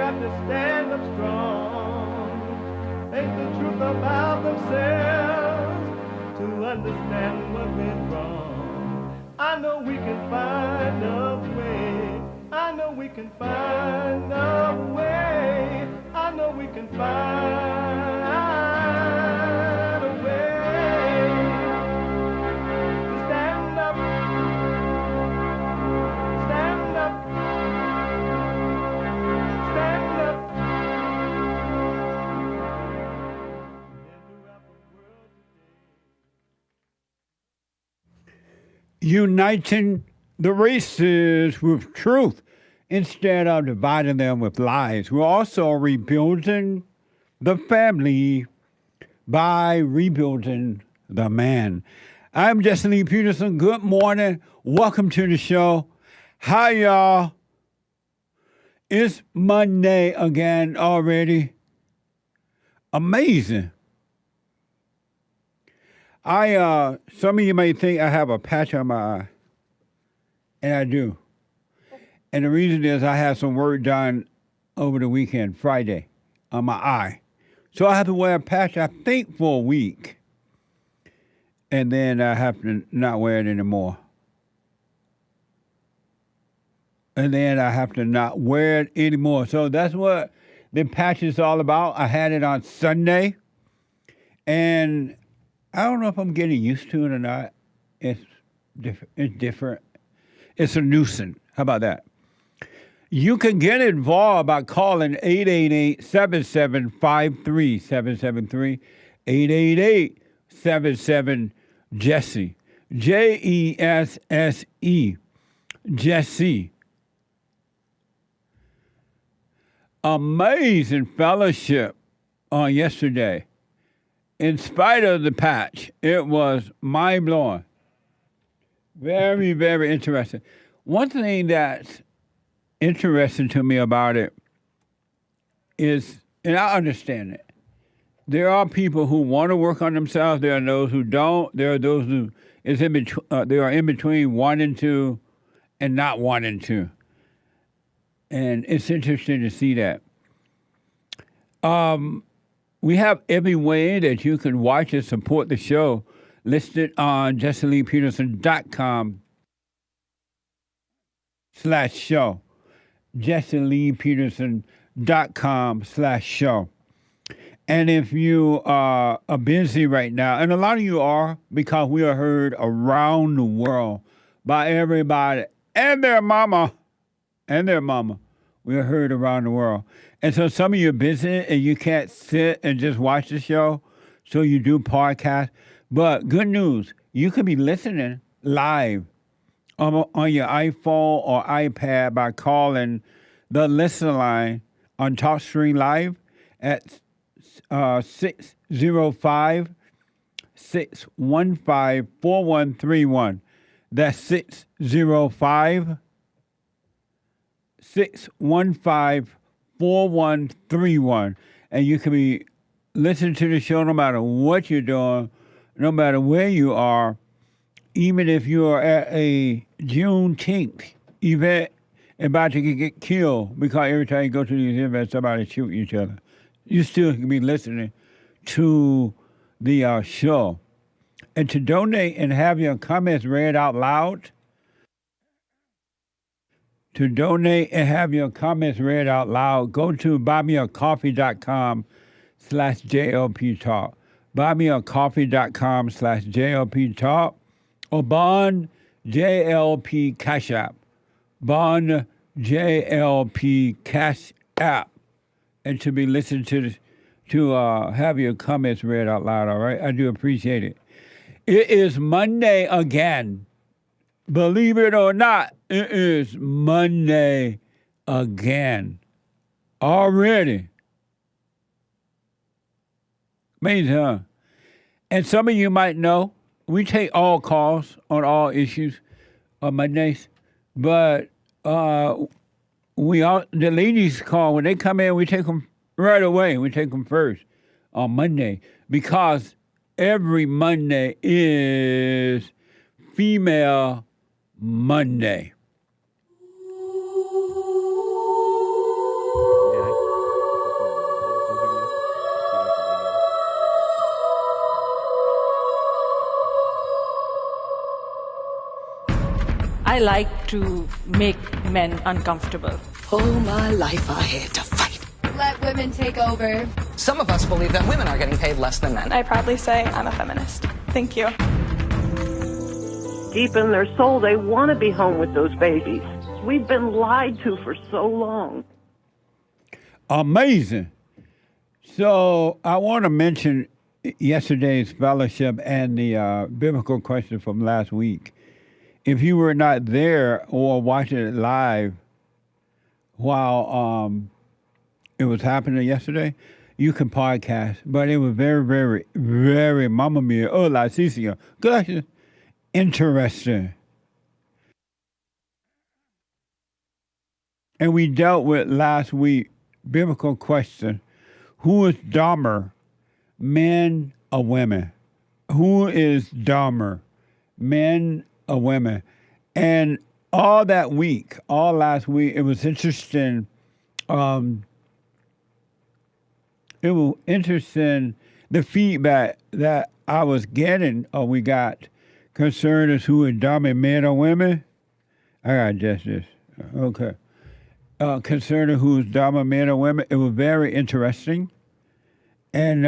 got to stand up strong, think the truth about themselves, to understand what went wrong. I know we can find a way. I know we can find a way. I know we can find a way to stand up, stand up, stand up. Uniting the races with truth instead of dividing them with lies. We're also rebuilding the family by rebuilding the man. I'm JLP Peterson. Good morning. Welcome to the show. Hi, y'all. It's Monday again already. Amazing. Some of you may think I have a patch on my eye, and I do. And the reason is I had some work done over the weekend, Friday, on my eye. So I have to wear a patch, I think, for a week. And then I have to not wear it anymore. And then I have to not wear it anymore. So that's what the patch is all about. I had it on Sunday. And I don't know if I'm getting used to it or not. It's different. It's a nuisance. How about that? You can get involved by calling 888-7753-773, 888-77-JESSE, JESSE, Jesse. Amazing fellowship on yesterday. In spite of the patch, it was mind-blowing. Very, very interesting. One thing that's interesting to me about it is, and I understand it, there are people who want to work on themselves. There are those who don't. There are those who they are in between wanting to and not wanting to. And it's interesting to see that. We have every way that you can watch and support the show listed on JLPeterson.com/show. JLPeterson.com/show. And if you are busy right now, and a lot of you are, because we are heard around the world by everybody and their mama. We are heard around the world. And so some of you are busy and you can't sit and just watch the show, so you do podcasts. But good news, you can be listening live on your iPhone or iPad by calling the listen line on TalkStream Live at 605-615-4131. That's 605-615-4131. And you can be listening to the show no matter what you're doing, no matter where you are, even if you are at a Juneteenth event about to get killed, because every time you go to these events, somebody shoot each other. You still can be listening to the show. And to donate and have your comments read out loud, go to buymeacoffee.com/JLP Talk. Buymeacoffee.com/JLP Talk. Or Bond JLP Cash App. Bond JLP Cash App. And to be listened to have your comments read out loud, all right? I do appreciate it. It is Monday again. Believe it or not, it is Monday again. Already. Amazing, huh? And some of you might know, we take all calls on all issues on Mondays, but the ladies call, when they come in, we take them right away. We take them first on Monday, because every Monday is Female Monday. I like to make men uncomfortable. All my life I had to fight. Let women take over. Some of us believe that women are getting paid less than men. I proudly say I'm a feminist. Thank you. Deep in their soul, they want to be home with those babies. We've been lied to for so long. Amazing. So I want to mention yesterday's fellowship and the biblical question from last week. If you were not there or watching it live while it was happening yesterday, you can podcast. But it was very, very, very, mamma mia, oh, la cicia, good, interesting. And we dealt with last week, biblical question, who is dumber, men or women? Who is dumber, men or women? And all that week, all last week, it was interesting. It was interesting, the feedback that I was getting, or we got, concerning who is dumber, men or women. I got just this. Okay. Concerning who's dumber, men or women. It was very interesting. And,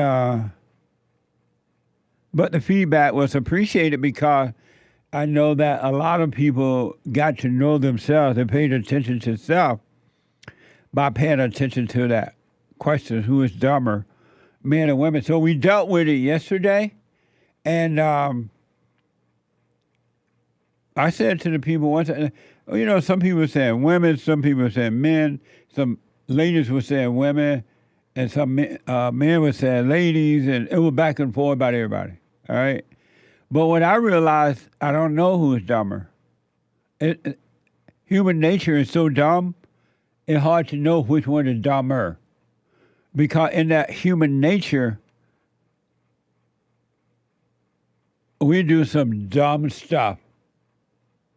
but the feedback was appreciated because I know that a lot of people got to know themselves. They paid attention to self by paying attention to that question, who is dumber, men or women. So we dealt with it yesterday. And I said to the people once, you know, some people were saying women, some people were saying men, some ladies were saying women, and some men were saying ladies, and it was back and forth about everybody, all right? But when I realized I don't know who is dumber, human nature is so dumb, it's hard to know which one is dumber. Because in that human nature, we do some dumb stuff.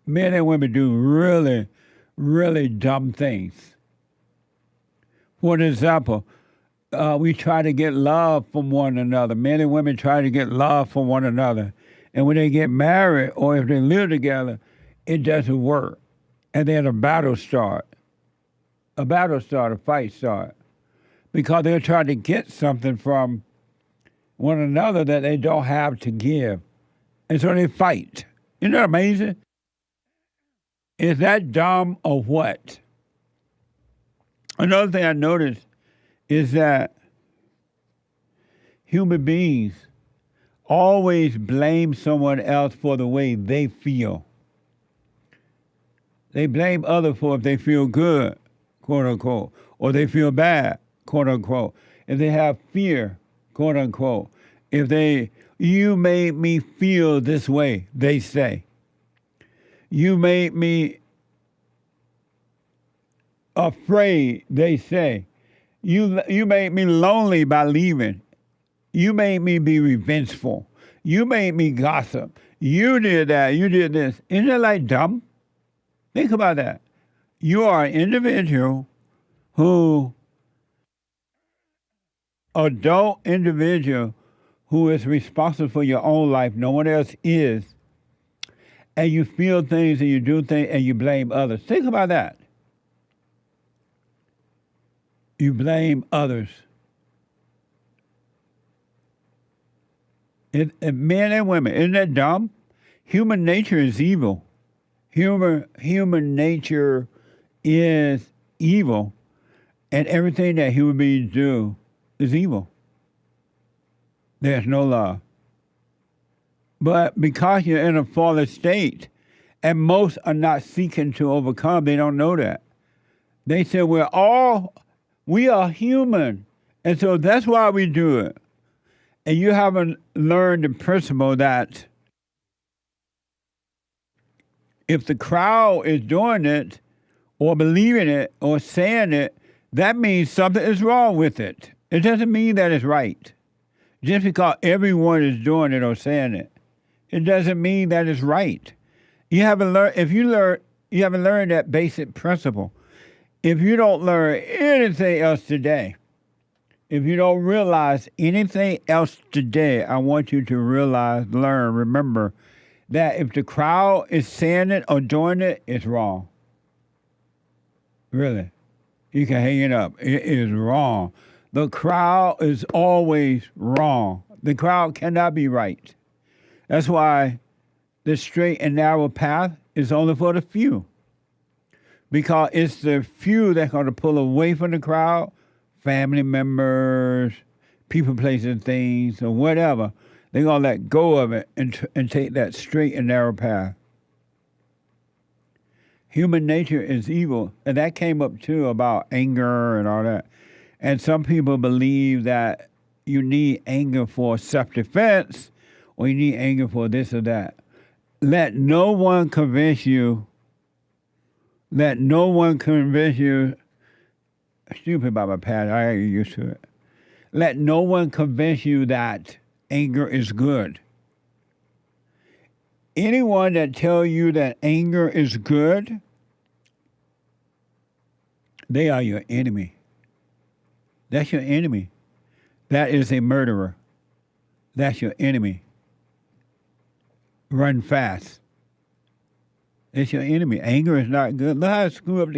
Men and women do really, really dumb things. For example, we try to get love from one another. Men and women try to get love from one another. And when they get married or if they live together, it doesn't work. And then a battle starts. A fight starts. Because they're trying to get something from one another that they don't have to give. And so they fight. Isn't that amazing? Is that dumb or what? Another thing I noticed is that human beings always blame someone else for the way they feel. They blame others for if they feel good, quote unquote, or they feel bad, quote unquote. If they have fear, quote unquote. You made me feel this way, they say. You made me afraid, they say. You made me lonely by leaving. You made me be revengeful. You made me gossip. You did that. You did this. Isn't that like dumb? Think about that. You are an individual adult individual who is responsible for your own life. No one else is. And you feel things and you do things and you blame others. Think about that. You blame others. Men and women, isn't that dumb? Human nature is evil. Human nature is evil, and everything that human beings do is evil. There's no love. But because you're in a fallen state, and most are not seeking to overcome, they don't know that. They say we are human, and so that's why we do it. And you haven't learned the principle that if the crowd is doing it, or believing it, or saying it, that means something is wrong with it. It doesn't mean that it's right. Just because everyone is doing it or saying it, it doesn't mean that it's right. You haven't learned. You haven't learned that basic principle. If you don't learn anything else today, if you don't realize anything else today, I want you to realize, learn, remember that if the crowd is saying it or doing it, it's wrong. Really. You can hang it up. It is wrong. The crowd is always wrong. The crowd cannot be right. That's why the straight and narrow path is only for the few. Because it's the few that's going to pull away from the crowd, family members, people, places, things, or whatever. They're going to let go of it and take that straight and narrow path. Human nature is evil. And that came up, too, about anger and all that. And some people believe that you need anger for self-defense or you need anger for this or that. Let no one convince you. Let no one convince you. Stupid about my past. I get used to it. Let no one convince you that anger is good. Anyone that tell you that anger is good, they are your enemy. That's your enemy. That is a murderer. That's your enemy. Run fast. It's your enemy. Anger is not good. Look how it screw up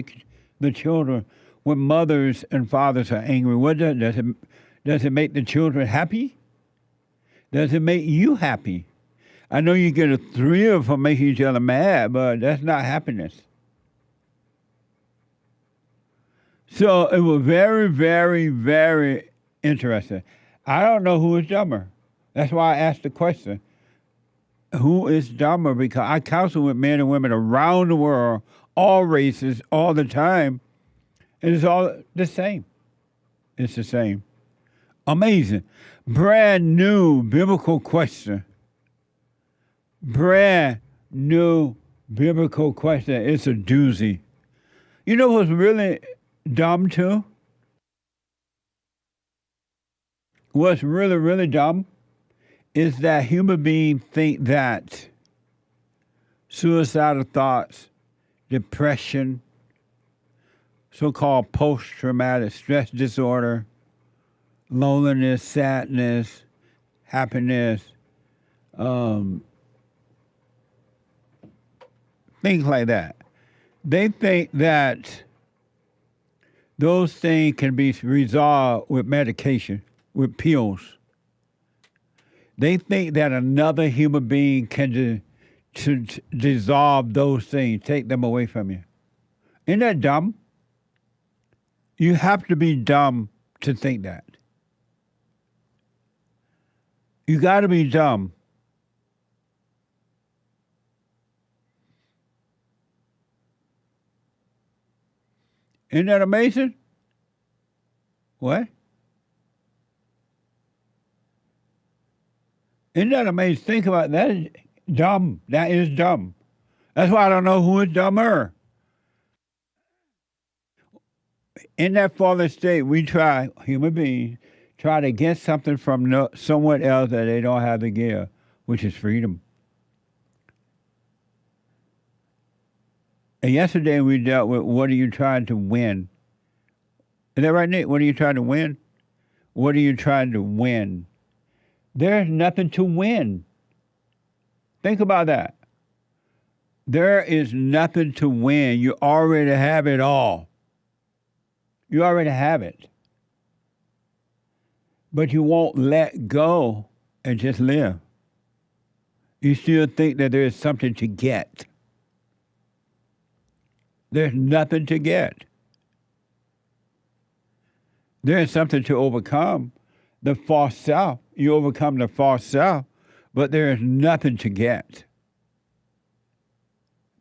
the children when mothers and fathers are angry. What does it make the children happy? Does it make you happy? I know you get a thrill from making each other mad, but that's not happiness. So it was very, very, very interesting. I don't know who is dumber. That's why I asked the question. Who is dumber? Because I counsel with men and women around the world, all races, all the time, and it's all the same. It's the same. Amazing. Brand new biblical question. Brand new biblical question. It's a doozy. You know what's really dumb too? What's really, really dumb is that human beings think that suicidal thoughts, depression, so-called post-traumatic stress disorder, loneliness, sadness, happiness, things like that. They think that those things can be resolved with medication, with pills. They think that another human being can dissolve those things, take them away from you. Isn't that dumb? You have to be dumb to think that. You got to be dumb. Isn't that amazing? What? Isn't that amazing? Think about that. Is dumb. That is dumb. That's why I don't know who is dumber. In that fallen state, we try, human beings, try to get something from someone else that they don't have to give, which is freedom. And yesterday we dealt with what are you trying to win? Is that right, Nick? What are you trying to win? What are you trying to win? There's nothing to win. Think about that. There is nothing to win. You already have it all. You already have it. But you won't let go and just live. You still think that there is something to get. There's nothing to get. There is something to overcome. The false self. You overcome the false self, but there is nothing to get.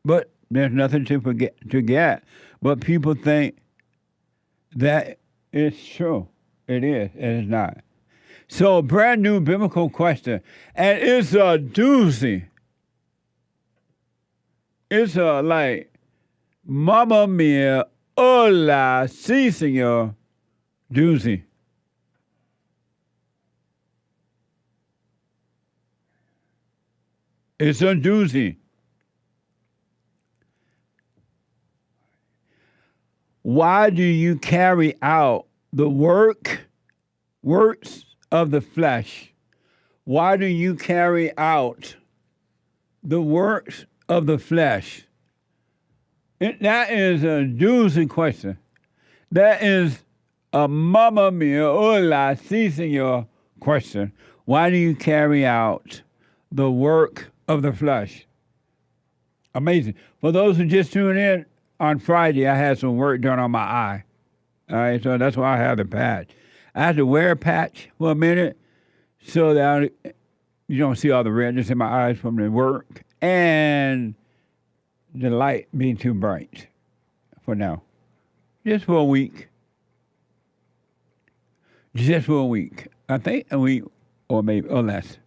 But there's nothing to get. But people think that it's true. It is. It is not. So, a brand new biblical question. And it's a doozy. It's a like, Mamma mia, hola, si, senor, doozy. It's a doozy. Why do you carry out the works of the flesh? Why do you carry out the works of the flesh. That is a doozy question. That is a mamma mia, hola, si senor question. Why do you carry out the work of the flesh? Amazing. For those who just tuned in, on Friday, I had some work done on my eye. All right, so that's why I have the patch. I had to wear a patch for a minute so that you don't see all the redness in my eyes from the work and the light being too bright for now. Just for a week. Just for a week. I think a week or maybe or less.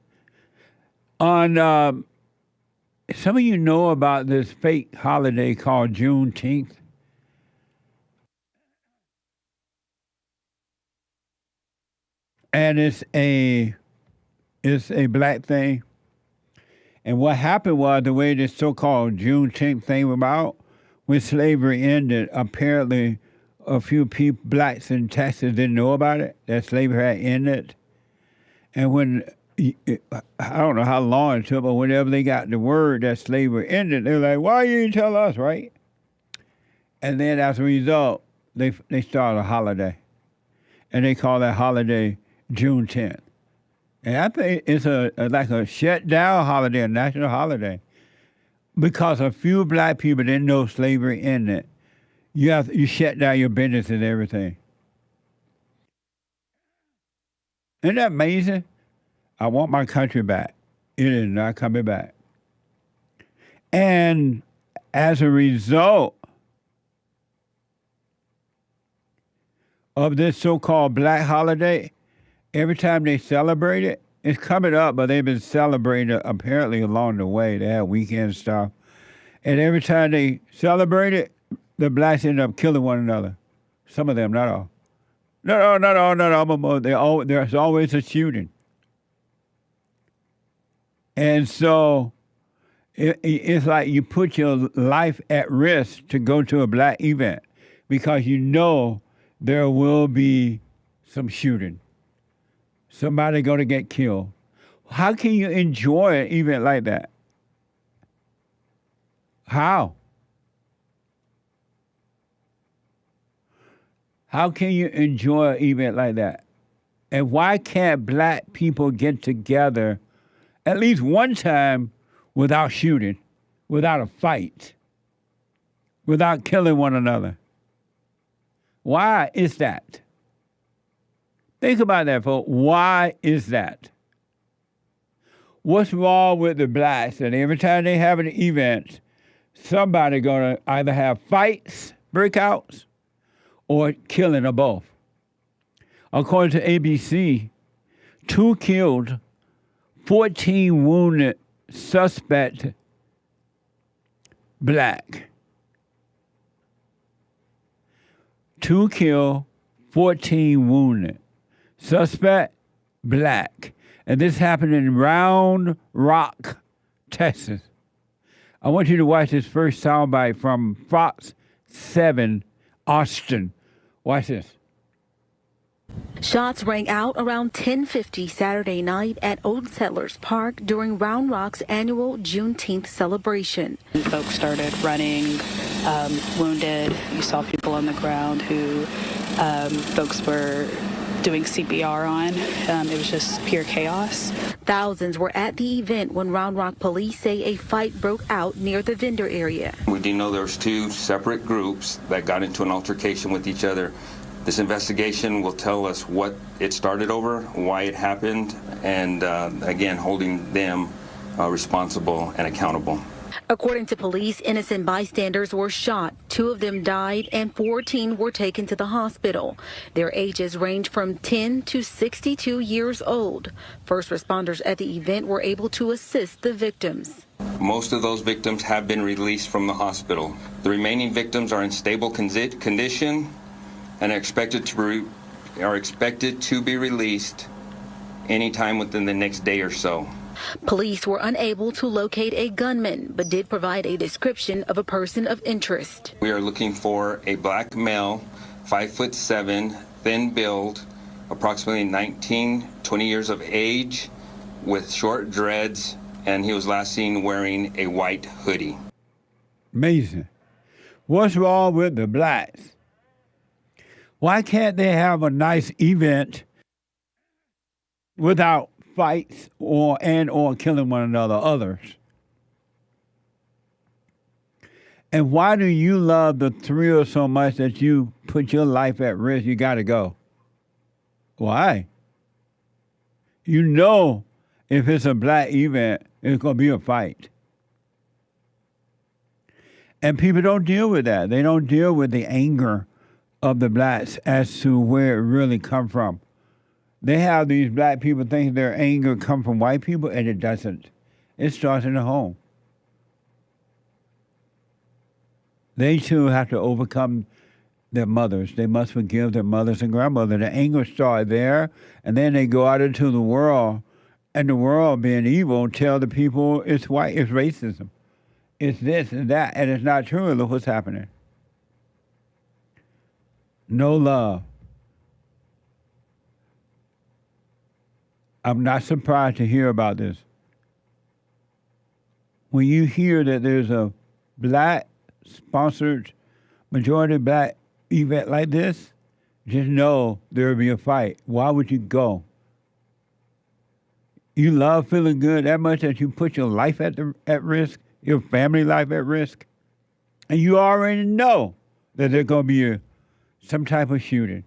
On some of you know about this fake holiday called Juneteenth. And it's a black thing. And what happened was the way this so-called Juneteenth thing was about, when slavery ended, apparently a few people, blacks in Texas, didn't know about it, that slavery had ended. And when, I don't know how long it took, but whenever they got the word that slavery ended, they were like, why you didn't tell us, right? And then as a result, they started a holiday. And they call that holiday Juneteenth. And I think it's like a shut-down holiday, a national holiday. Because a few black people didn't know slavery ended, you shut down your business and everything. Isn't that amazing? I want my country back. It is not coming back. And as a result of this so-called black holiday, every time they celebrate it, it's coming up, but they've been celebrating it apparently along the way. They have weekend stuff. And every time they celebrate it, the blacks end up killing one another. Some of them, not all. Not all. There's always a shooting. And so it's like you put your life at risk to go to a black event because you know there will be some shooting. Somebody going to get killed. How can you enjoy an event like that? How? How can you enjoy an event like that? And why can't black people get together at least one time without shooting, without a fight, without killing one another? Why is that? Think about that, folks. Why is that? What's wrong with the blacks that every time they have an event, somebody gonna either have fights, breakouts, or killing or both? According to ABC, 2 killed, 14 wounded suspect black. 2 killed, 14 wounded. Suspect black. And this happened in Round Rock, Texas. I want you to watch this first soundbite from Fox 7 Austin. Watch this. Shots rang out around 10:50 Saturday night at Old Settlers Park during Round Rock's annual Juneteenth celebration. Folks started running, wounded. You saw people on the ground who folks were doing CPR on. It was just pure chaos. Thousands were at the event when Round Rock police say a fight broke out near the vendor area. We do know there was 2 separate groups that got into an altercation with each other. This investigation will tell us what it started over, why it happened, and again, holding them responsible and accountable. According to police, innocent bystanders were shot. 2 of them died and 14 were taken to the hospital. Their ages range from 10 to 62 years old. First responders at the event were able to assist the victims. Most of those victims have been released from the hospital. The remaining victims are in stable condition and are expected to be released anytime within the next day or so. Police were unable to locate a gunman, but did provide a description of a person of interest. We are looking for a black male, 5'7", thin build, approximately 19, 20 years of age, with short dreads and he was last seen wearing a white hoodie. Amazing. What's wrong with the blacks? Why can't they have a nice event without fights or killing one another, others? And why do you love the thrill so much that you put your life at risk? You got to go. Why? You know if it's a black event, it's going to be a fight. And people don't deal with that. They don't deal with the anger of the blacks as to where it really come from. They have these black people thinking their anger come from white people, and it doesn't. It starts in the home. They too have to overcome their mothers. They must forgive their mothers and grandmothers. The anger starts there, and then they go out into the world, and the world, being evil, tell the people it's white, it's racism. It's this and that, and it's not true. Look what's happening. No love. I'm not surprised to hear about this. When you hear that there's a black-sponsored, majority black event like this, just know there will be a fight. Why would you go? You love feeling good that much that you put your life at risk, your family life at risk, and you already know that there's going to be some type of shooting.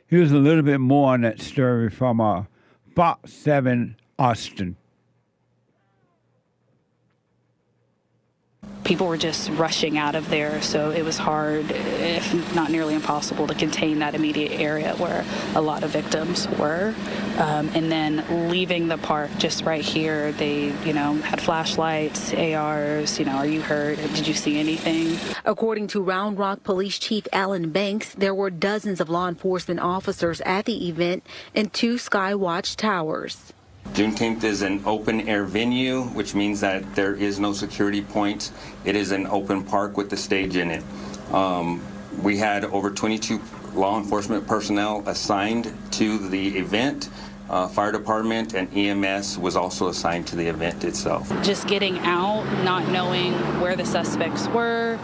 Here's a little bit more on that story from Fox 7 Austin. People were just rushing out of there, so it was hard, if not nearly impossible, to contain that immediate area where a lot of victims were. And then leaving the park just right here, they, had flashlights, ARs, are you hurt? Did you see anything? According to Round Rock Police Chief Alan Banks, there were dozens of law enforcement officers at the event and 2 Skywatch towers. Juneteenth is an open-air venue, which means that there is no security points. It is an open park with the stage in it. We had over 22 law enforcement personnel assigned to the event. Fire department and EMS was also assigned to the event itself. Just getting out, not knowing where the suspects were,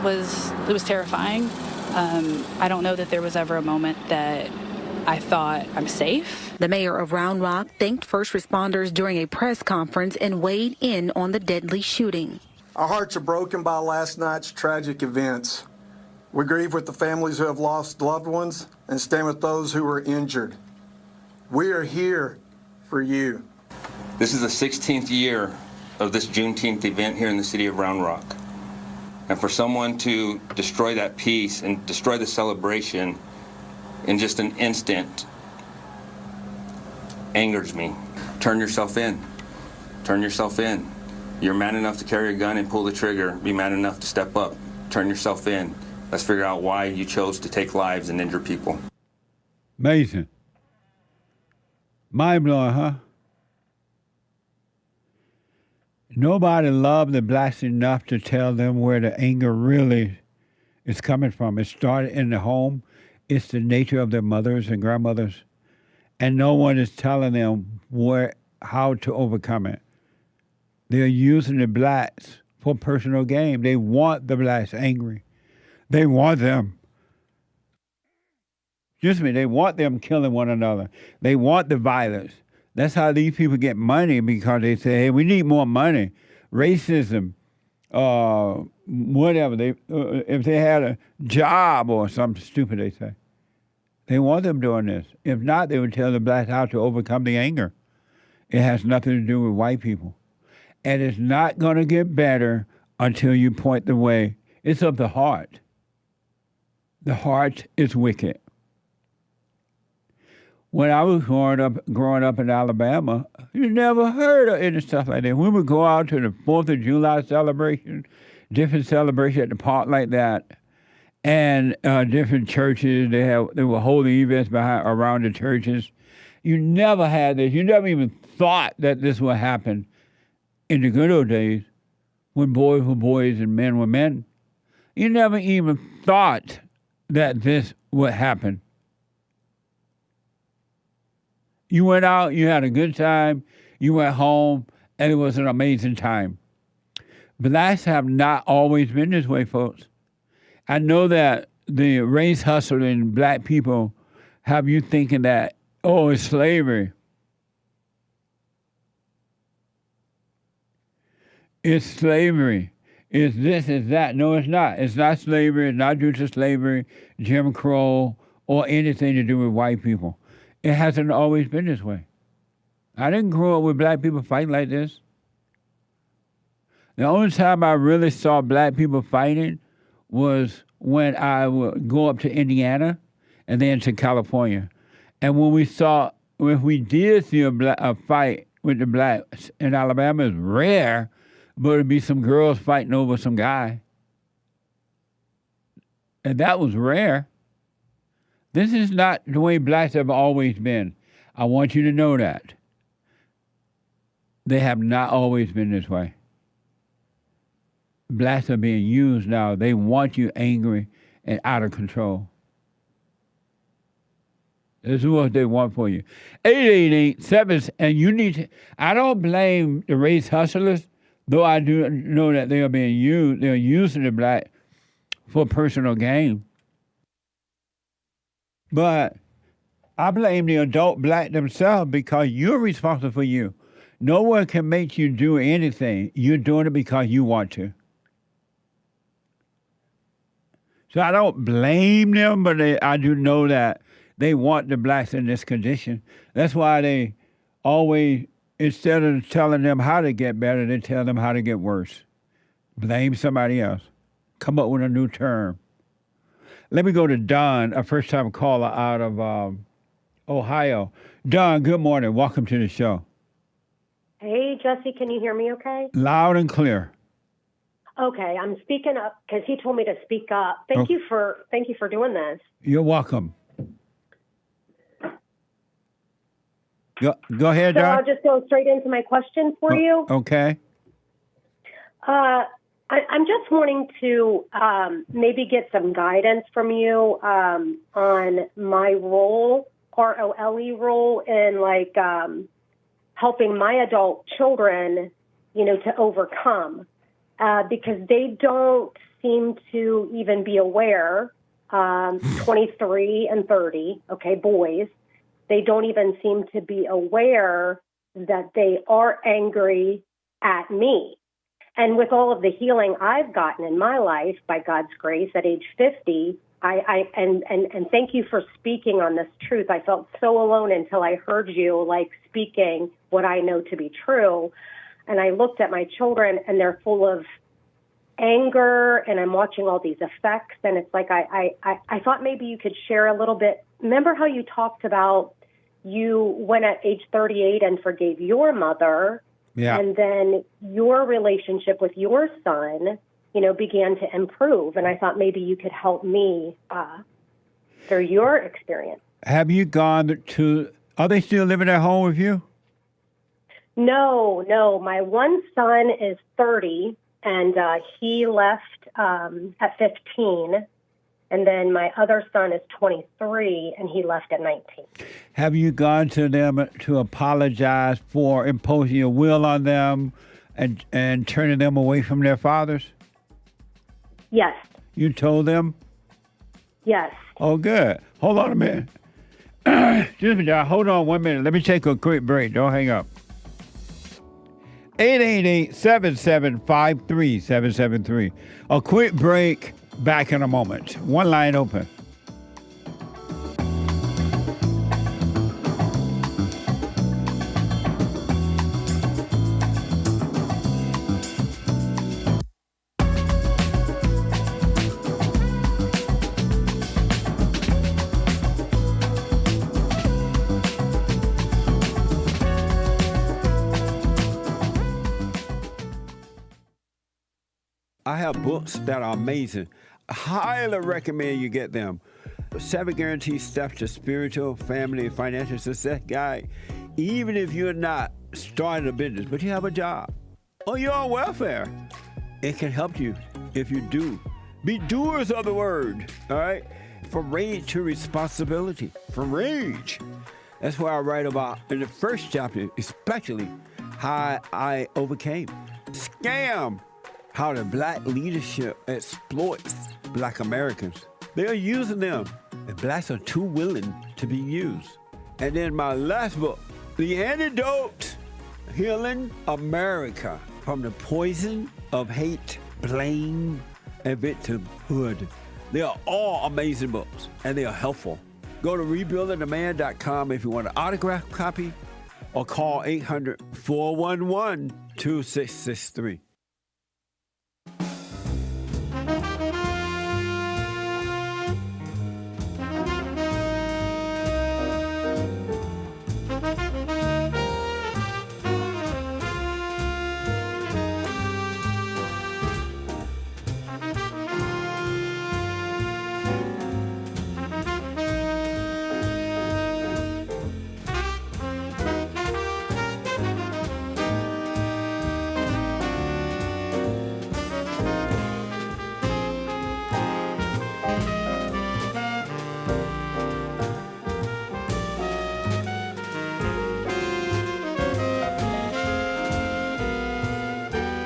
was terrifying. I don't know that there was ever a moment that I thought I'm safe. The mayor of Round Rock thanked first responders during a press conference and weighed in on the deadly shooting. Our hearts are broken by last night's tragic events. We grieve with the families who have lost loved ones and stand with those who were injured. We are here for you. This is the 16th year of this Juneteenth event here in the city of Round Rock. And for someone to destroy that peace and destroy the celebration in just an instant angers me. Turn yourself in. Turn yourself in. You're man enough to carry a gun and pull the trigger. Be man enough to step up. Turn yourself in. Let's figure out why you chose to take lives and injure people. Amazing. Mind-blowing, huh? Nobody loved the blacks enough to tell them where the anger really is coming from. It started in the home. It's the nature of their mothers and grandmothers. And no one is telling them how to overcome it. They're using the blacks for personal gain. They want the blacks angry. They want them. They want them killing one another. They want the violence. That's how these people get money, because they say, hey, we need more money. Racism, whatever. If they had a job or something stupid, they say. They want them doing this. If not, they would tell the blacks how to overcome the anger. It has nothing to do with white people. And it's not going to get better until you point the way. It's of the heart. The heart is wicked. When I was growing up in Alabama, you never heard of any stuff like that. We would go out to the 4th of July celebration, different celebration at the park like that, and different churches. They were holding events around the churches. You never had this. You never even thought that this would happen in the good old days when boys were boys and men were men. You never even thought that this would happen. You went out, you had a good time, you went home, and it was an amazing time. Blacks have not always been this way, folks. I know that the race hustle in black people have you thinking that, oh, it's slavery. It's slavery. It's this, it's that. No, it's not. It's not slavery. It's not due to slavery, Jim Crow, or anything to do with white people. It hasn't always been this way. I didn't grow up with black people fighting like this. The only time I really saw black people fighting was when I would go up to Indiana and then to California. And when we did see a fight with the blacks in Alabama, it's rare, but it'd be some girls fighting over some guy. And that was rare. This is not the way blacks have always been. I want you to know that. They have not always been this way. Blacks are being used now. They want you angry and out of control. This is what they want for you. 888-7, and you need to, I don't blame the race hustlers, though I do know that they are being used. They're using the black for personal gain. But I blame the adult black themselves because you're responsible for you. No one can make you do anything. You're doing it because you want to. So I don't blame them, but I do know that they want the blacks in this condition. That's why they always, instead of telling them how to get better, they tell them how to get worse. Blame somebody else. Come up with a new term. Let me go to Don, a first-time caller out of Ohio. Don, good morning. Welcome to the show. Hey, Jesse, can you hear me okay? Loud and clear. Okay, I'm speaking up because he told me to speak up. Thank you for doing this. You're welcome. Go ahead, so Don. I'll just go straight into my question for you. Okay. I'm just wanting to maybe get some guidance from you on my role, ROLE role, in helping my adult children, to overcome. Because they don't seem to even be aware, 23 and 30, okay, boys, they don't even seem to be aware that they are angry at me. And with all of the healing I've gotten in my life, by God's grace, at age 50, and thank you for speaking on this truth. I felt so alone until I heard you, speaking what I know to be true. And I looked at my children, and they're full of anger, and I'm watching all these effects. And it's like I thought maybe you could share a little bit. Remember how you talked about you went at age 38 and forgave your mother, and then your relationship with your son, began to improve. And I thought maybe you could help me through your experience. Have you gone to? Are they still living at home with you? No. My one son is 30, and he left at 15. And then my other son is 23, and he left at 19. Have you gone to them to apologize for imposing your will on them and turning them away from their fathers? Yes. You told them? Yes. Oh, good. Hold on a minute. Excuse me, John. Hold on 1 minute. Let me take a quick break. Don't hang up. 888-7753-773. A quick break. Back in a moment. One line open. I have books that are amazing. I highly recommend you get them. 7 Guaranteed Steps to Spiritual, Family, and Financial Success Guide. Even if you're not starting a business, but you have a job, or you're on welfare, it can help you if you do. Be doers of the word, all right? From rage to responsibility. From rage That's why I write about, in the first chapter, especially, how I overcame scam, how the black leadership exploits black Americans. They are using them, and blacks are too willing to be used. And then my last book, The Antidote, Healing America from the Poison of Hate, Blame, and Victimhood. They are all amazing books, and they are helpful. Go to rebuildingtheman.com if you want an autographed copy, or call 800-411-2663.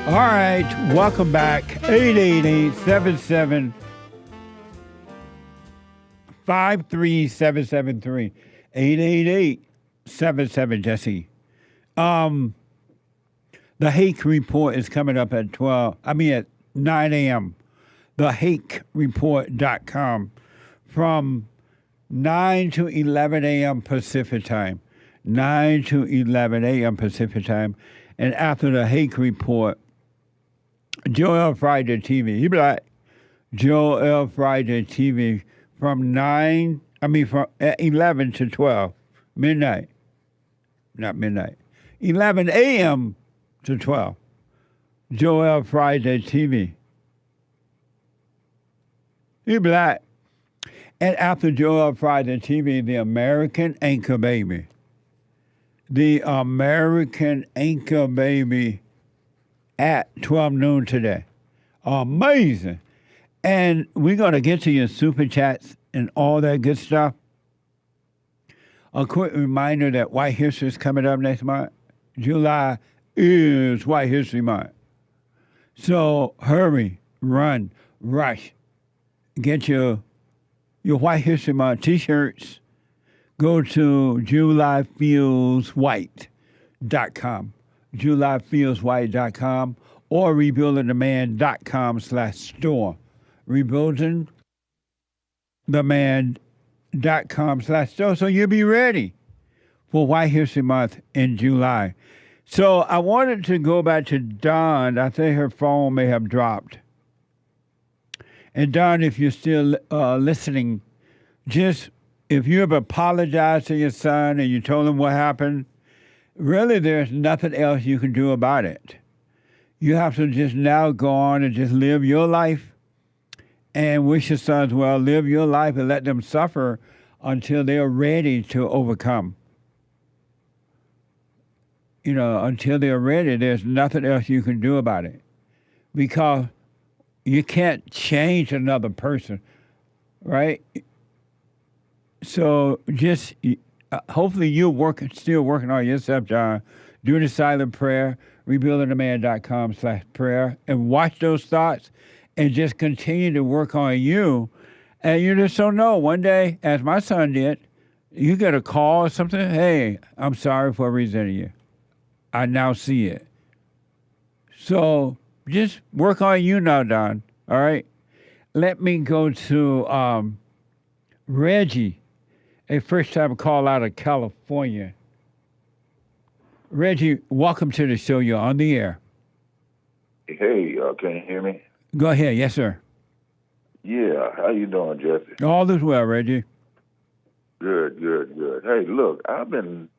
All right, welcome back. 888-77-53773. 888-77-JESSE. The Hake Report is coming up at 9 a.m. TheHakeReport.com from 9 to 11 a.m. Pacific time. 9 to 11 a.m. Pacific time. And after the Hake Report, Joel Friday TV. He be like, Joel Friday TV from 11 to 12, midnight. Not midnight. 11 a.m. to 12. Joel Friday TV. He be like, and after Joel Friday TV, the American Anchor Baby. The American Anchor Baby at 12 noon today. Amazing. And we're going to get to your super chats and all that good stuff. A quick reminder that White History is coming up next month. July is White History Month. So hurry, run, rush. Get your White History Month t-shirts. Go to julyfeelswhite.com. julyfeelswhite.com or rebuildingtheman.com/store. rebuildingtheman.com/store. So you'll be ready for White History Month in July. So I wanted to go back to Dawn. I think her phone may have dropped. And Dawn, if you're still listening, just if you have apologized to your son and you told him what happened, really, there's nothing else you can do about it. You have to just now go on and just live your life and wish your sons well. Live your life and let them suffer until they're ready to overcome. You know, until they're ready, there's nothing else you can do about it. Because you can't change another person, right? So just... hopefully you're still working on yourself, John. Do the silent prayer, rebuildingtheman.com/prayer, and watch those thoughts and just continue to work on you. And you just don't know. One day, as my son did, you get a call or something, hey, I'm sorry for resenting you. I now see it. So just work on you now, Don. All right? Let me go to Reggie. A first-time call out of California. Reggie, welcome to the show. You're on the air. Hey, can you hear me? Go ahead. Yes, sir. Yeah. How you doing, Jesse? All is well, Reggie. Good. Hey, look, I've been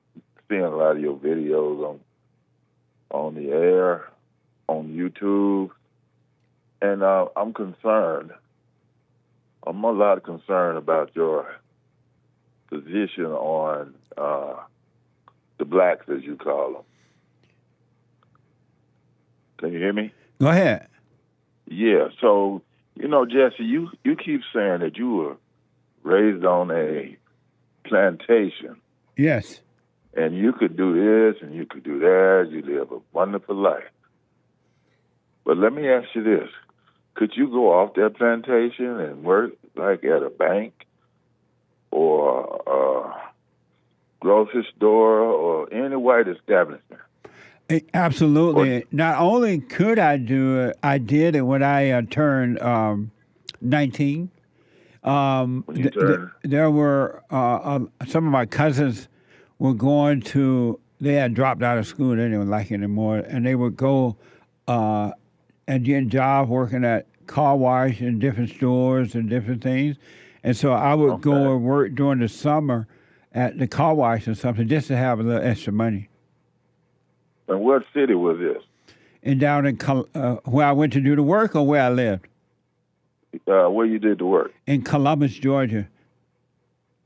seeing a lot of your videos on the air, on YouTube, and I'm concerned. I'm a lot concerned about your position on the blacks, as you call them. Can you hear me? Go ahead. Yeah, so, Jesse, you keep saying that you were raised on a plantation. Yes. And you could do this and you could do that. You live a wonderful life. But let me ask you this. Could you go off that plantation and work like at a bank or a grocery store or any white establishment? Absolutely. Not only could I do it, I did it when I turned 19. There were some of my cousins were going to, they had dropped out of school, they didn't like it anymore, and they would go and get jobs working at car wash and different stores and different things. And so I would go and work during the summer at the car wash or something just to have a little extra money. And what city was this? And down in where I went to do the work or where I lived? Where you did the work? In Columbus, Georgia.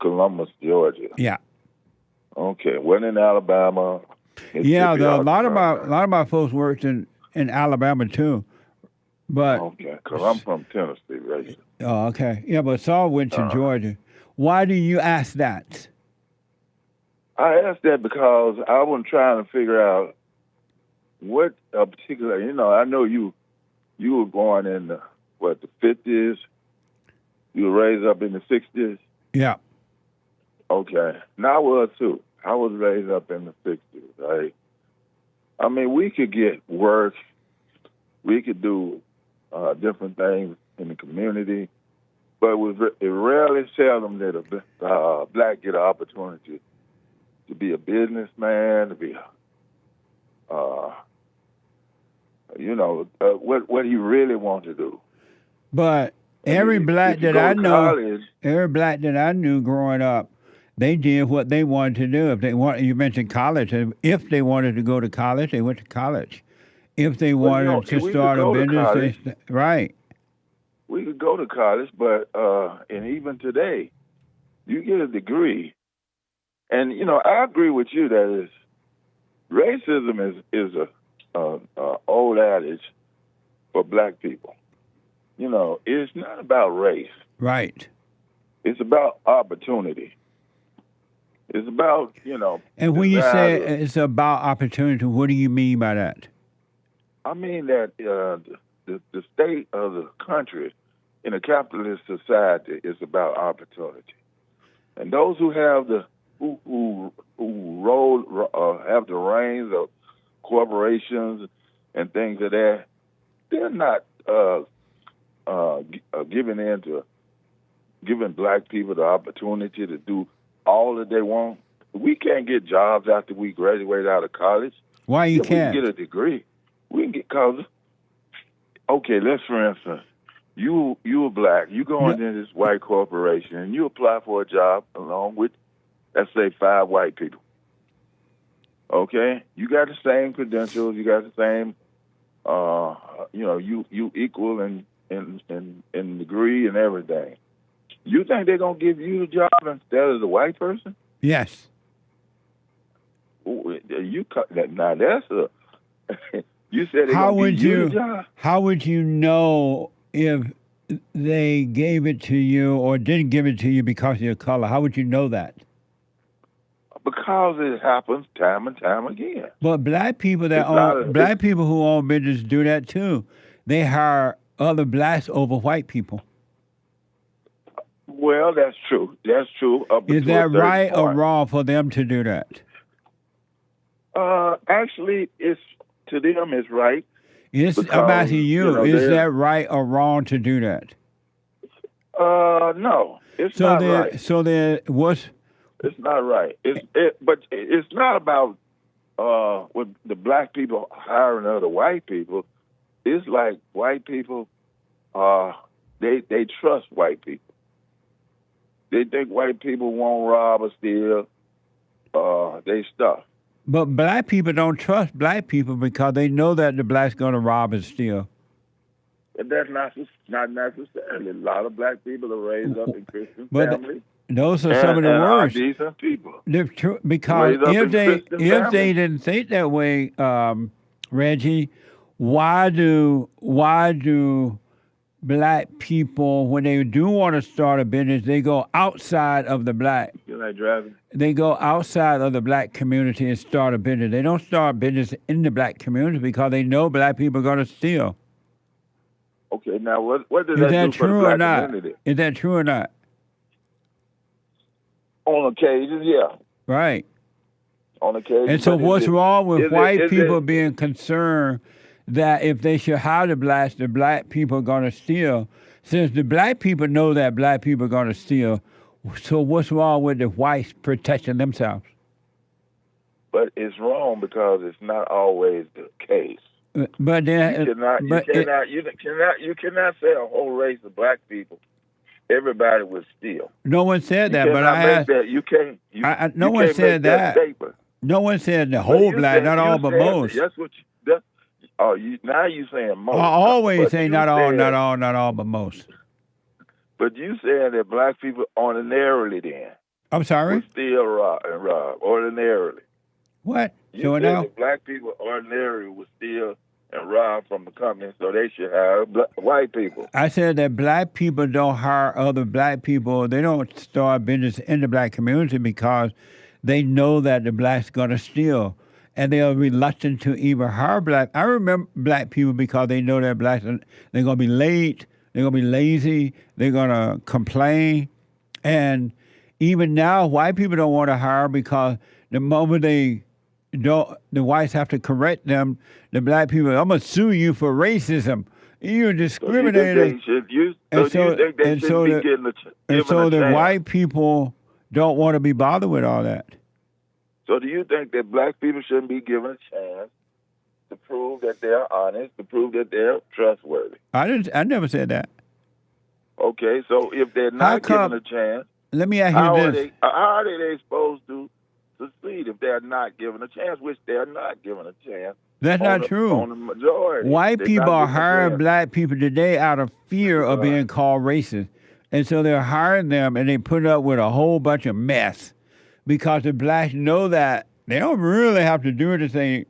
Columbus, Georgia. Yeah. Okay. Wasn't in Alabama. Yeah, a lot of my folks worked in Alabama too. But because I'm from Tennessee, right? Oh, okay. Yeah, but Saul went to Georgia. Why do you ask that? I asked that because I was trying to figure out what a particular, I know you were born in the 50s? You were raised up in the 60s? Yeah. Okay. And I was too. I was raised up in the 60s, right? I mean, we could get work. We could do different things in the community, but it rarely seldom that a black get an opportunity to be a businessman, to be, what he really wants to do. But every black that I knew growing up, they did what they wanted to do. If they you mentioned college. If they wanted to go to college, they went to college. If they wanted to start a business, right. We could go to college, but and even today, you get a degree. And, I agree with you that racism is a old adage for black people. It's not about race. Right. It's about opportunity. It's about, And when you say it's about opportunity, what do you mean by that? I mean that the state of the country in a capitalist society is about opportunity. And those who have the who have the reins of corporations and things of that, they're not giving black people the opportunity to do all that they want. We can't get jobs after we graduate out of college. Why you can't? We can get a degree. We can get, cause, okay, let's for instance, you are black, you go into this white corporation and you apply for a job along with, let's say, 5 white people. Okay? You got the same credentials, you got the same, you equal in degree and everything. You think they're going to give you the job instead of the white person? Yes. Now that's a... You said how would you know if they gave it to you or didn't give it to you because of your color? How would you know that? Because it happens time and time again. But black people people who own business do that too. They hire other blacks over white people. Well, that's true. That's true. Is that right or wrong for them to do that? Actually, to them, it's right. I'm asking you, is that right or wrong to do that? No, it's not right. So then, what's? It's not right. But it's not about with the black people hiring other white people. It's like white people, they trust white people. They think white people won't rob or steal they stuff. But black people don't trust black people because they know that the black's going to rob and steal. But that's not necessarily. A lot of black people are raised up in Christian families. Those are some of the worst. Decent people. Because if they didn't think that way, Reggie, why do black people, when they do want to start a business, they go outside of the black Seems like driving. They go outside of the black community and start a business. They don't start business in the black community because they know black people are going to steal. Okay, now what does Is that that do for the true black or not? community? Is that true or not? On occasions, yeah. Right. On occasion. And so but what's wrong with white people it- being concerned that if they should hire the black people are going to steal? Since the black people know that black people are going to steal, so what's wrong with the whites protecting themselves? But it's wrong because it's not always the case. But then, You cannot say a whole race of black people. Everybody would steal. no one said that. You But cannot I make asked. that. You can't. No you one can't said make that. statement. No one said the But whole you black, said- not you all, but said- most. That's what you. Now you saying most. I always But say you not all, said- not all, not all, but most. But you saying that black people ordinarily then I'm sorry. would steal rob ordinarily. What? You So said now, that black people ordinarily would steal and rob from the company, so they should have white people. I said that black people don't hire other black people. They don't start business in the black community because they know that the blacks going to steal. And they are reluctant to even hire black. I remember black people because they know that blacks, they're going to be late, they're going to be lazy, they're going to complain. And even now, white people don't want to hire because the moment they don't, the whites have to correct them, the black people, I'm going to sue you for racism. You're discriminating. So you think they should be getting a chance? And so the white people don't want to be bothered with all that. So do you think that black people shouldn't be given a chance to prove that they're honest, to prove that they're trustworthy? I never said that. Okay, so if they're not given a chance, let me ask how you are this. how are they supposed to succeed if they're not given a chance, which they're not given a chance? That's not true. On the majority. White They're people not are given a hiring chance. black people today out of fear of being called racist. And so they're hiring them and they put up with a whole bunch of mess because the blacks know that they don't really have to do anything.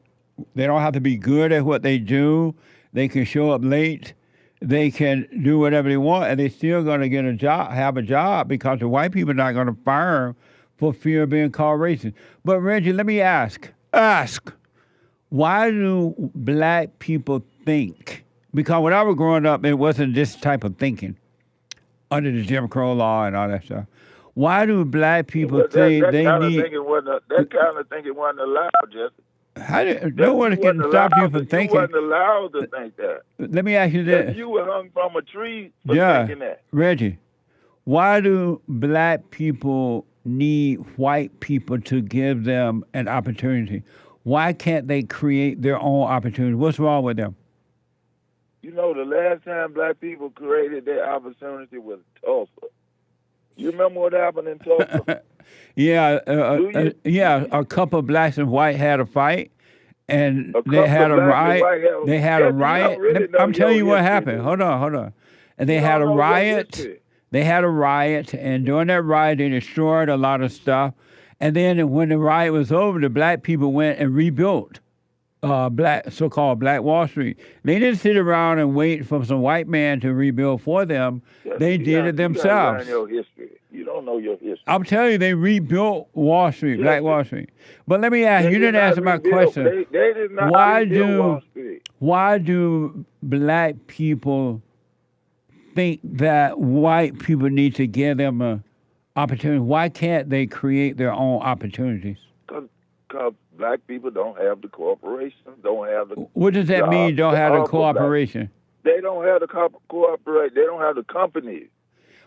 They don't have to be good at what they do. They can show up late. They can do whatever they want, and they're still going to get a job, have a job, because the white people are not going to fire them for fear of being called racist. But Reggie, let me ask, why do black people think? Because when I was growing up, it wasn't this type of thinking under the Jim Crow law and all that stuff. Why do black people think that they kind need? Of that kind of thinking wasn't allowed, Jesse. No one can stop you from thinking. You wasn't allowed to think that. Let me ask you this. You were hung from a tree for thinking that. Reggie, why do black people need white people to give them an opportunity? Why can't they create their own opportunity? What's wrong with them? You know, the last time black people created their opportunity was Tulsa. You remember what happened in Tulsa? Yeah, a couple of blacks and white had a fight, and they had a riot. They had a riot. I'm telling you what happened. Hold on. And they had a riot. They had a riot, and during that riot, they destroyed a lot of stuff. And then when the riot was over, the black people went and rebuilt so-called Black Wall Street. They didn't sit around and wait for some white man to rebuild for them. They did it themselves. You learn your history. You don't know your history. I'm telling you, they rebuilt Wall Street, Black Wall Street. But let me ask you, didn't answer my question. They did not rebuild Wall Street. Why do black people think that white people need to give them an opportunity? Why can't they create their own opportunities? Because black people don't have the corporations, don't have the... What does that mean, don't have the cooperation? They don't have the cooperation. They don't have the companies.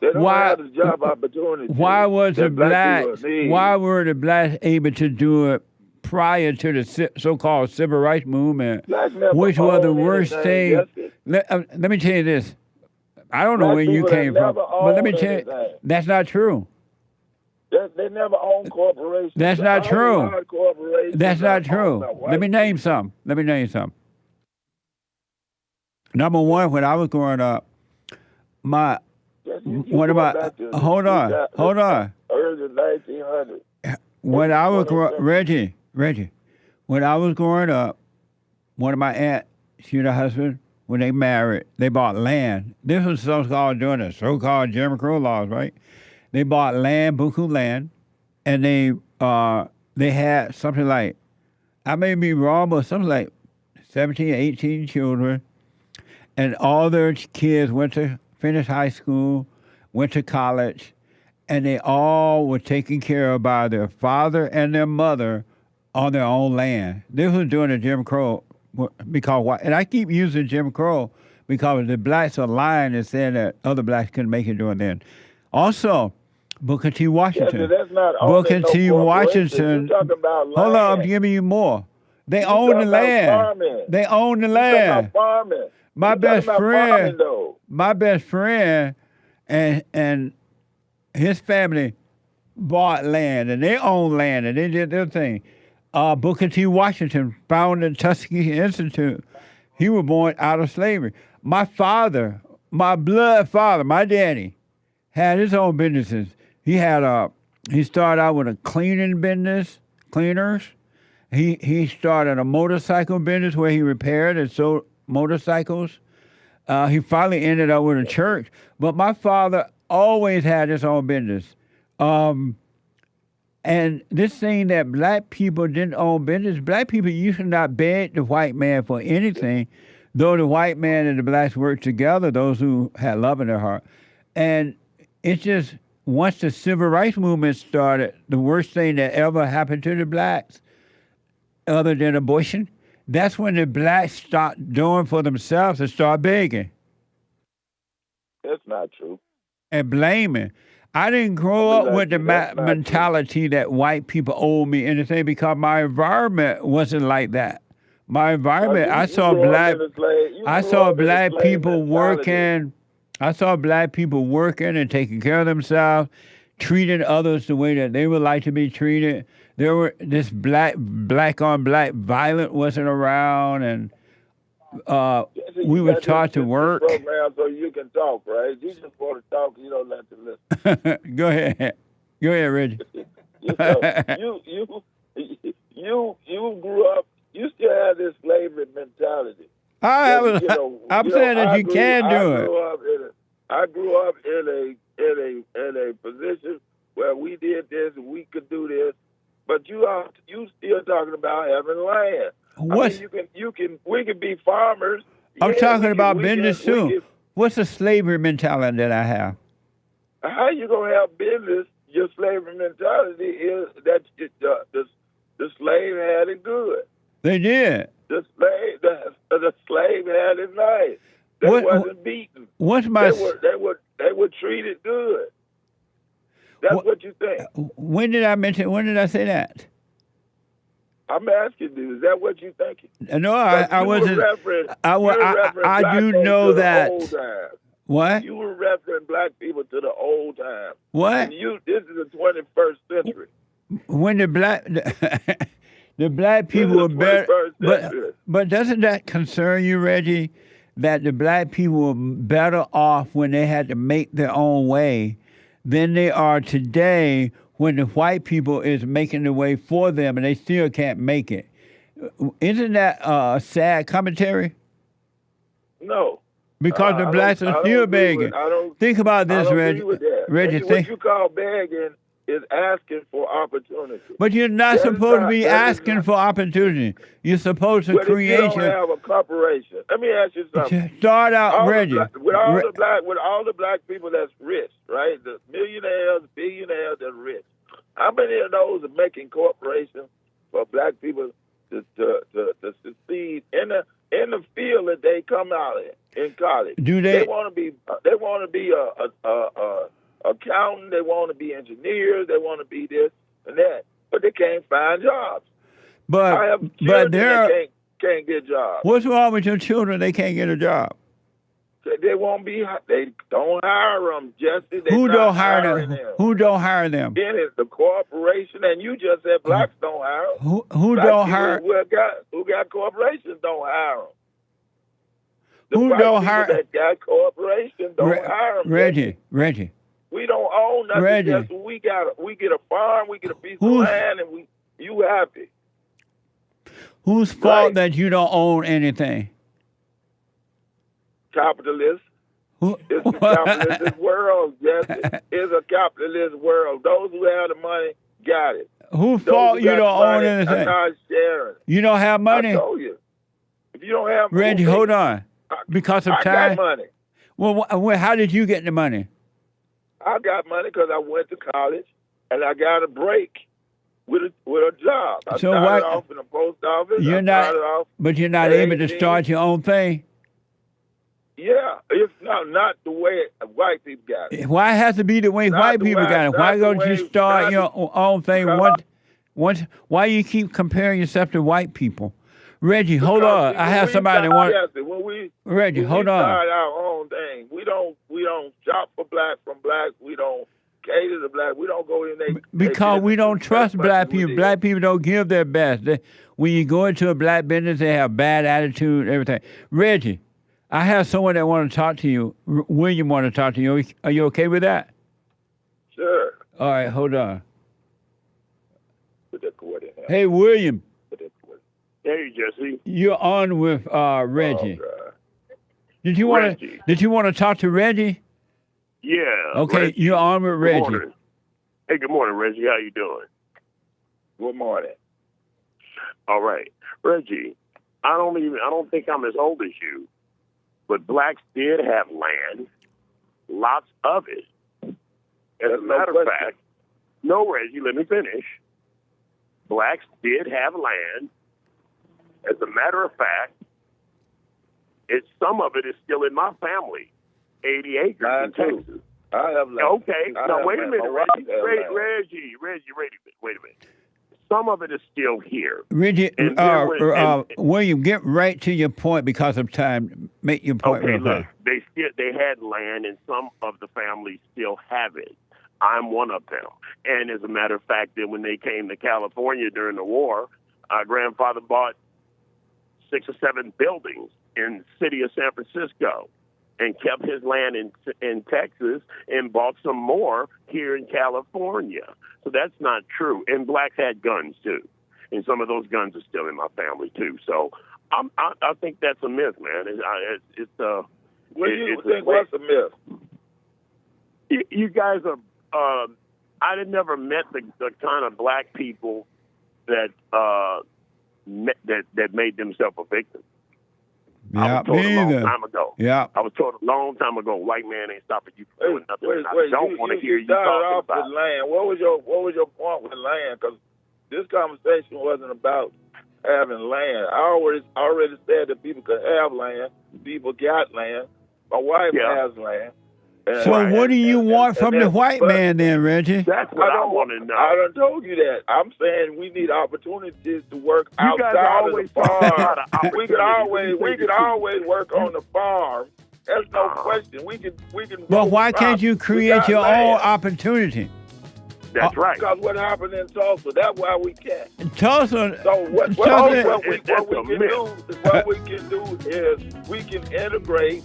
They don't have the job opportunities. Why were the blacks able to do it prior to the so-called civil rights movement, which was the worst thing? Let me tell you this. I don't know where you came from, but let me tell you, that's not true. They never own corporations. That's not true. That's not true. Let me name some. Number one, when I was growing up, hold on. Early 1900s. When I was Reggie, when I was growing up, one of my aunts, she and her husband, when they married, they bought land. This was so-called during the so-called Jim Crow laws, right? They bought land, buku land, and they had something like, I may be wrong, but something like 17, 18 children, and all their kids went to finish high school, went to college, and they all were taken care of by their father and their mother on their own land. This was during the Jim Crow, because, and I keep using Jim Crow because the blacks are lying and saying that other blacks couldn't make it during then. Also, Booker T. Washington. Yeah, that's not Booker T. Washington. Hold on, I'm giving you more. They own the land. They own the land. My best friend and his family bought land, and they own land, and they did their thing. Booker T. Washington founded Tuskegee Institute. He was born out of slavery. My father, my blood father, my daddy, had his own businesses. He started out with a cleaning business, cleaners. He started a motorcycle business where he repaired and sold motorcycles. He finally ended up with a church. But my father always had his own business. And this thing that black people didn't own business, black people used to not beg the white man for anything, though the white man and the blacks worked together, those who had love in their heart. And it's just, once the civil rights movement started, the worst thing that ever happened to the blacks, other than abortion, that's when the blacks stopped doing for themselves and start begging. That's not true. And blaming. I didn't grow up with the mentality that white people owe me anything because my environment wasn't like that. My environment, I saw black people working. I saw black people working and taking care of themselves, treating others the way that they would like to be treated. There were this black on black violence wasn't around, and we were taught to work. Program so you can talk, right? You just want to talk, you don't let them listen. Go ahead, Reggie. you grew up. You still have this slavery mentality. I'm saying that you can do it. I grew up in a position where we did this and we could do this, but you still talking about having land. What? I mean, we can be farmers. I'm talking about business too. What's the slavery mentality that I have? How you gonna have business? Your slavery mentality is that the slave had it good. They did. The slave had it nice. They wasn't beaten. What's my? They were treated good. That's what you think. When did I say that? I'm asking you, is that what you thinking? No, I wasn't. I do know that. What? You were referring black people to the old time. What? And this is the 21st century. When the black people were better, but doesn't that concern you, Reggie? That the black people were better off when they had to make their own way than they are today when the white people is making the way for them and they still can't make it. Isn't that a sad commentary? No. Because the blacks are still begging. Think about this, Reggie. Reggie, what you call begging is asking for opportunity. But you're not supposed to be asking for opportunity. You're supposed to create. If you don't have a corporation. Let me ask you something. Start out, Reggie. With all the black people that's rich, right? The millionaires, billionaires that's rich. How many of those are making corporations for black people to succeed in the field that they come out in college? Do they? They want to be a accountant. They want to be engineers. They want to be this and that, but they can't find jobs. But they can't get jobs. What's wrong with your children? They can't get a job. They won't be. They don't hire them, Jesse. Who don't hire them? Who don't hire them? Then it's the corporation, and you just said blacks don't hire them. Who don't hire? Who got corporations don't hire them. Who don't hire? That got corporations don't hire them. Reggie. We don't own nothing. Reggie. Just we get a farm, we get a piece of land, and you happy. Whose fault that you don't own anything? Capitalist. It's a capitalist world, Jesse. It's a capitalist world. Those who have the money got it. Whose Those fault who you got don't own money anything? are not sharing. You don't have money? I told you. If you don't have Reggie, money, hold on. Because of I time? got money. Well, how did you get the money? I got money because I went to college and I got a break with a job. I So started why- off in the post office. You're I not, started off but you're not at able to 18. start your own thing. Yeah, it's not the way white people got it. Why it has to be the way Not white the people way- got it? not Why the don't you way- start not your own thing? Why you keep comparing yourself to white people? Reggie, hold on. I have somebody that wants. Reggie, hold we on. start our own thing. We don't shop for black from blacks. We don't cater to black. We don't go in there. Because we don't trust black people. Black people don't give their best. When you go into a black business, they have bad attitude, everything. Reggie, I have someone that want to talk to you. William want to talk to you. Are you okay with that? Sure. All right, hold on. Put that cord in there. Hey, William, Hey, Jesse. you're on with Reggie. Did you want to? Reggie. Did you want to talk to Reggie? Yeah. Okay, Reggie. you're on with Good Reggie. morning. Hey, good morning, Reggie. How you doing? Good morning. All right, Reggie. I don't think I'm as old as you, but blacks did have land, lots of it. As a matter of fact, no, Reggie. Let me finish. Blacks did have land. As a matter of fact, some of it is still in my family. 80 acres in Texas. I have land. Okay, now wait a minute, Reggie. Wait a minute. Some of it is still here. Reggie, And there was- William, get right to your point because of time. Make your point Okay, real look, fast. they had land, and some of the families still have it. I'm one of them. And as a matter of fact, then when they came to California during the war, our grandfather bought 6 or 7 buildings in the city of San Francisco and kept his land in Texas and bought some more here in California. So that's not true. And blacks had guns, too. And some of those guns are still in my family, too. So I think that's a myth, man. What do you think was a myth? You guys are... I had never met the kind of black people that made themselves a victim. I was told a long time ago. Yeah. I was told a long time ago, white man ain't stopping you from doing nothing. I don't want to hear you started talking off about with land. What was your point with land? Because this conversation wasn't about having land. I already said that people could have land. People got land. My wife has land. So what do you want from the white man then, Reggie? That's what I want to know. I done told you that. I'm saying we need opportunities to work You guys are outside of always the talking farm. about an We could always work on the farm. There's no question. We can. Well, why can't you We create got your own land. opportunity? That's right. Because what happened in Tulsa, that's why we can't. Tulsa. So what we can do is we can integrate.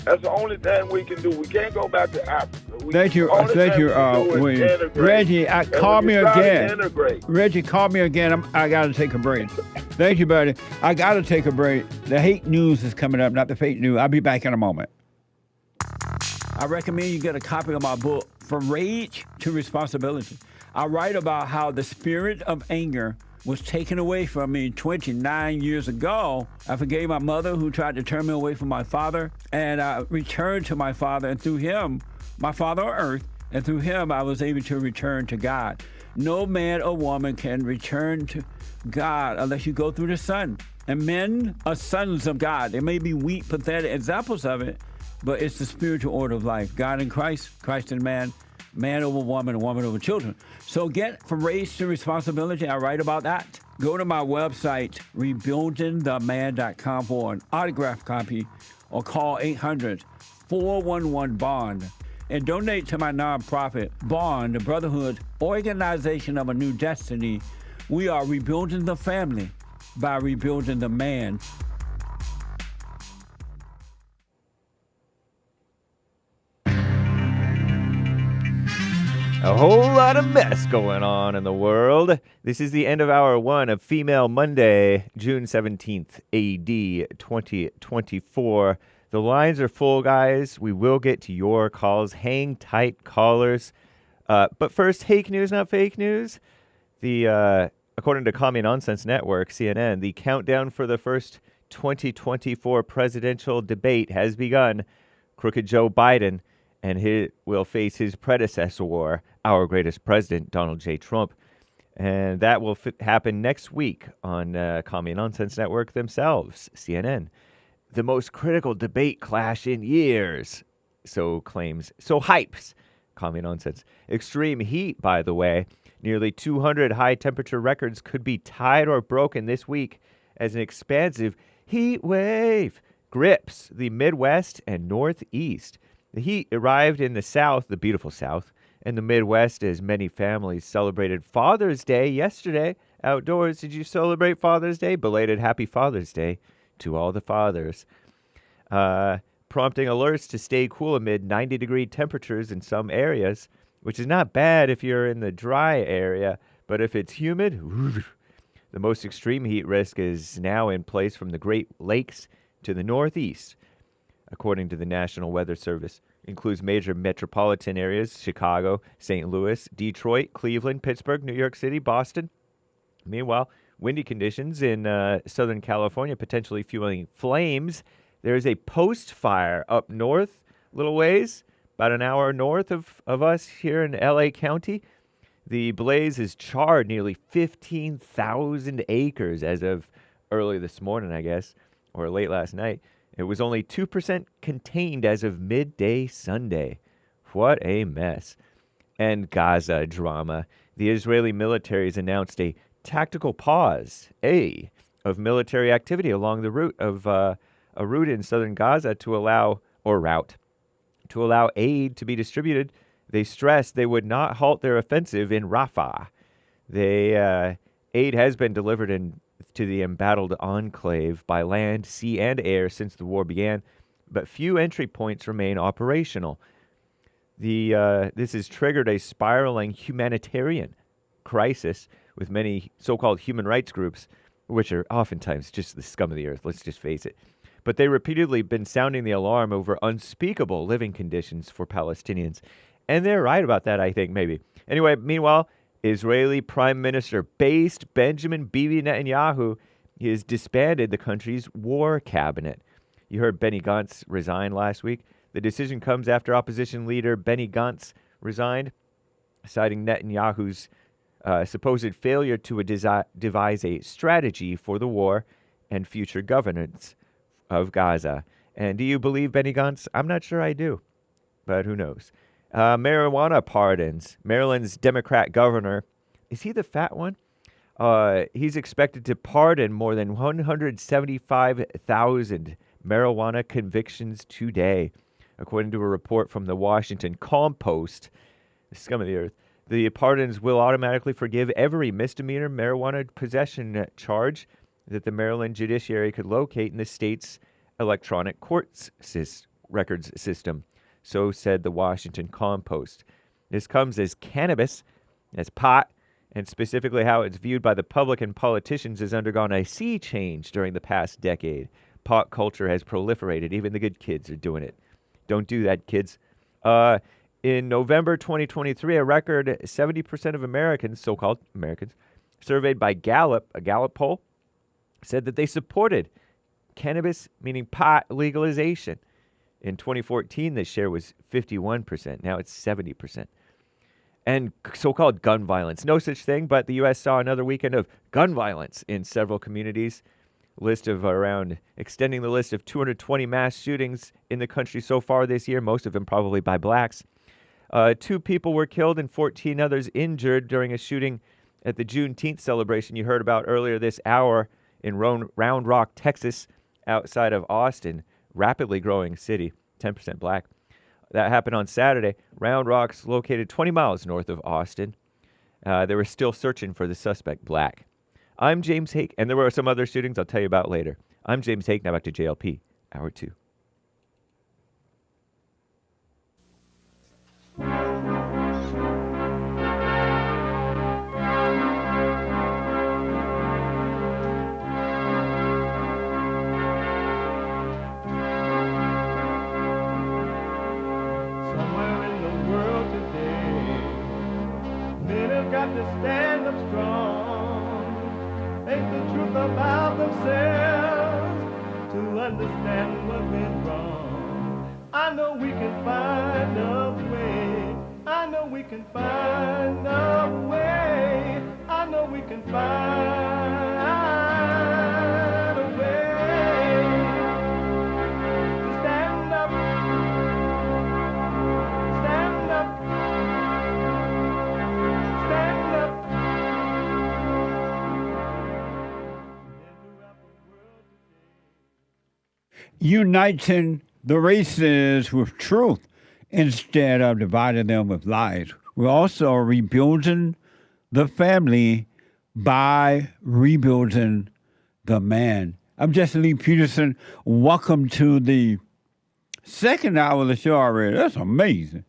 That's the only thing we can do. We can't go back to Africa. Thank you, William. Reggie, call me again. Reggie, call me again. I got to take a break. Thank you, buddy. I got to take a break. The Hake News is coming up, not the fake news. I'll be back in a moment. I recommend you get a copy of my book, From Rage to Responsibility. I write about how the spirit of anger was taken away from me 29 years ago. I forgave my mother who tried to turn me away from my father, and I returned to my father, and through him, my father on earth, and through him, I was able to return to God. No man or woman can return to God unless you go through the Son. And men are sons of God. There may be weak, pathetic examples of it, but it's the spiritual order of life. God in Christ, Christ in man, man over woman, and woman over children. So get From Rage to Responsibility. I write about that. Go to my website, rebuildingtheman.com for an autographed copy, or call 800-411-BOND. And donate to my nonprofit, Bond, the Brotherhood Organization of a New Destiny. We are rebuilding the family by rebuilding the man. A whole lot of mess going on in the world. This is the end of hour 1 of Female Monday, June 17th, AD 2024. The lines are full, guys. We will get to your calls. Hang tight, callers. But first, Hake News, not fake news. According to Cameo Nonsense Network, CNN, the countdown for the first 2024 presidential debate has begun. Crooked Joe Biden and he will face his predecessor, our greatest president, Donald J. Trump. And that will happen next week on Cameo Nonsense Network themselves, CNN. The most critical debate clash in years, so hypes Cameo Nonsense. Extreme heat, by the way. Nearly 200 high-temperature records could be tied or broken this week as an expansive heat wave grips the Midwest and Northeast. The heat arrived in the South, the beautiful South, and the Midwest as many families celebrated Father's Day yesterday outdoors. Did you celebrate Father's Day? Belated Happy Father's Day to all the fathers. Prompting alerts to stay cool amid 90-degree temperatures in some areas, which is not bad if you're in the dry area, but if it's humid, the most extreme heat risk is now in place from the Great Lakes to the Northeast, according to the National Weather Service. Includes major metropolitan areas, Chicago, St. Louis, Detroit, Cleveland, Pittsburgh, New York City, Boston. Meanwhile, windy conditions in Southern California, potentially fueling flames. There is a post fire up north, little ways, about an hour north of us here in L.A. County. The blaze has charred nearly 15,000 acres as of early this morning, I guess, or late last night. It was only 2% contained as of midday Sunday. What a mess. And Gaza drama. The Israeli military has announced a tactical pause, of military activity along the route of a route in southern Gaza to allow aid to be distributed. They stressed they would not halt their offensive in Rafah. Aid has been delivered to the embattled enclave by land, sea, and air since the war began, but few entry points remain operational. This has triggered a spiraling humanitarian crisis with many so-called human rights groups, which are oftentimes just the scum of the earth, let's just face it. But they repeatedly been sounding the alarm over unspeakable living conditions for Palestinians. And they're right about that, I think, maybe. Anyway, meanwhile, Israeli Prime Minister-based Benjamin Bibi Netanyahu has disbanded the country's war cabinet. You heard Benny Gantz resign last week. The decision comes after opposition leader Benny Gantz resigned, citing Netanyahu's supposed failure to devise a strategy for the war and future governance of Gaza. And do you believe Benny Gantz? I'm not sure I do, but who knows? Marijuana pardons. Maryland's Democrat governor, is he the fat one? He's expected to pardon more than 175,000 marijuana convictions today, according to a report from the Washington Compost, the scum of the earth. The pardons will automatically forgive every misdemeanor marijuana possession charge that the Maryland judiciary could locate in the state's electronic courts records system. So said the Washington Compost. This comes as cannabis, as pot, and specifically how it's viewed by the public and politicians has undergone a sea change during the past decade. Pot culture has proliferated. Even the good kids are doing it. Don't do that, kids. In November 2023, a record 70% of Americans, so-called Americans, surveyed by Gallup, a Gallup poll, said that they supported cannabis, meaning pot, legalization. In 2014, the share was 51%. Now it's 70%. And so-called gun violence. No such thing, but the U.S. saw another weekend of gun violence in several communities. Extending the list of 220 mass shootings in the country so far this year, most of them probably by blacks. 2 people were killed and 14 others injured during a shooting at the Juneteenth celebration you heard about earlier this hour in Round Rock, Texas, outside of Austin, rapidly growing city, 10% black. That happened on Saturday. Round Rock's located 20 miles north of Austin. They were still searching for the suspect, black. I'm James Hake, and there were some other shootings I'll tell you about later. I'm James Hake, now back to JLP, Hour 2. have to stand up strong, face the truth about themselves, to understand what went wrong. I know we can find a way. I know we can find a way. I know we can find a way to stand up, stand up, stand up. Uniting the races with truth instead of dividing them with lies. We're also rebuilding the family by rebuilding the man. I'm Jesse Lee Peterson. Welcome to the second hour of the show already. That's amazing.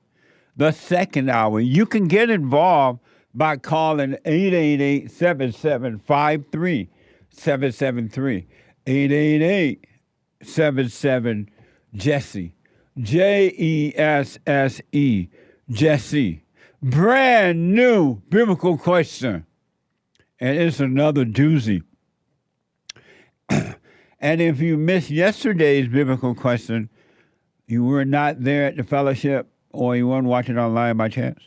The second hour. You can get involved by calling 888-7753-773. 888-77-JESSE. Jesse, Jesse. Brand new biblical question. And it's another doozy. And if you missed yesterday's biblical question, you were not there at the fellowship or you weren't watching online by chance,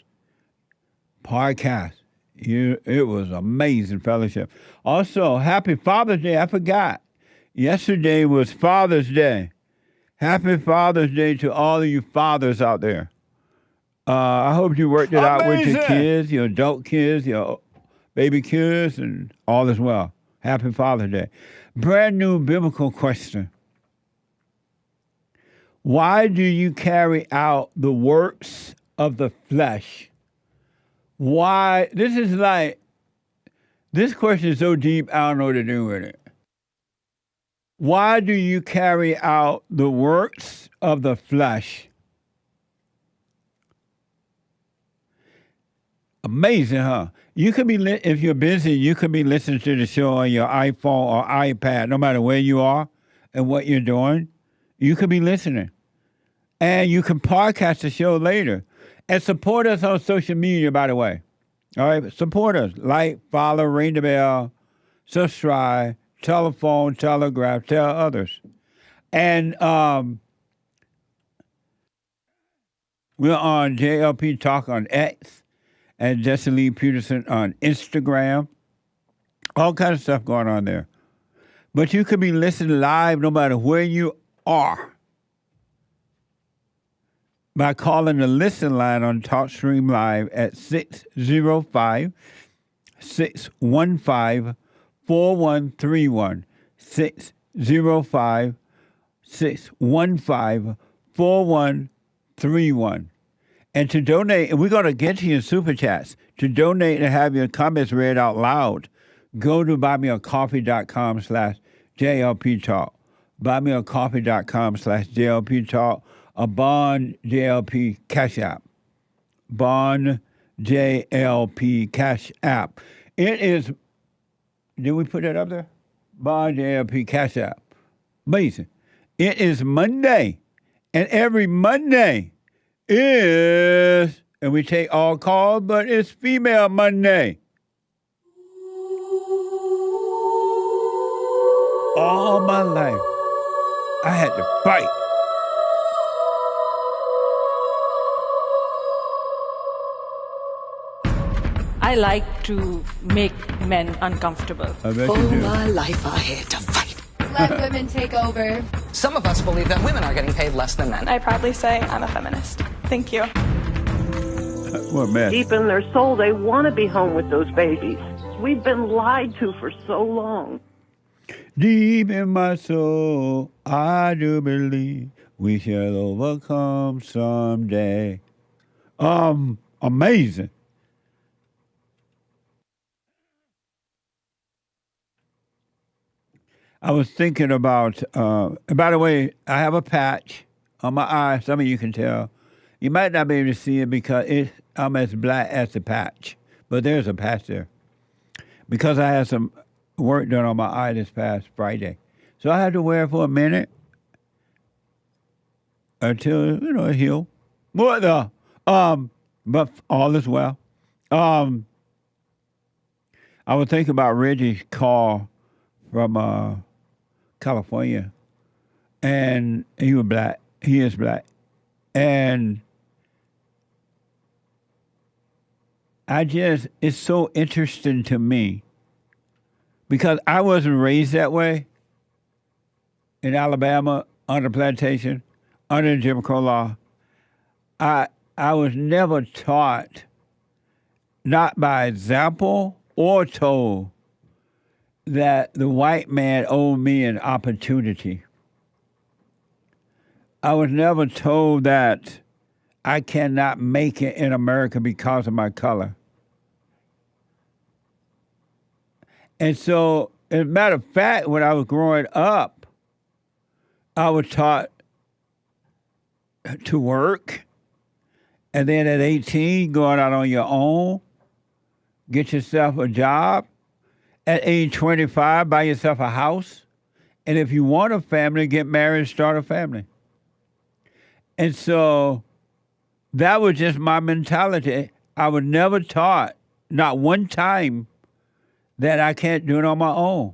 podcast. It was amazing fellowship. Also, happy Father's Day. I forgot. Yesterday was Father's Day. Happy Father's Day to all of you fathers out there. I hope you worked it out with your kids, your adult kids, your baby kids, and all as well. Happy Father's Day. Brand new biblical question. Why do you carry out the works of the flesh? Why? This question is so deep, I don't know what to do with it. Why do you carry out the works of the flesh? Amazing, huh? You could be, if you're busy, you could be listening to the show on your iPhone or iPad, no matter where you are and what you're doing. You could be listening. And you can podcast the show later. And support us on social media, by the way. All right? Support us. Like, follow, ring the bell, subscribe. Telephone, telegraph, tell others. And we're on JLP Talk on X and Jesse Lee Peterson on Instagram. All kinds of stuff going on there. But you could be listening live no matter where you are by calling the listen line on TalkStream Live at 605-615-4131. 605-615-4131. And to donate, and we're going to get to your super chats. To donate and have your comments read out loud, go to buymeacoffee.com/JLP Talk. Buymeacoffee.com/JLP Talk. A Bond JLP Cash App. Bond JLP Cash App. It is. Did we put that up there? Bond JLP Cash App. Amazing. It is Monday. And every Monday is, and we take all calls, but it's Female Monday. All my life, I had to fight. I like to make men uncomfortable. I bet All you do. my life I had to fight. Let women take over. Some of us believe that women are getting paid less than men. I proudly say I'm a feminist. Thank you. What a mess. Deep in their soul, they want to be home with those babies. We've been lied to for so long. Deep in my soul, I do believe we shall overcome someday. Amazing. I was thinking about, by the way, I have a patch on my eye. Some of you can tell. You might not be able to see it because I'm as black as the patch, but there's a patch there. Because I had some work done on my eye this past Friday. So I had to wear it for a minute until, it healed. But all is well. I was thinking about Reggie's call from California, and he was black. He is black. And it's so interesting to me because I wasn't raised that way in Alabama, under plantation, under Jim Crow law. I was never taught, not by example or told, that the white man owed me an opportunity. I was never told that I cannot make it in America because of my color. And so, as a matter of fact, when I was growing up, I was taught to work, and then at 18, going out on your own, get yourself a job. At age 25, buy yourself a house. And if you want a family, get married and start a family. And so that was just my mentality. I was never taught, not one time, that I can't do it on my own.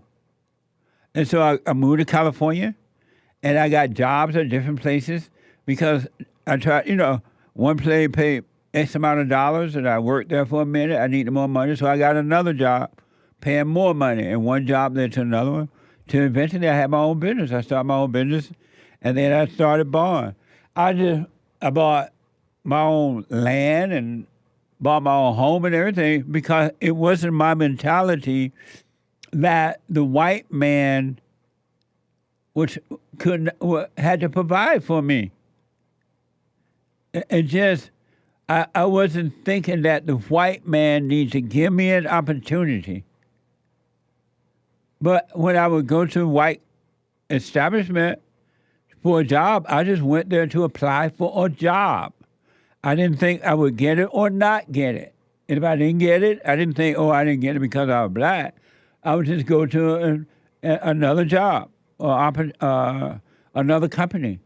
And so I moved to California, and I got jobs at different places because I tried, one place paid X amount of dollars, and I worked there for a minute. I needed more money, so I got another job paying more money, and one job led to another one. Till eventually I had my own business. I started my own business, and then I started buying. I bought my own land and bought my own home and everything because it wasn't my mentality that the white man had to provide for me. I wasn't thinking that the white man needs to give me an opportunity. But when I would go to a white establishment for a job, I just went there to apply for a job. I didn't think I would get it or not get it. And if I didn't get it, I didn't think, I didn't get it because I was black. I would just go to another job or another company.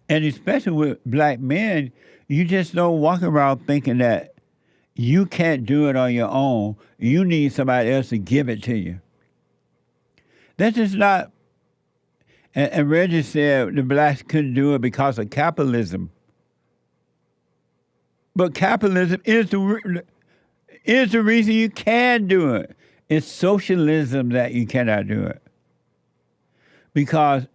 And especially with black men, you just don't walk around thinking that you can't do it on your own. You need somebody else to give it to you. That's just not. And Reggie said the blacks couldn't do it because of capitalism. But capitalism is the reason you can do it. It's socialism that you cannot do it. Because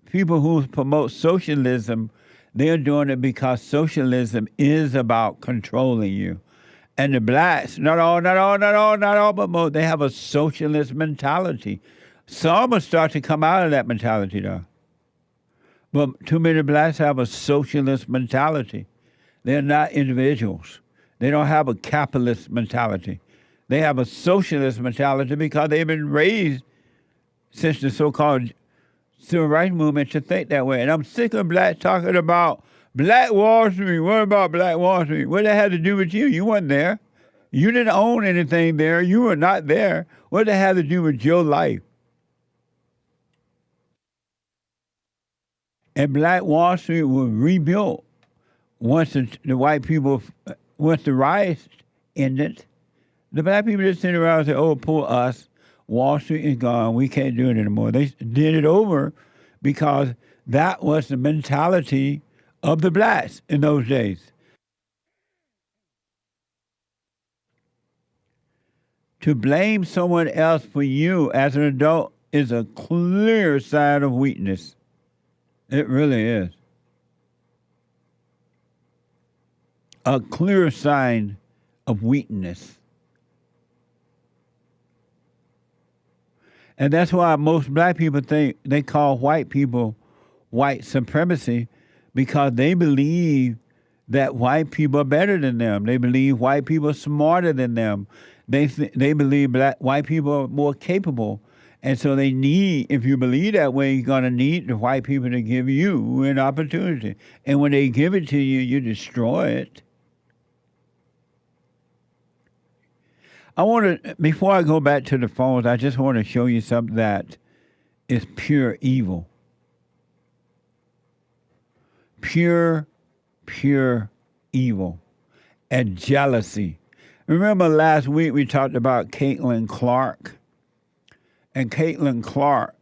people who promote socialism, they're doing it because socialism is about controlling you. And the blacks, not all, but most, they have a socialist mentality. Some will start to come out of that mentality, though. But too many blacks have a socialist mentality. They're not individuals. They don't have a capitalist mentality. They have a socialist mentality because they've been raised since the so-called civil rights movement to think that way. And I'm sick of blacks talking about Black Wall Street. What about Black Wall Street? What did that have to do with you? You weren't there. You didn't own anything there. You were not there. What did that have to do with your life? And Black Wall Street was rebuilt once the white people, once the riots ended. The black people just sit around and say, oh, poor us. Wall Street is gone. We can't do it anymore. They did it over because that was the mentality of the blacks in those days. To blame someone else for you as an adult is a clear sign of weakness. It really is. A clear sign of weakness. And that's why most black people think they call white people white supremacy, because they believe that white people are better than them. They believe white people are smarter than them. They believe white people are more capable. And so they need, if you believe that way, you're going to need the white people to give you an opportunity. And when they give it to you, you destroy it. Before I go back to the phones, I just want to show you something that is pure evil. Pure evil and jealousy. Remember last week we talked about Caitlin Clark? And Caitlin Clark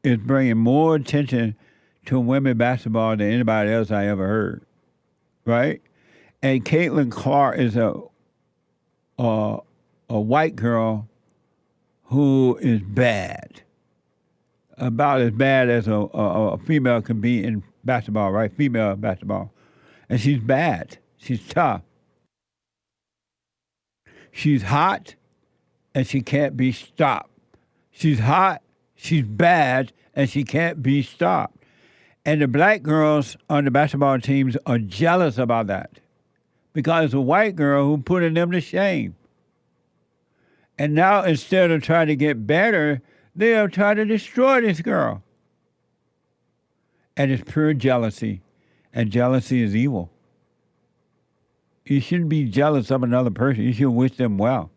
is bringing more attention to women basketball than anybody else I ever heard, right? And Caitlin Clark is a white girl who is bad, about as bad as a female can be in basketball, right? Female basketball. And she's bad. She's tough. She's hot, and she can't be stopped. She's hot, she's bad, and she can't be stopped. And the black girls on the basketball teams are jealous about that because it's a white girl who putting them to shame. And now instead of trying to get better, they are trying to destroy this girl. And it's pure jealousy. And jealousy is evil. You shouldn't be jealous of another person. You should wish them well.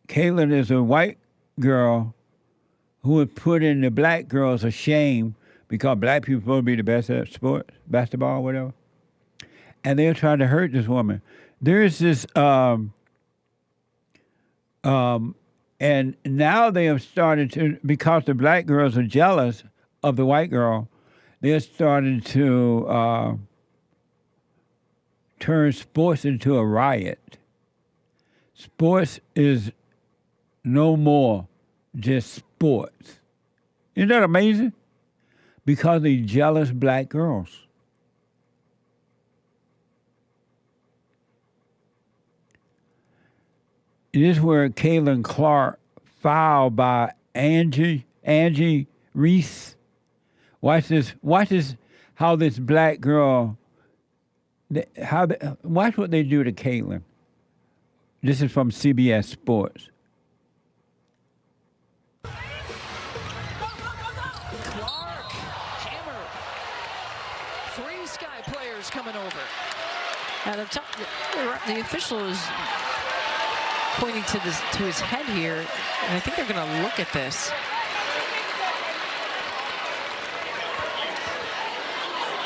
Caitlin is a white girl who is putting the black girls to shame because black people are supposed to be the best at sports, basketball, whatever. And they're trying to hurt this woman. There's this, and now they have started to, because the black girls are jealous of the white girl, they're starting to turn sports into a riot. Sports is no more just sports. Isn't that amazing? Because they jealous black girls. This is where Caitlin Clark fouled by Angie Reese. Watch this. How this black girl. Watch what they do to Caitlin. This is from CBS Sports. Clark, hammer. 3 Sky players coming over. Now the official is pointing to his head here, and I think they're going to look at this.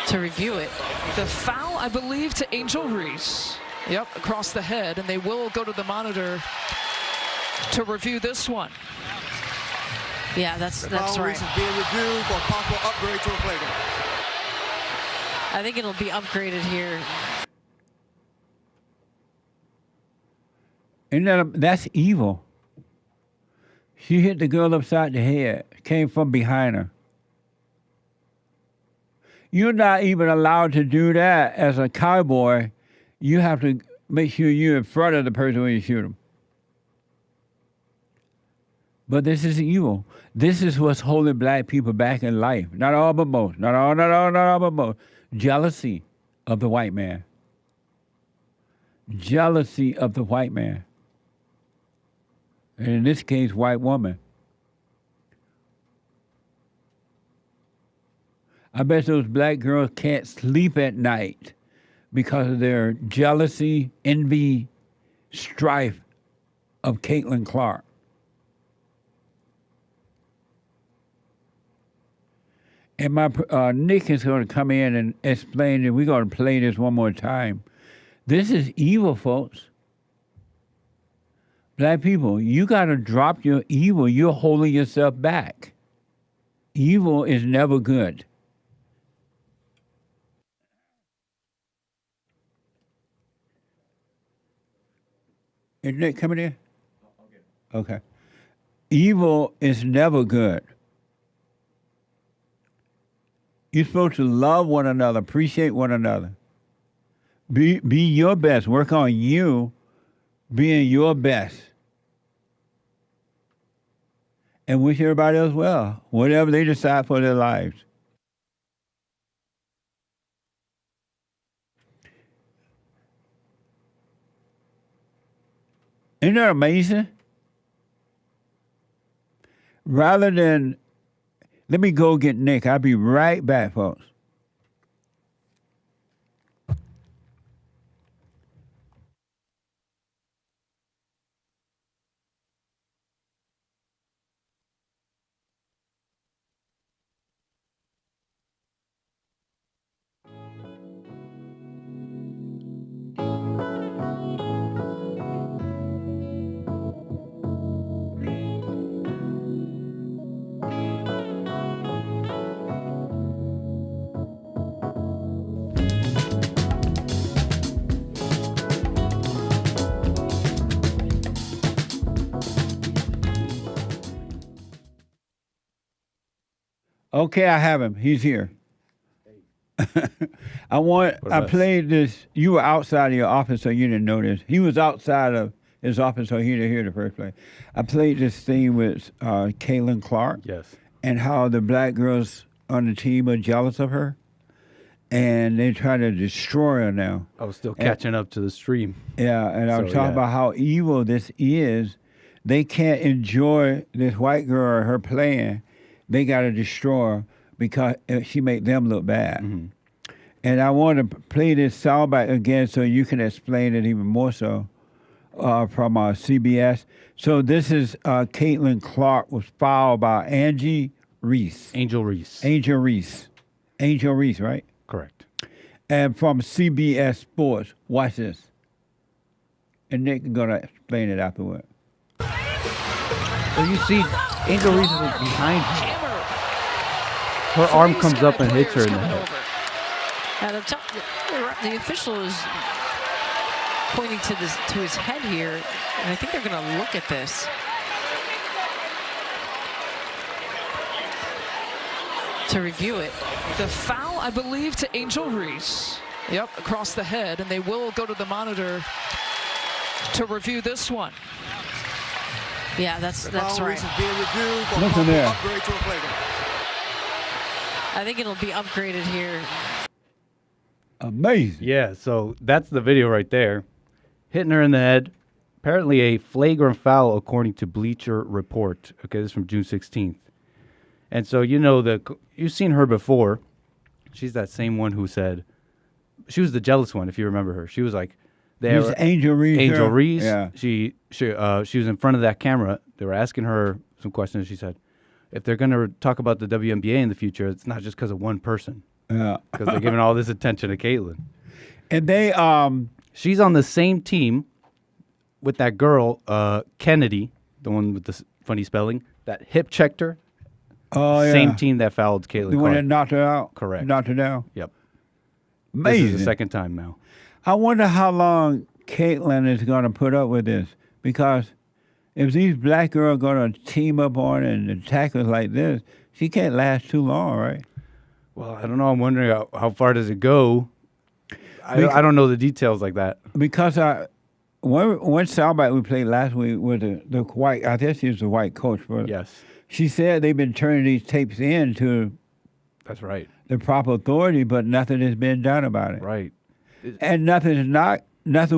To review it. The foul, I believe, to Angel Reese. Yep, across the head, and they will go to the monitor to review this one. Yeah, that's right. Reese is being reviewed for a possible upgrade to a playground. I think it'll be upgraded here. And that's evil. She hit the girl upside the head, came from behind her. You're not even allowed to do that as a cowboy. You have to make sure you're in front of the person when you shoot them. But this is evil. This is what's holding black people back in life. Not all, but most. Not all, but most. Jealousy of the white man. Jealousy of the white man. And in this case, white woman. I bet those black girls can't sleep at night because of their jealousy, envy, strife of Caitlin Clark. And my Nick is going to come in and explain it. We're going to play this one more time. This is evil, folks. Black people, you got to drop your evil. You're holding yourself back. Evil is never good. Is Nick coming in? Okay. Evil is never good. You're supposed to love one another, appreciate one another. Be your best. Work on you being your best. And wish everybody else well, whatever they decide for their lives. Isn't that amazing? Rather than, let me go get Nick. I'll be right back, folks. Okay, I have him. He's here. I played this. You were outside of your office, so you didn't know this. He was outside of his office, so he didn't hear the first place. I played this thing with Caitlin Clark. Yes. And how the black girls on the team are jealous of her. And they try to destroy her now. I was still catching up to the stream. Yeah, and I was talking about how evil this is. They can't enjoy this white girl, her playing. They got to destroy her because she made them look bad. Mm-hmm. And I want to play this soundbite again so you can explain it even more so from CBS. So this is Caitlin Clark was filed by Reese. Angel Reese. Angel Reese, right? Correct. And from CBS Sports. Watch this. And Nick is going to explain it afterward. So you see Angel Reese is behind her. Her arm comes up and hits her in the head. The official is pointing to his head here, and I think they're going to look at this. To review it. The foul, I believe, to Angel Reese. Yep, across the head, and they will go to the monitor to review this one. Yeah, that's right. Listen there. I think it'll be upgraded here. Amazing. Yeah, so that's the video right there. Hitting her in the head. Apparently a flagrant foul according to Bleacher Report. Okay, this is from June 16th. And so you've seen her before. She's that same one who said she was the jealous one, if you remember her. She was like there. Angel Reese. Angel Reese. Yeah. She was in front of that camera. They were asking her some questions. She said, if they're going to talk about the WNBA in the future, it's not just because of one person. Yeah. Because they're giving all this attention to Caitlin. And they she's on the same team with that girl, Kennedy, the one with the funny spelling, that hip checked her. Oh, yeah. Same team that fouled Caitlin. The one that knocked her out? Correct. Knocked her down? Yep. Amazing. This is the second time now. I wonder how long Caitlin is going to put up with this. Because if these black girls are going to team up on and attack us like this, she can't last too long, right? Well, I don't know. I'm wondering how far does it go? I don't know the details like that. Because one soundbite we played last week with the white, I guess he was the white coach. Yes. She said they've been turning these tapes in to that's right. the proper authority, but nothing has been done about it. Right. And nothing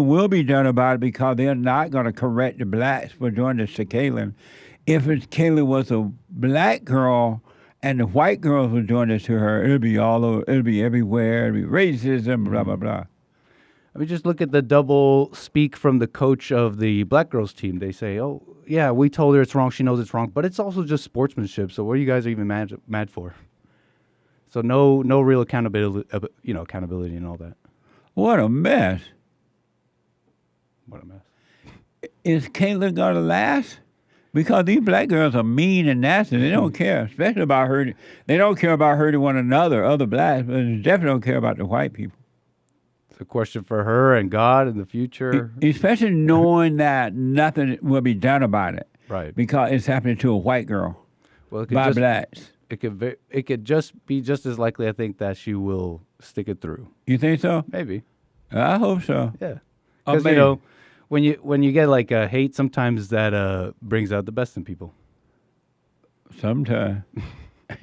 will be done about it because they're not going to correct the blacks for doing this to Caitlin. If Caitlin was a black girl and the white girls were doing this to her, it'll be all over, it'll be everywhere, it'll be racism, blah, blah, blah. I mean, just look at the double speak from the coach of the black girls team. They say, oh, yeah, we told her it's wrong. She knows it's wrong. But it's also just sportsmanship. So what are you guys even mad for? So no real accountability, accountability and all that. What a mess. What a mess. Is Caitlin going to last? Because these black girls are mean and nasty. They don't care, especially about hurting. They don't care about hurting one another, other blacks, but they definitely don't care about the white people. It's a question for her and God in the future. Especially knowing that nothing will be done about it. Right. Because it's happening to a white girl by blacks. It could just be just as likely, I think, that she will stick it through. You think so? Maybe. I hope so. Yeah. Because, when you get like hate, sometimes that brings out the best in people. Sometimes.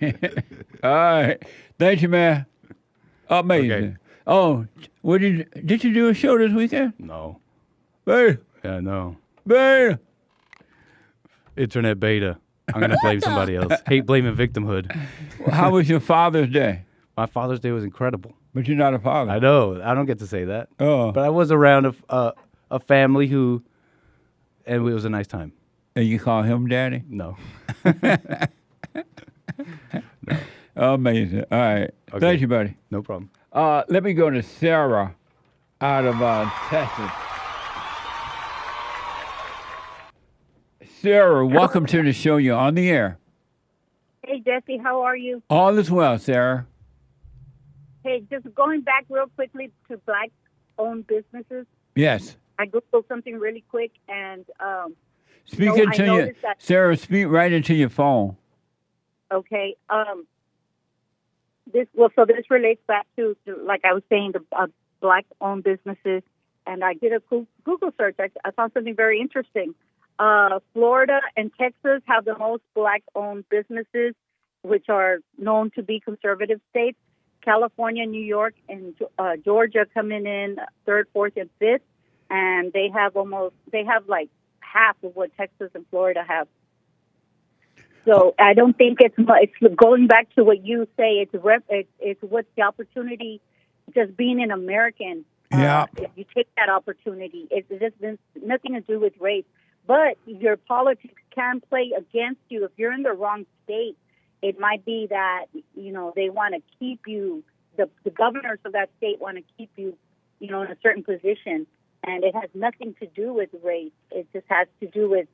All right. Thank you, man. Amazing. Okay. Oh, did you do a show this weekend? No. Beta. Yeah, no. Beta. Internet beta. I'm going to blame somebody else. Hate blaming victimhood. How was your Father's Day? My Father's Day was incredible. But you're not a father. I know. I don't get to say that. Oh. But I was around a family and it was a nice time. And you call him daddy? No. No. Amazing. All right. Okay. Thank you, buddy. No problem. Let me go to Sarah out of Texas. Sarah, welcome to the show. You're on the air. Hey, Jesse, how are you? All is well, Sarah. Hey, just going back real quickly to black-owned businesses. Yes. I Googled something really quick, and Sarah, speak right into your phone. Okay. So this relates back to like I was saying, the black-owned businesses. And I did a Google search. I found something very interesting. Florida and Texas have the most black-owned businesses, which are known to be conservative states. California, New York, and Georgia coming in third, fourth, and fifth. And they have like half of what Texas and Florida have. So I don't think it's going back to what you say. It's what's the opportunity, just being an American. Yeah. If you take that opportunity, it's just nothing to do with race. But your politics can play against you. If you're in the wrong state, it might be that, they want to keep you, the governors of that state want to keep you, in a certain position. And it has nothing to do with race. It just has to do with,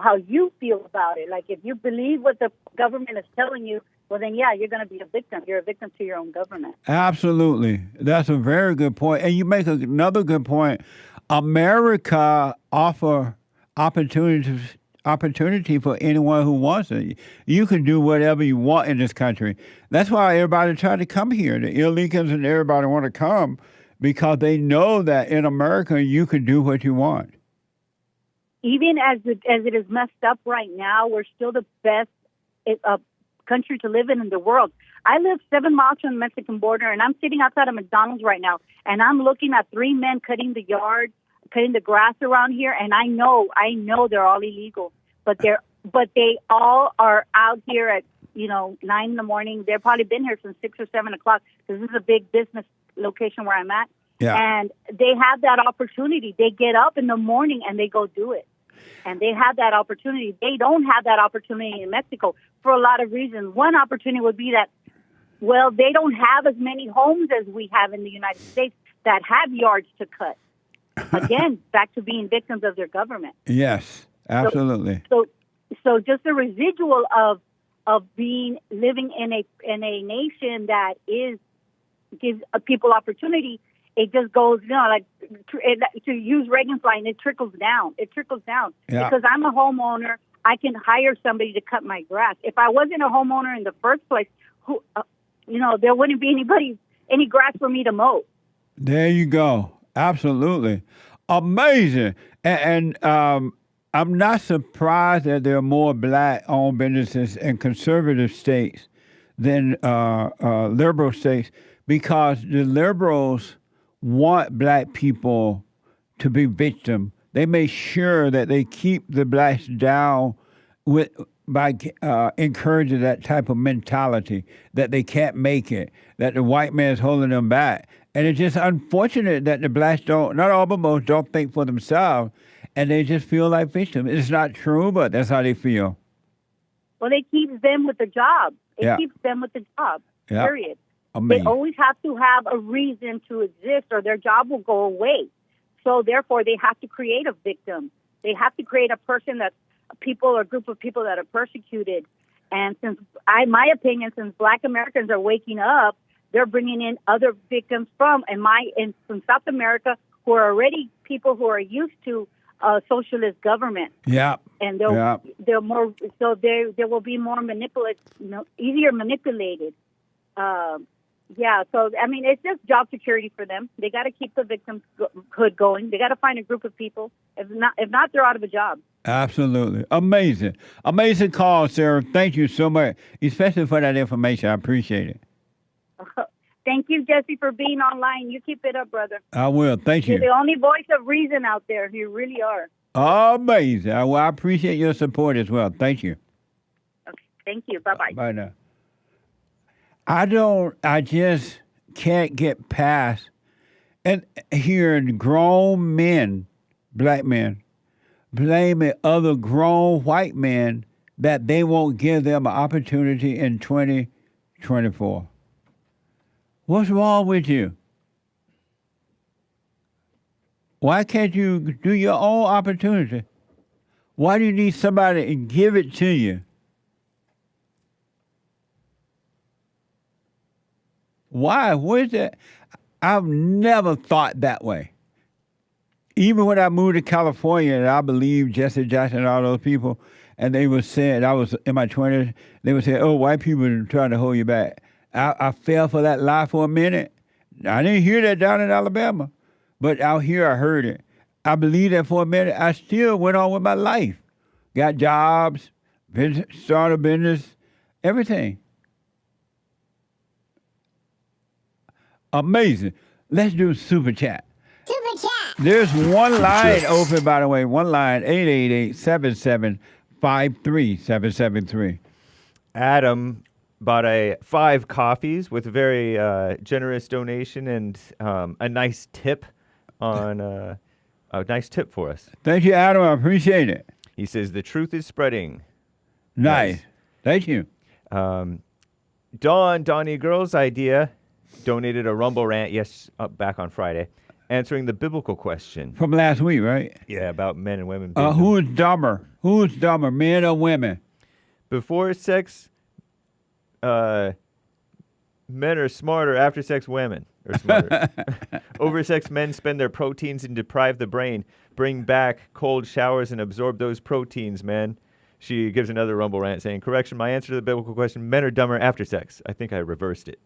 how you feel about it. Like if you believe what the government is telling you, well, then, yeah, you're going to be a victim. You're a victim to your own government. Absolutely. That's a very good point. And you make another good point. America offer opportunity for anyone who wants it. You can do whatever you want in this country. That's why everybody tried to come here. The illegals and everybody want to come because they know that in America you can do what you want. Even as it is messed up right now, we're still the best country to live in the world. I live 7 miles from the Mexican border, and I'm sitting outside of McDonald's right now, and I'm looking at 3 men cutting the grass around here, and I know they're all illegal, but they all are out here at 9 in the morning. They've probably been here since 6 or 7 o'clock because this is a big business location where I'm at, and they have that opportunity. They get up in the morning and they go do it. And they have that opportunity. They don't have that opportunity in Mexico for a lot of reasons. One opportunity would be that, well, they don't have as many homes as we have in the United States that have yards to cut. Again, back to being victims of their government. Yes, absolutely. So just the residual of living in a nation that gives people opportunity. It just goes, to use Reagan's line, it trickles down. It trickles down. Yeah. Because I'm a homeowner, I can hire somebody to cut my grass. If I wasn't a homeowner in the first place, there wouldn't be any grass for me to mow. There you go. Absolutely. Amazing. And I'm not surprised that there are more black-owned businesses in conservative states than liberal states because the liberals want black people to be victims. They make sure that they keep the blacks down by encouraging that type of mentality that they can't make it, that the white man's holding them back. And it's just unfortunate that the blacks not all of them don't think for themselves, and they just feel like victims. It's not true, but that's how they feel. Well, it keeps them with the job. It keeps them with the job, period. Amazing. They always have to have a reason to exist or their job will go away. So therefore, they have to create a victim. They have to create a person a group of people that are persecuted. And since Black Americans are waking up, they're bringing in other victims from South America who are already people who are used to socialist government. Yeah. And they're more, so they will be more easier manipulated. So I mean, it's just job security for them. They got to keep the victimhood going. They got to find a group of people. If not, they're out of a job. Absolutely, amazing call, Sarah. Thank you so much, especially for that information. I appreciate it. Thank you, Jesse, for being online. You keep it up, brother. I will. Thank you. You're the only voice of reason out there. You really are. Amazing. Well, I appreciate your support as well. Thank you. Okay. Thank you. Bye-bye. Bye now. I just can't get past and hearing grown men, black men, blaming other grown white men that they won't give them an opportunity in 2024. What's wrong with you? Why can't you do your own opportunity? Why do you need somebody to give it to you? Why? What is that? I've never thought that way. Even when I moved to California, and I believe Jesse Jackson and all those people, and they were saying, I was in my 20s, they would say, oh, white people are trying to hold you back. I fell for that lie for a minute. I didn't hear that down in Alabama, but out here I heard it. I believed that for a minute. I still went on with my life. Got jobs, started a business, everything. Amazing. Let's do super chat. Super chat. There's one line open, by the way. One line, 888-7753-773. Adam bought 5 coffees with a very generous donation and a nice tip on a nice tip for us. Thank you, Adam. I appreciate it. He says the truth is spreading. Nice. Thank you. Donnie Girl's idea donated a Rumble rant back on Friday, answering the biblical question from last week, right? Yeah, about men and women. Who is dumber? Who is dumber, men or women? Before sex, men are smarter. After sex, women are smarter. Over sex, men spend their proteins and deprive the brain. Bring back cold showers and absorb those proteins, man. She gives another Rumble rant saying, correction, my answer to the biblical question, men are dumber after sex. I think I reversed it.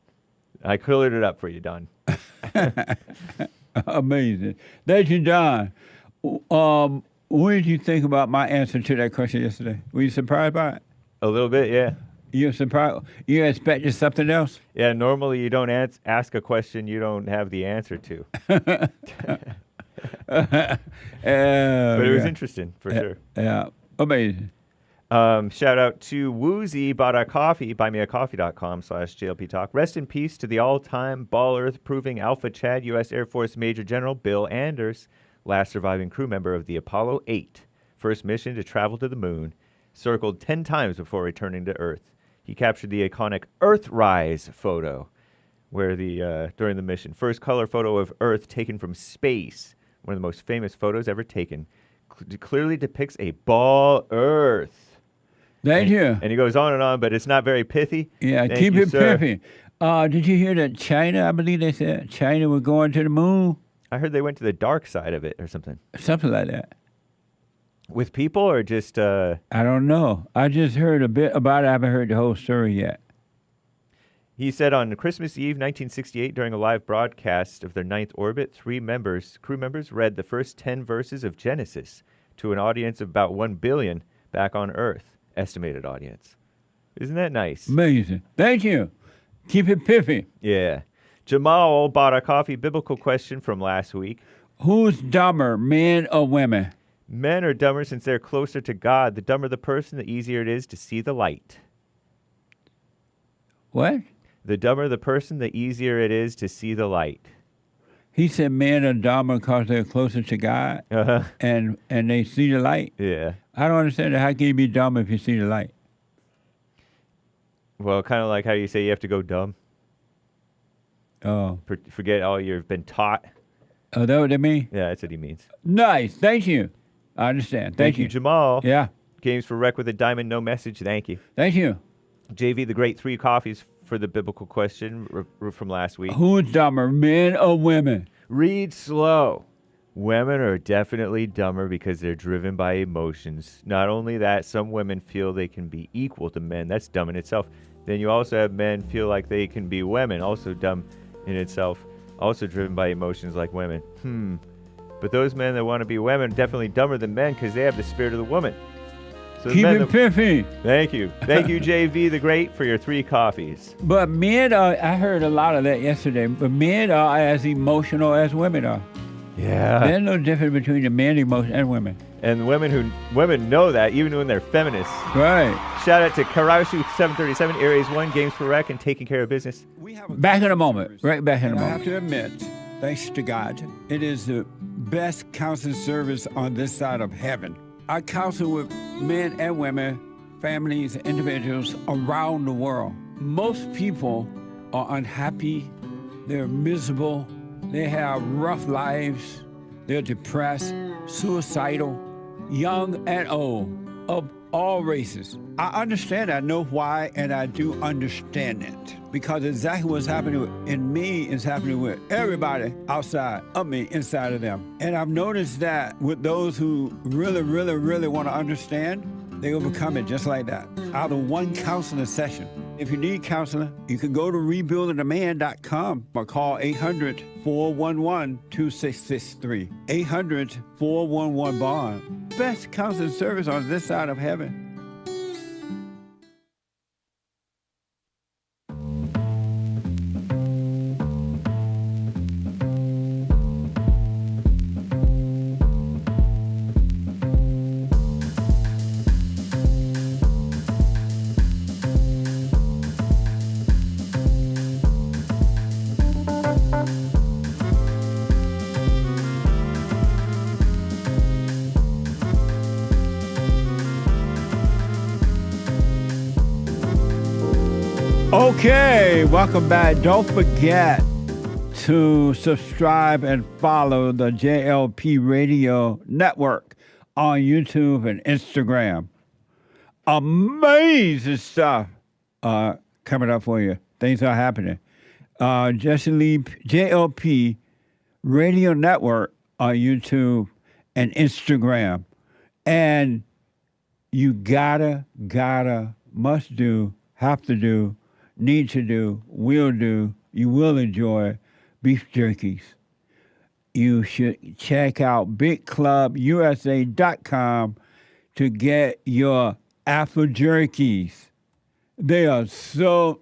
I cleared it up for you, Don. Amazing. Thank you, Don. What did you think about my answer to that question yesterday? Were you surprised by it? A little bit, yeah. You're surprised? You expected something else? Yeah, normally you don't ask a question you don't have the answer to. But it was interesting, for sure. Yeah, amazing. Shout out to Woozy, bought a coffee, buymeacoffee.com/JLP Talk. Rest in peace to the all-time Ball Earth-proving Alpha Chad U.S. Air Force Major General Bill Anders, last surviving crew member of the Apollo 8, first mission to travel to the moon, circled 10 times before returning to Earth. He captured the iconic Earthrise photo, where during the mission, first color photo of Earth taken from space, one of the most famous photos ever taken, clearly depicts a ball Earth. Thank you. And he goes on, but it's not very pithy. Yeah, keep it pithy. Did you hear that China, I believe they said, China was going to the moon? I heard they went to the dark side of it or something. Something like that. With people or just... I don't know. I just heard a bit about it. I haven't heard the whole story yet. He said on Christmas Eve, 1968, during a live broadcast of their 9th orbit, crew members read the first 10 verses of Genesis to an audience of about 1 billion back on Earth. Estimated audience. Isn't that nice? Amazing. Thank you. Keep it piffy. Yeah. Jamal bought a coffee biblical question from last week. Who's dumber, men or women? Men are dumber since they're closer to God. The dumber the person, the easier it is to see the light. What? The dumber the person, the easier it is to see the light. He said men are dumber because they're closer to God and they see the light. Yeah. I don't understand that. How can you be dumb if you see the light? Well, kind of like how you say you have to go dumb. Oh. Forget all you've been taught. Oh, that what they mean? Yeah, that's what he means. Nice. Thank you. I understand. Thank you, Jamal. Yeah. Games for Rec with a Diamond, no message. Thank you. Thank you. JV, the great 3 coffees for the biblical question from last week. Who's dumber, men or women? Read slow. Women are definitely dumber because they're driven by emotions. Not only that, some women feel they can be equal to men. That's dumb in itself. Then you also have men feel like they can be women. Also dumb in itself. Also driven by emotions like women. But those men that want to be women are definitely dumber than men because they have the spirit of the woman. So keep it piffy. Thank you. Thank you, JV the Great, for your 3 coffees. But men are, I heard a lot of that yesterday, but men are as emotional as women are. Yeah. There's no difference between the men emotion and women. And women know that, even when they're feminists. Right. Shout out to Karasu 737, Areas 1, Games for Rec, and Taking Care of Business. Back in a moment. Right back in a moment. I have to admit, thanks to God, it is the best counseling service on this side of heaven. I counsel with men and women, families, individuals around the world. Most people are unhappy, they're miserable, they have rough lives, they're depressed, suicidal, young and old, of all races. I understand, I know why, and I do understand it. Because exactly what's happening in me is happening with everybody outside of me, inside of them. And I've noticed that with those who really, really, really want to understand, they overcome it just like that. Out of one counseling session. If you need counseling, you can go to rebuildingaman.com or call 800-411-2663. 800-411-BOND. Best counseling service on this side of heaven. Okay, welcome back. Don't forget to subscribe and follow the JLP Radio Network on YouTube and Instagram. Amazing stuff coming up for you. Things are happening. JLP Radio Network on YouTube and Instagram. And you must do, have to do, need to do, will do, you will enjoy beef jerkies. You should check out bigclubusa.com to get your Afro jerkies. They are so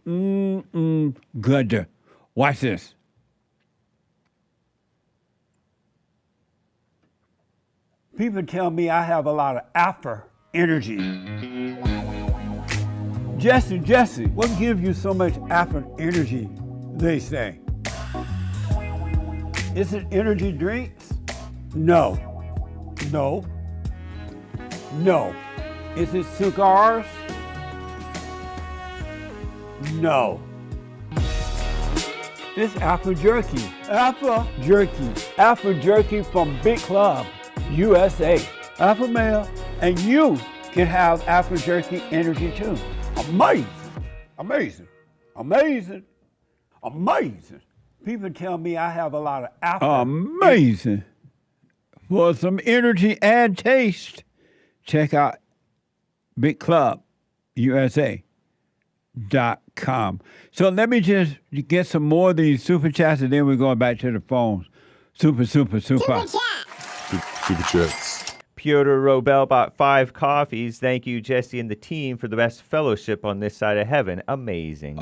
good. Watch this. People tell me I have a lot of Afro energy. Jesse, what gives you so much Afro energy, they say? Is it energy drinks? No. Is it cigars? No. It's Afro Jerky. Afro Jerky from Big Club USA. Afro male, and you can have Afro Jerky energy too. Amazing. People tell me I have a lot of Afro. Amazing. For some energy and taste, check out bigclubusa.com. So let me just get some more of these super chats, and then we're going back to the phones. Super. Super chats. Piotr Robel bought 5 coffees. Thank you, Jesse and the team, for the best fellowship on this side of heaven. Amazing.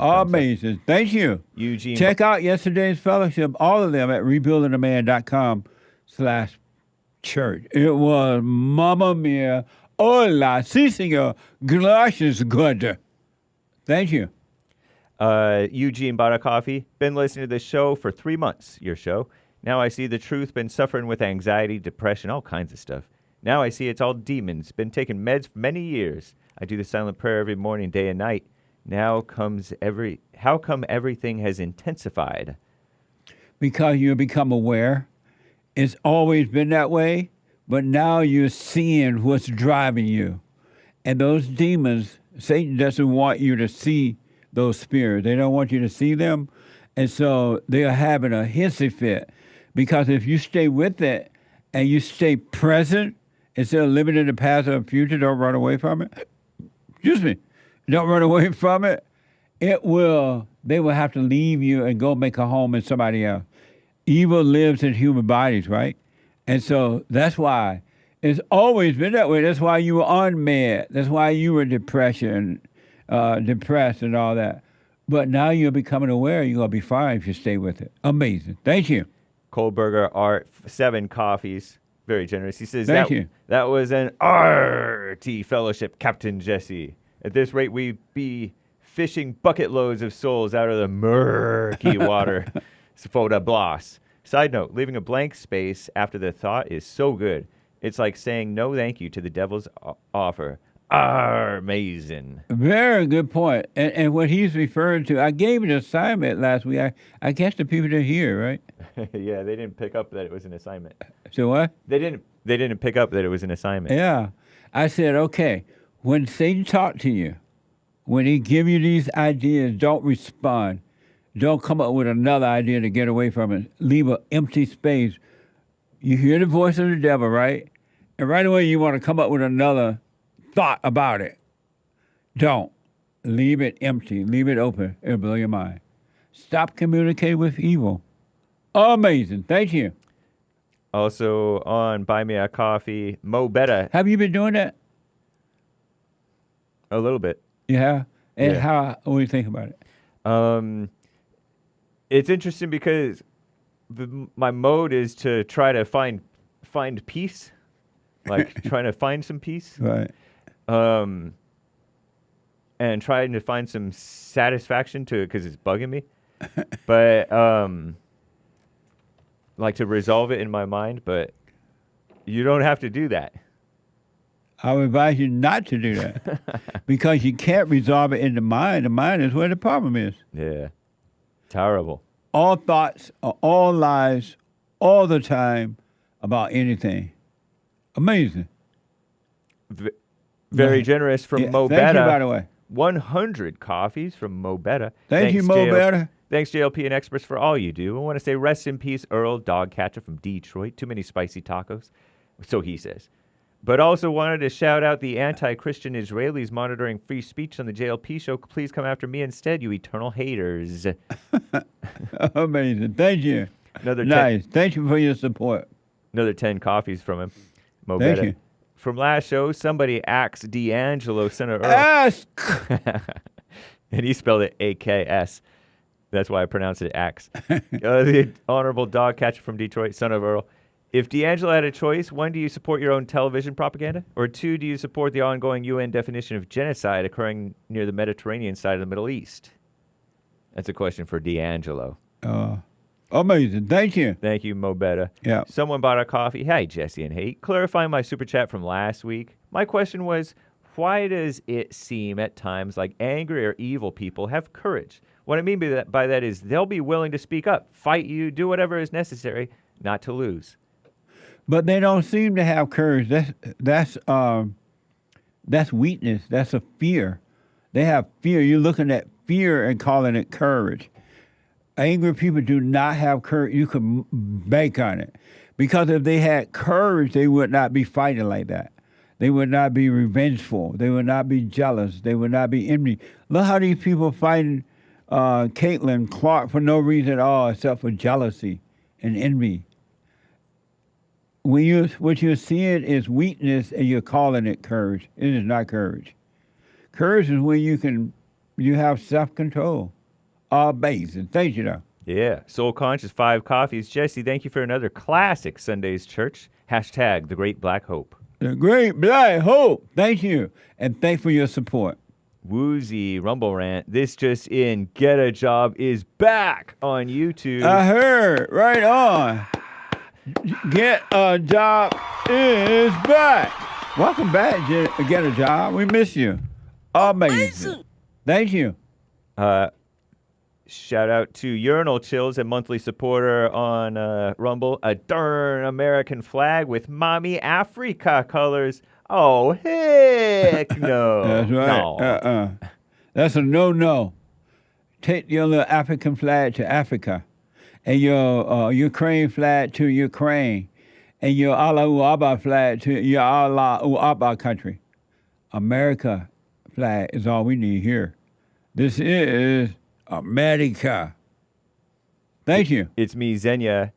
Thank you. Eugene. Check out yesterday's fellowship, all of them at rebuildingaman.com/church. It was Mamma Mia. Hola, sí, señor. Gracias, good. Thank you. Eugene bought a coffee. Been listening to this show for 3 months, your show. Now I see the truth. Been suffering with anxiety, depression, all kinds of stuff. Now I see it's all demons. Been taking meds for many years. I do the silent prayer every morning, day and night. How come everything has intensified? Because you become aware. It's always been that way, but now you're seeing what's driving you. And those demons, Satan doesn't want you to see those spirits. They don't want you to see them. And so they are having a hissy fit. Because if you stay with it and you stay present, instead of living in the past or the future, don't run away from it. Don't run away from it. They will have to leave you and go make a home in somebody else. Evil lives in human bodies, right? And so that's why it's always been that way. That's why you were on med. That's why you were depressed and all that. But now you're becoming aware. You're going to be fine if you stay with it. Amazing. Thank you. Kohlberger Art, 7 coffees. Very generous. He says, Thank you. That was an RT fellowship, Captain Jesse. At this rate, we'd be fishing bucket loads of souls out of the murky water. Foda Bloss. Side note, leaving a blank space after the thought is so good. It's like saying no thank you to the devil's offer. Amazing. Very good point. And what he's referring to, I gave an assignment last week. I guess the people didn't hear, right? Yeah, they didn't pick up that it was an assignment. So what? They didn't pick up that it was an assignment. Yeah. I said, okay, when Satan talks to you, when he give you these ideas, don't respond. Don't come up with another idea to get away from it. Leave an empty space. You hear the voice of the devil, right? And right away you want to come up with another thought about it. Don't. Leave it empty. Leave it open. It'll blow your mind. Stop communicating with evil. Amazing. Thank you. Also on Buy Me a Coffee, Mo Betta. Have you been doing that? A little bit. Yeah. And Yeah. what do you think about it? It's interesting because my mode is to try to find peace, like trying to find some peace. Right. And trying to find some satisfaction to it because it's bugging me. But like to resolve it in my mind, but you don't have to do that. I would advise you not to do that because you can't resolve it in the mind. The mind is where the problem is. Yeah. Terrible. All thoughts are all lies all the time about anything. Amazing. Very generous from Mo Thank Betta. you, by the way. 100 coffees from Mo Betta. Thank you, Mo Betta. Thanks, JLP and experts, for all you do. I want to say rest in peace, Earl, dog catcher from Detroit. Too many spicy tacos. So he says. But also wanted to shout out the anti-Christian Israelis monitoring free speech on the JLP show. Please come after me instead, you eternal haters. Amazing. Thank you. Another nice. Thank you for your support. Another 10 coffees from him. Mo Thank Betta. you. From last show, somebody asked D'Angelo, Senator Earl. Ask! And he spelled it A-K-S. That's why I pronounced it Axe. The honorable dog catcher from Detroit, son of Earl. If D'Angelo had a choice, one, do you support your own television propaganda? Or two, do you support the ongoing UN definition of genocide occurring near the Mediterranean side of the Middle East? That's a question for D'Angelo. Amazing. Thank you. Thank you, Mo Betta. Yeah. Someone bought a coffee. Hey, Jesse and Hake. Clarifying my super chat from last week. My question was, why does it seem at times like angry or evil people have courage? What I mean by that is they'll be willing to speak up, fight you, do whatever is necessary, not to lose. But they don't seem to have courage. That's weakness. That's a fear. They have fear. You're looking at fear and calling it courage. Angry people do not have courage. You can bank on it. Because if they had courage, they would not be fighting like that. They would not be revengeful. They would not be jealous. They would not be envy. Look how these people fighting Caitlin Clark for no reason at all except for jealousy and envy. What you're seeing is weakness and you're calling it courage. It is not courage. Courage is when you have self-control. Amazing. Thank you, though. Yeah. Soul Conscious 5 coffees. Jesse, thank you for another classic Sunday's Church. Hashtag the Great Black Hope. The Great Black Hope. Thank you. And thanks for your support. Woozy Rumble Rant. This just in. Get a Job is back on YouTube. I heard. Right on. Get a Job is back. Welcome back, Get a Job. We miss you. Amazing. Thank you. Shout out to Urinal Chills, a monthly supporter on Rumble. A darn American flag with Mommy Africa colors. Oh, heck no. That's right. No. That's a no-no. Take your little African flag to Africa, and your Ukraine flag to Ukraine, and your Allah Uaba flag to your Allah Uaba country. America flag is all we need here. This is America. Thank you. It's me, Xenia,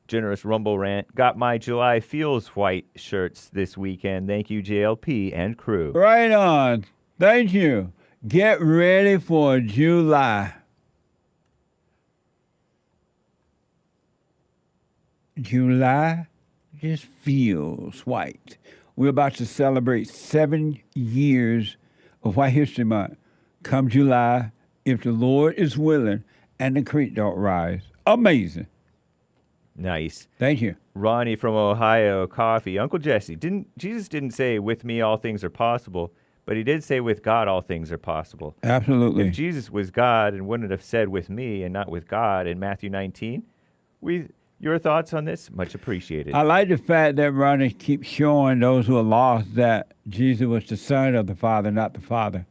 generous Rumble Rant. Got my July Feels White shirts this weekend. Thank you, JLP and crew. Right on. Thank you. Get ready for July. July just feels white. We're about to celebrate 7 years of White History Month. Come July, if the Lord is willing and the creek don't rise. Amazing. Nice. Thank you. Ronnie from Ohio, coffee. Uncle Jesse, Jesus didn't say, with me all things are possible, but he did say, with God all things are possible. Absolutely. If Jesus was God and wouldn't have said with me and not with God in Matthew 19, your thoughts on this? Much appreciated. I like the fact that Ronnie keeps showing those who are lost that Jesus was the Son of the Father, not the Father.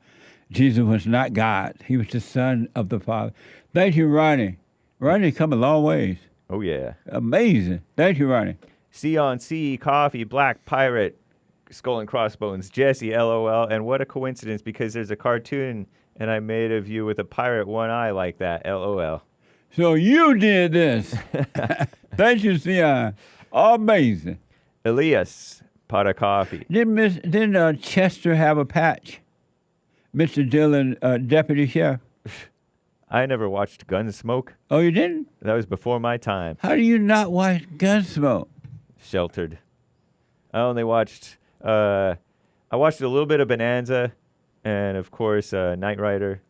Jesus was not God. He was the Son of the Father. Thank you, Ronnie. Ronnie's come a long ways. Oh, yeah. Amazing. Thank you, Ronnie. C on C, coffee, Black Pirate, Skull and Crossbones, Jesse, LOL, and what a coincidence because there's a cartoon and I made of you with a pirate one eye like that. LOL. So you did this. Thank you, CI. Amazing. Elias, pot of coffee. Didn't Chester have a patch? Mr. Dillon, deputy sheriff. I never watched Gunsmoke. Oh, you didn't? That was before my time. How do you not watch Gunsmoke? Sheltered. I only watched. I watched a little bit of Bonanza, and of course Knight Rider.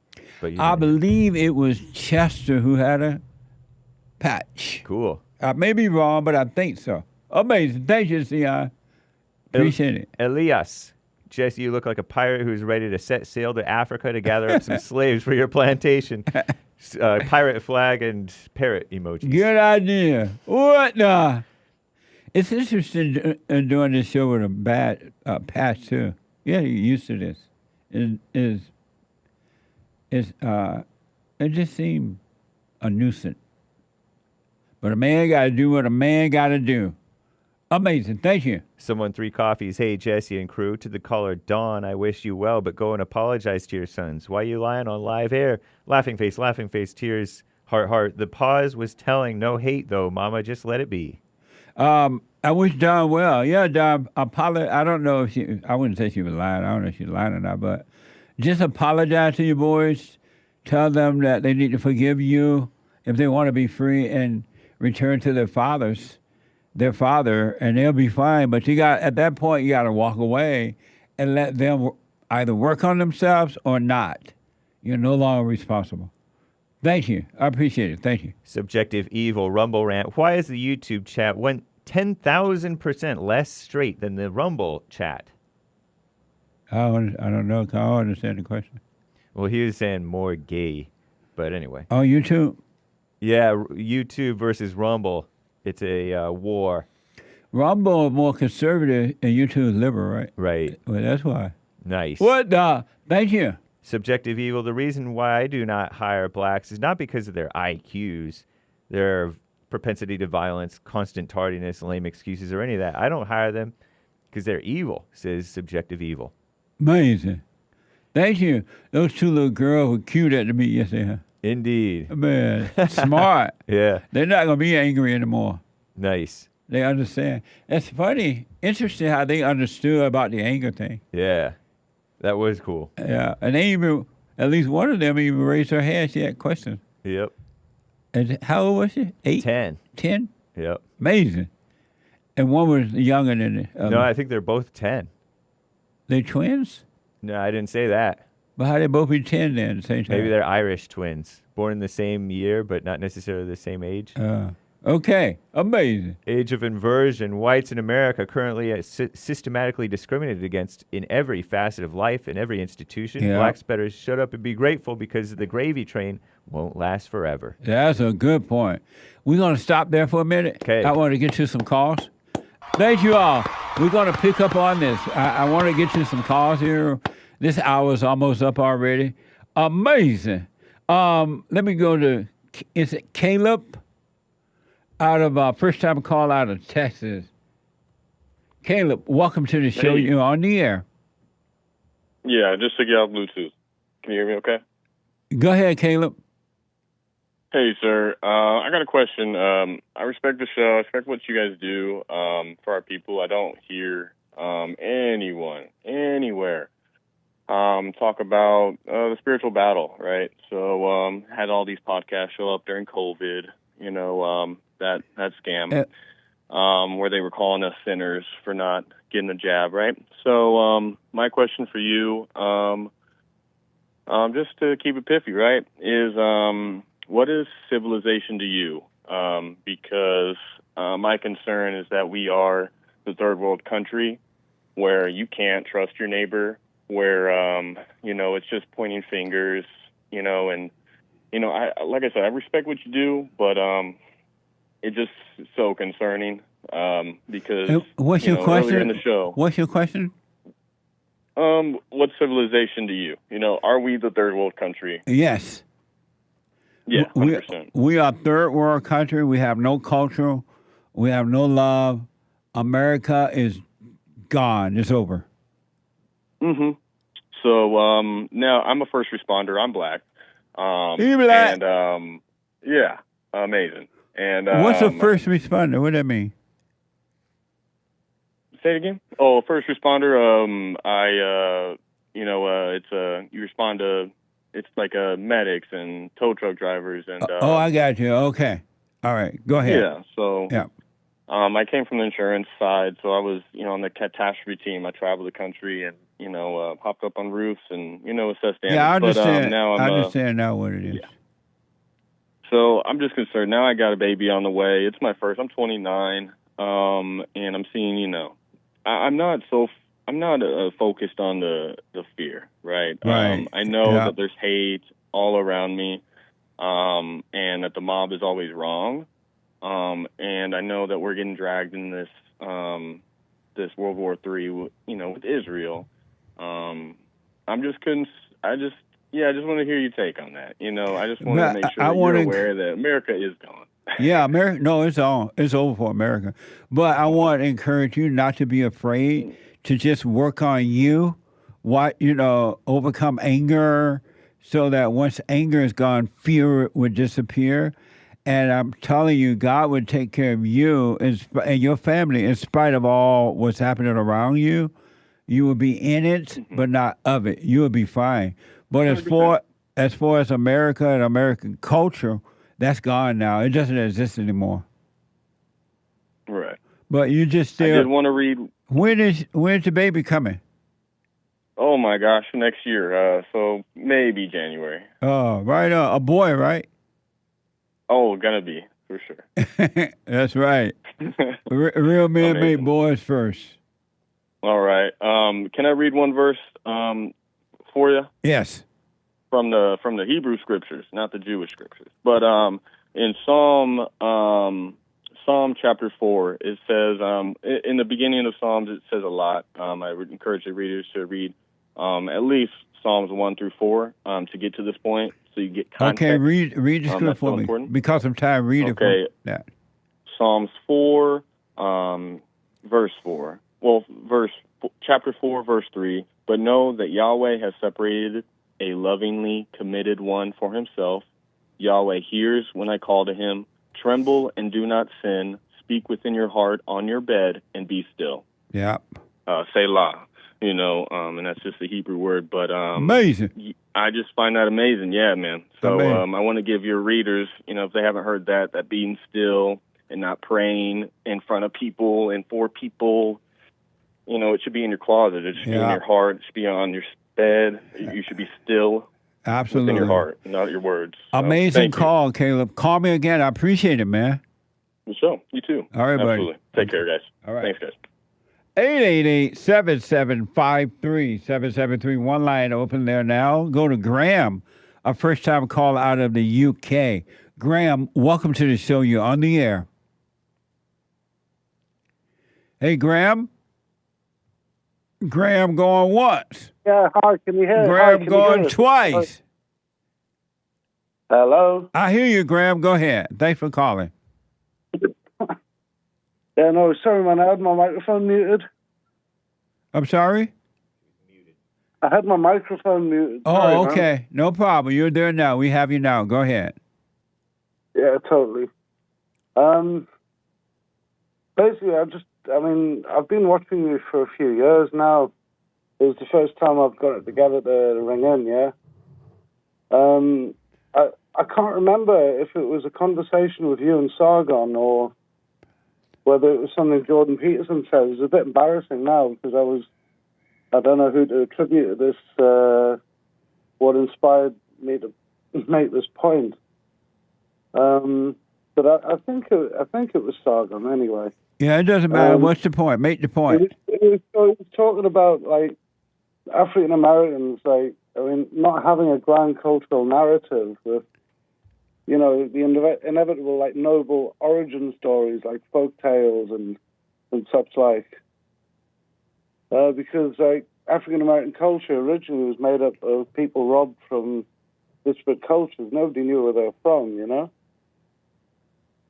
But I believe it was Chester who had a patch. Cool. I may be wrong, but I think so. Amazing. Thank you, CI. Appreciate it. Elias. Jesse, you look like a pirate who's ready to set sail to Africa to gather up some slaves for your plantation. Pirate flag and parrot emojis. Good idea. What the? It's interesting doing this show with a bad patch, too. Yeah, you're used to this. It just seemed a nuisance. But a man got to do what a man got to do. Amazing. Thank you. Someone 3 coffees. Hey, Jesse and crew. To the caller, Dawn, I wish you well, but go and apologize to your sons. Why you lying on live air? Laughing face, tears, heart, heart. The pause was telling no hate, though, Mama. Just let it be. I wish Dawn well. Yeah, Dawn, I don't know if I wouldn't say she was lying. I don't know if she's lying or not, but just apologize to your boys. Tell them that they need to forgive you if they want to be free and return to their father, and they'll be fine. But at that point, you got to walk away and let them either work on themselves or not. You're no longer responsible. Thank you. I appreciate it. Thank you. Subjective Evil Rumble Rant. Why is the YouTube chat 10,000% less straight than the Rumble chat? I don't know. I don't understand the question. Well, he was saying more gay, but anyway. Oh, YouTube? Yeah, YouTube versus Rumble. It's a war. Rumble is more conservative and YouTube is liberal, right? Right. Well, that's why. Nice. What the? Thank you. Subjective Evil. The reason why I do not hire blacks is not because of their IQs, their propensity to violence, constant tardiness, lame excuses, or any of that. I don't hire them because they're evil, says Subjective Evil. Amazing. Thank you. Those 2 little girls were cute at the meet yesterday, huh? Indeed. Man, smart. Yeah. They're not going to be angry anymore. Nice. They understand. It's funny, interesting how they understood about the anger thing. Yeah. That was cool. Yeah. And they even, at least one of them even raised her hand. She had questions. Yep. And how old was she? 8? 10. 10? Yep. Amazing. And one was younger than the other. No, I think they're both 10. They twins? No, I didn't say that. But how they both be 10 then at the same time? Maybe they're Irish twins, born in the same year, but not necessarily the same age. Okay, amazing. Age of inversion. Whites in America currently systematically discriminated against in every facet of life, in every institution. Yeah. Blacks better shut up and be grateful because the gravy train won't last forever. That's a good point. We're going to stop there for a minute. Okay. I want to get you some calls. Thank you all. We're going to pick up on this. I want to get you some calls here. This hour's almost up already. Amazing. Let me go to, is it Caleb? Out of first time call out of Texas. Caleb, welcome to the show. Hey. You're on the air. Yeah, just to get off Bluetooth. Can you hear me okay? Go ahead, Caleb. Hey, sir. I got a question. I respect the show. I respect what you guys do for our people. I don't hear anyone, anywhere, talk about the spiritual battle, right? So had all these podcasts show up during COVID, that scam, where they were calling us sinners for not getting a jab, right? So my question for you, just to keep it piffy, right, is what is civilization to you? Because my concern is that we are the third world country where you can't trust your neighbor, where, it's just pointing fingers, and, like I said, I respect what you do, but it's just so concerning because, what's your question? earlier in the show. What's your question? What's civilization to you? Are we the third world country? Yes. Yeah, 100%. We are third world country. We have no culture. We have no love. America is gone. It's over. Mm-hmm. So now I'm a first responder. I'm black. You black? And yeah, amazing. And what's a first responder? What does that mean? Say it again. Oh, first responder. You respond to. It's like medics and tow truck drivers and. Oh, I got you. Okay. All right. Go ahead. Yeah. So. Yeah. I came from the insurance side, so I was, on the catastrophe team. I traveled the country and, hopped up on roofs and, assessed damage. Yeah, I understand. But, now I understand now what it is. Yeah. So I'm just concerned. Now I got a baby on the way. It's my first. I'm 29, and I'm seeing, I'm not focused on the fear, right? Right. I know that there's hate all around me, and that the mob is always wrong. And I know that we're getting dragged in this this World War III, with Israel. I just want to hear your take on that. I just want to make sure that you're aware that America is gone. Yeah, America. No, it's over for America. But I want to encourage you not to be afraid to just work on you. Overcome anger, so that once anger is gone, fear would disappear. And I'm telling you, God would take care of you and your family in spite of all what's happening around you. You will be in it, but not of it. You will be fine. But as far as America and American culture, that's gone now. It doesn't exist anymore. Right. But you just still. I did want to read. When's the baby coming? Oh my gosh, next year. So maybe January. Oh, right on. A boy, right? Oh, gonna be, for sure. That's right. Real men make boys first. All right. Can I read one verse for you? Yes. From the Hebrew scriptures, not the Jewish scriptures. But in Psalm chapter 4, it says, in the beginning of Psalms, it says a lot. I would encourage the readers to read at least Psalms 1 through 4 to get to this point, so you get context. Okay, read the script for me. Important. Because I'm tired, read it for that. Psalms 4, verse 4. Well, chapter 4, verse 3. But know that Yahweh has separated a lovingly committed one for himself. Yahweh hears when I call to him. Tremble and do not sin. Speak within your heart on your bed and be still. Yeah. Selah. And that's just the Hebrew word. But amazing. I just find that amazing. Yeah, man. So I want to give your readers, if they haven't heard that being still and not praying in front of people and for people, it should be in your closet. It should be in your heart. It should be on your bed. You should be still. Absolutely. Within your heart, not your words. So, amazing call, Caleb. Call me again. I appreciate it, man. So, you too. All right, Absolutely. buddy. Take care, guys. All right. Thanks, guys. 888-7753-7731. One line open there now. Go to Graham, a first-time call out of the UK. Graham, welcome to the show. You're on the air. Hey, Graham. Graham going once. Yeah, hi, can you hear? Graham going twice. Hello? I hear you, Graham. Go ahead. Thanks for calling. Yeah, no, sorry, man. I had my microphone muted. I'm sorry? I had my microphone muted. Oh, Sorry, okay. man. No problem. You're there now. We have you now. Go ahead. Yeah, totally. Basically, I've been watching you for a few years now. It was the first time I've got it together to ring in, yeah? I can't remember if it was a conversation with you and Sargon or whether it was something Jordan Peterson said. It was a bit embarrassing now because I don't know who to attribute to this, what inspired me to make this point. But I think it was Sargon anyway. Yeah, it doesn't matter. What's the point? Make the point. It was talking about, like, African Americans, not having a grand cultural narrative with, the inevitable, like, noble origin stories, like folk tales and such like. Because, like, African American culture originally was made up of people robbed from disparate cultures. Nobody knew where they were from,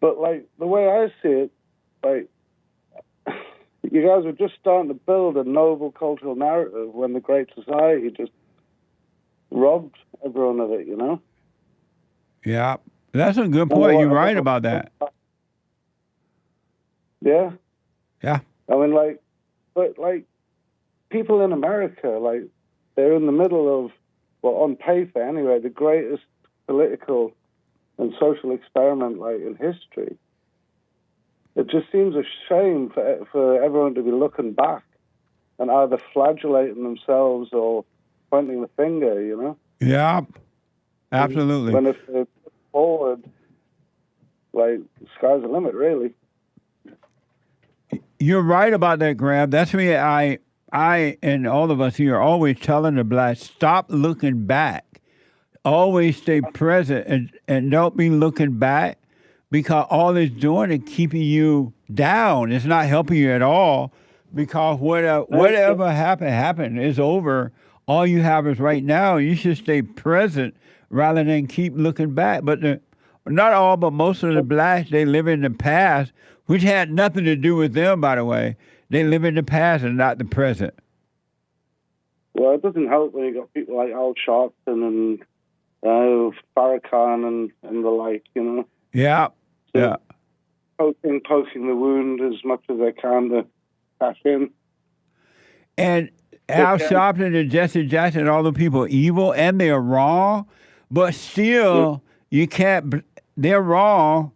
But, like, the way I see it, like, you guys were just starting to build a noble cultural narrative when the Great Society just robbed everyone of it, you know? Yeah, that's a good point. You're right about that. Yeah. Yeah. I mean, but people in America, they're in the middle of, well, on paper anyway, the greatest political and social experiment, in history. It just seems a shame for everyone to be looking back and either flagellating themselves or pointing the finger, you know? Yeah, absolutely. When if they look forward, the sky's the limit, really. You're right about that, Graham. That's me. I and all of us here are always telling the blacks, stop looking back. Always stay present and don't be looking back, because all it's doing is keeping you down. It's not helping you at all, because whatever happened is over. All you have is right now. You should stay present rather than keep looking back. But not all, but most of the blacks, they live in the past, which had nothing to do with them, by the way. They live in the past and not the present. Well, it doesn't help when you got people like Al Sharpton and Farrakhan and the like, you know. Yeah, yeah. Poking the wound as much as they can to cash in. And Al Sharpton and Jesse Jackson and all the people are evil, and they're wrong, but still you can't. They're wrong,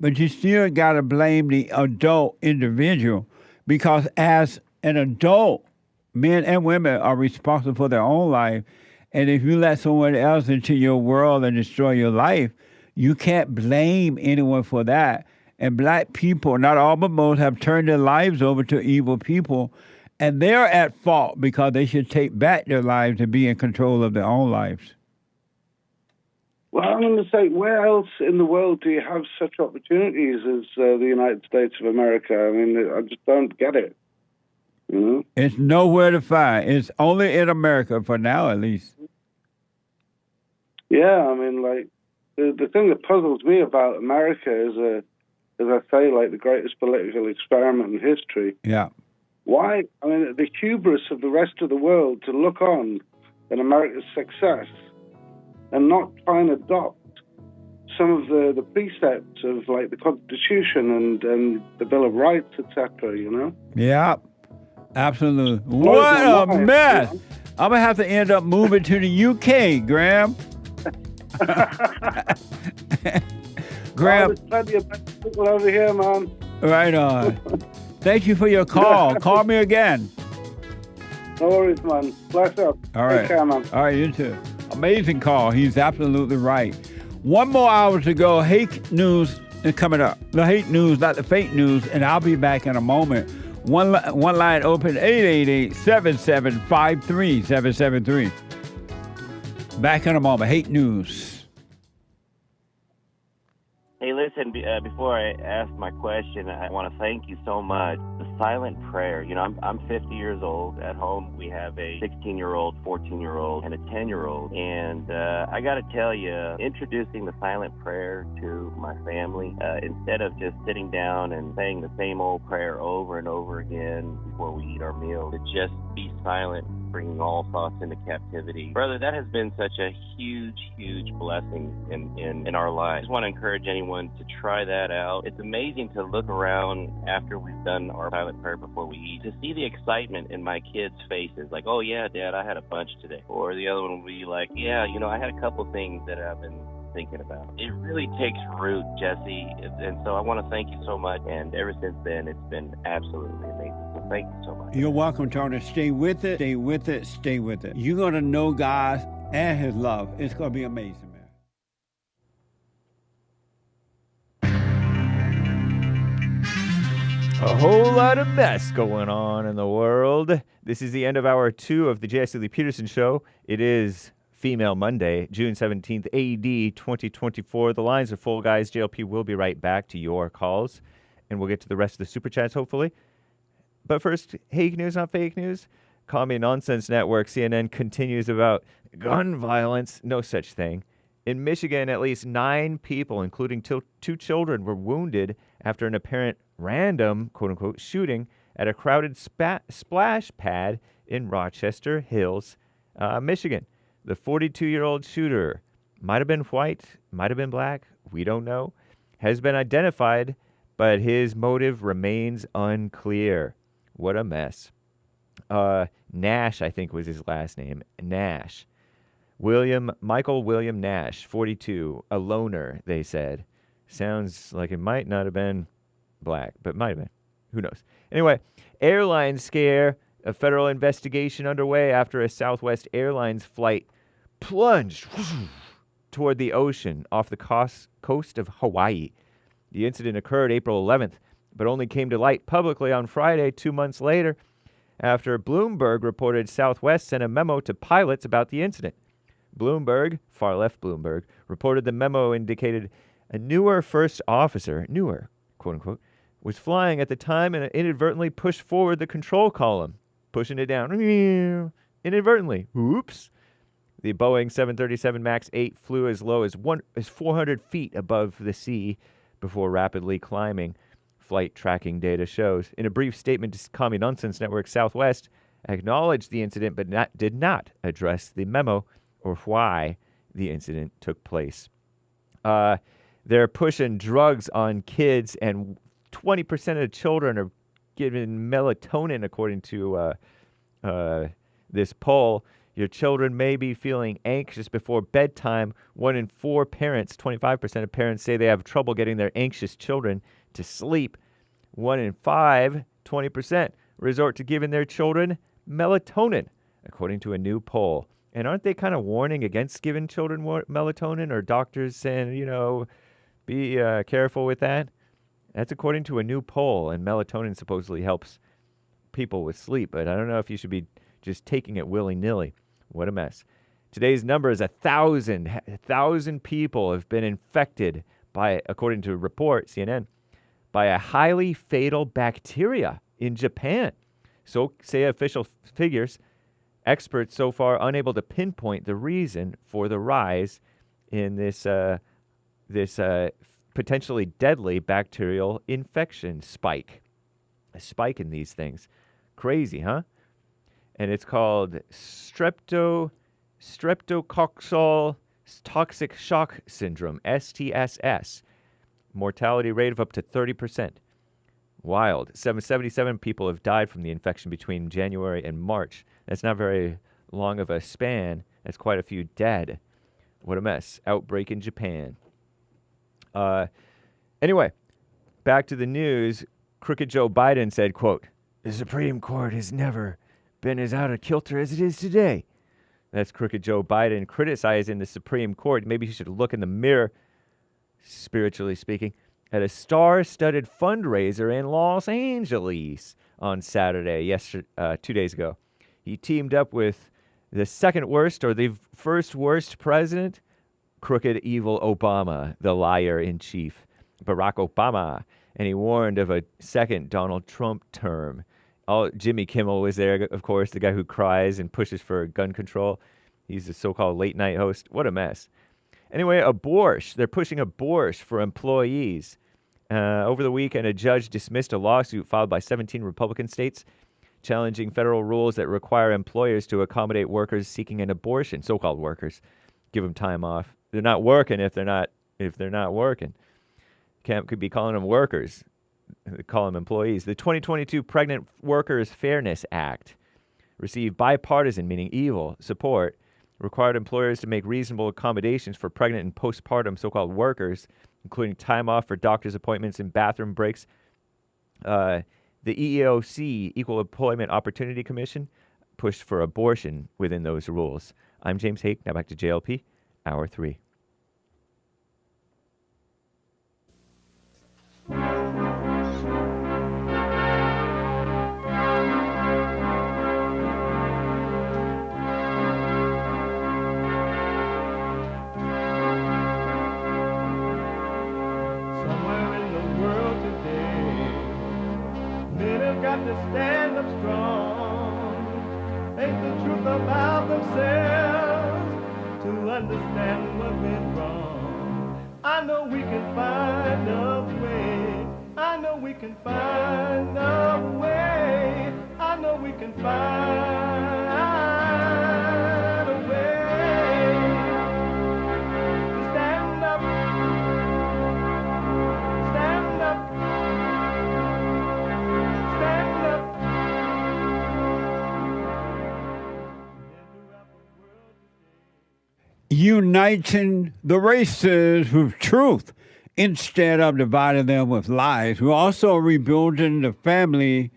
but you still got to blame the adult individual, because as an adult, men and women are responsible for their own life. And if you let someone else into your world and destroy your life, you can't blame anyone for that. And black people, not all but most, have turned their lives over to evil people. And they're at fault because they should take back their lives and be in control of their own lives. Well, I'm going to say, where else in the world do you have such opportunities as the United States of America? I mean, I just don't get it. You know? It's nowhere to find. It's only in America for now, at least. Yeah, I mean, the thing that puzzles me about America is, as I say, the greatest political experiment in history. Yeah. Why? I mean, the hubris of the rest of the world to look on in America's success and not try and adopt some of the precepts of, the Constitution and the Bill of Rights, etc., you know? Yeah. Absolutely. What a mess. I'm going to have to end up moving to the UK, Graham. Graham. There's plenty of people over here, man. Right on. Thank you for your call. Call me again. No worries, man. Bless up. All right. Take care, man. All right, you too. Amazing call. He's absolutely right. 1 more hour to go. Hake News is coming up. The Hake News, not the fake news, and I'll be back in a moment. One line open, 888-775-3773. Back in a moment. Hake News. Hey, listen, before I ask my question, I want to thank you so much. The silent prayer. You know, I'm 50 years old. At home, we have a 16-year-old, 14-year-old, and a 10-year-old. And I got to tell you, introducing the silent prayer to my family, instead of just sitting down and saying the same old prayer over and over again before we eat our meal, to just be silent, bringing all thoughts into captivity. Brother, that has been such a huge, huge blessing in our lives. I just want to encourage anyone to try that out. It's amazing to look around after we've done our silent prayer before we eat, to see the excitement in my kids' faces, like, oh yeah, Dad, I had a bunch today. Or the other one will be like, yeah, you know, I had a couple things that I've been thinking about. It really takes root, Jesse, and so I want to thank you so much, and ever since then, it's been absolutely amazing. So thank you so much. You're welcome, Tony. Stay with it, stay with it, stay with it. You're going to know God and His love. It's going to be amazing, man. A whole lot of mess going on in the world. This is the end of hour 2 of the J.S. Peterson Show. It is Female Monday, June 17th, AD 2024. The lines are full, guys. JLP will be right back to your calls, and we'll get to the rest of the Super Chats, hopefully. But first, Hake News, not fake news. Cameo Nonsense Network, CNN, continues about gun violence. No such thing. In Michigan, at least 9 people, including 2 children, were wounded after an apparent random, quote-unquote, shooting at a crowded splash pad in Rochester Hills, Michigan. The 42-year-old shooter might have been white, might have been black, we don't know, has been identified, but his motive remains unclear. What a mess. Nash, I think was his last name. Nash. Michael William Nash, 42, a loner, they said. Sounds like it might not have been black, but might have been. Who knows? Anyway, airline scare. A federal investigation underway after a Southwest Airlines flight plunged toward the ocean off the coast of Hawaii. The incident occurred April 11th, but only came to light publicly on Friday, 2 months later, after Bloomberg reported Southwest sent a memo to pilots about the incident. Bloomberg, far-left Bloomberg, reported the memo indicated a newer first officer, quote-unquote, was flying at the time and inadvertently pushed forward the control column, pushing it down inadvertently. Oops. The Boeing 737 MAX 8 flew as low as 400 feet above the sea before rapidly climbing, flight tracking data shows. In a brief statement to Cameo Nonsense Network, Southwest acknowledged the incident but did not address the memo or why the incident took place. They're pushing drugs on kids, and 20% of children are given melatonin, according to this poll. Your children may be feeling anxious before bedtime. 1 in 4 parents, 25% of parents, say they have trouble getting their anxious children to sleep. 1 in 5, 20%, resort to giving their children melatonin, according to a new poll. And aren't they kind of warning against giving children melatonin, or doctors saying, be careful with that? That's according to a new poll, and melatonin supposedly helps people with sleep, but I don't know if you should be just taking it willy-nilly. What a mess. Today's number is 1,000. 1,000 people have been infected by, according to a report, CNN, by a highly fatal bacteria in Japan. So say official figures. Experts so far unable to pinpoint the reason for the rise in this potentially deadly bacterial infection spike. A spike in these things. Crazy, huh? And it's called streptococcal toxic shock syndrome, STSS. Mortality rate of up to 30%. Wild. 77 people have died from the infection between January and March. That's not very long of a span. That's quite a few dead. What a mess. Outbreak in Japan. Anyway, back to the news. Crooked Joe Biden said, quote, "The Supreme Court has never been as out of kilter as it is today." That's Crooked Joe Biden criticizing the Supreme Court. Maybe he should look in the mirror, spiritually speaking, at a star-studded fundraiser in Los Angeles on Saturday, 2 days ago. He teamed up with the second worst or the first worst president, crooked, evil Obama, the liar-in-chief, Barack Obama, and he warned of a second Donald Trump term. Jimmy Kimmel was there, of course, the guy who cries and pushes for gun control. He's the so-called late-night host. What a mess. Anyway, they're pushing abortion for employees. Over the weekend, a judge dismissed a lawsuit filed by 17 Republican states challenging federal rules that require employers to accommodate workers seeking an abortion, so-called workers. Give them time off. They're not working if they're not working. Could be calling them workers. Call them employees. The 2022 Pregnant Workers Fairness Act received bipartisan, meaning evil, support, required employers to make reasonable accommodations for pregnant and postpartum so-called workers, including time off for doctor's appointments and bathroom breaks. The EEOC, Equal Employment Opportunity Commission, pushed for abortion within those rules. I'm James Hake. Now back to JLP, Hour 3. To stand up strong, face the truth about themselves, to understand what went wrong. I know we can find a way. I know we can find a way. I know we can find a way. uniting the races with truth instead of dividing them with lies. We're also rebuilding the family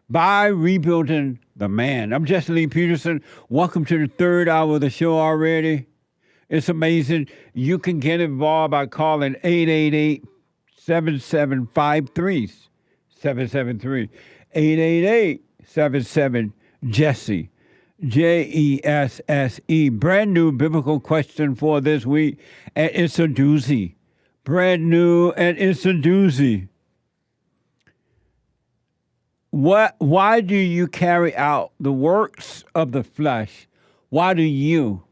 by rebuilding the man. I'm Jesse Lee Peterson. Welcome to the third hour of the show already. It's amazing. You can get involved by calling 888-7753. 773 888-77-JESSE. JESSE. Brand new biblical question for this week, and it's a doozy. Brand new, and it's a doozy. Why do you carry out the works of the flesh? Why do you?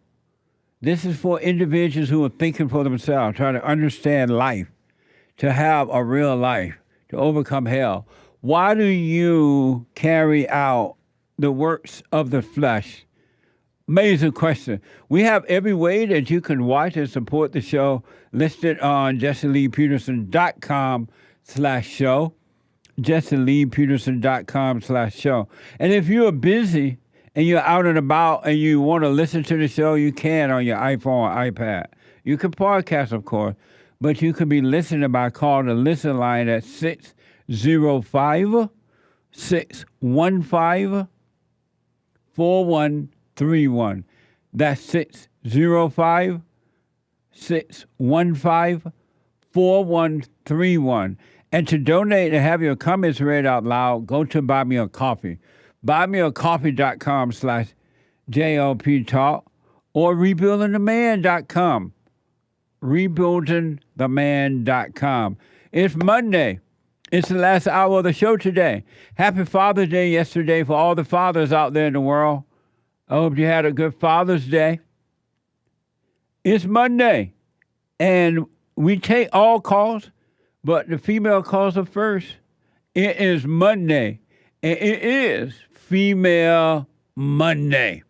This is for individuals who are thinking for themselves, trying to understand life, to have a real life, to overcome hell. Why do you carry out the works of the flesh? Amazing question. We have every way that you can watch and support the show listed on JesseLeePeterson.com/show. JesseLeePeterson.com/show. And if you're busy and you're out and about and you want to listen to the show, you can on your iPhone or iPad. You can podcast, of course, but you can be listening by calling the listen line at 605-615-4131. That's 605-615-4131. And to donate and have your comments read out loud, go to Buy Me a Coffee. BuyMeACoffee.com/JLP Talk or RebuildingTheMan.com. RebuildingTheMan.com. It's Monday. It's the last hour of the show today. Happy Father's Day yesterday for all the fathers out there in the world. I hope you had a good Father's Day. It's Monday, and we take all calls, but the female calls are first. It is Monday, and it is Female Monday.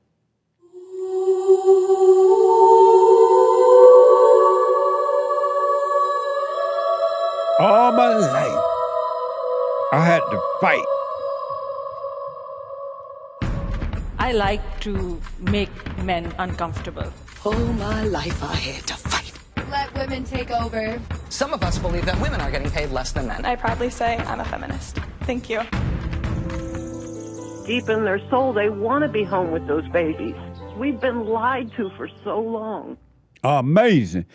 All my life, I had to fight. I like to make men uncomfortable. All my life I had to fight. Let women take over. Some of us believe that women are getting paid less than men. I proudly say I'm a feminist. Thank you. Deep in their soul, they want to be home with those babies. We've been lied to for so long. Amazing.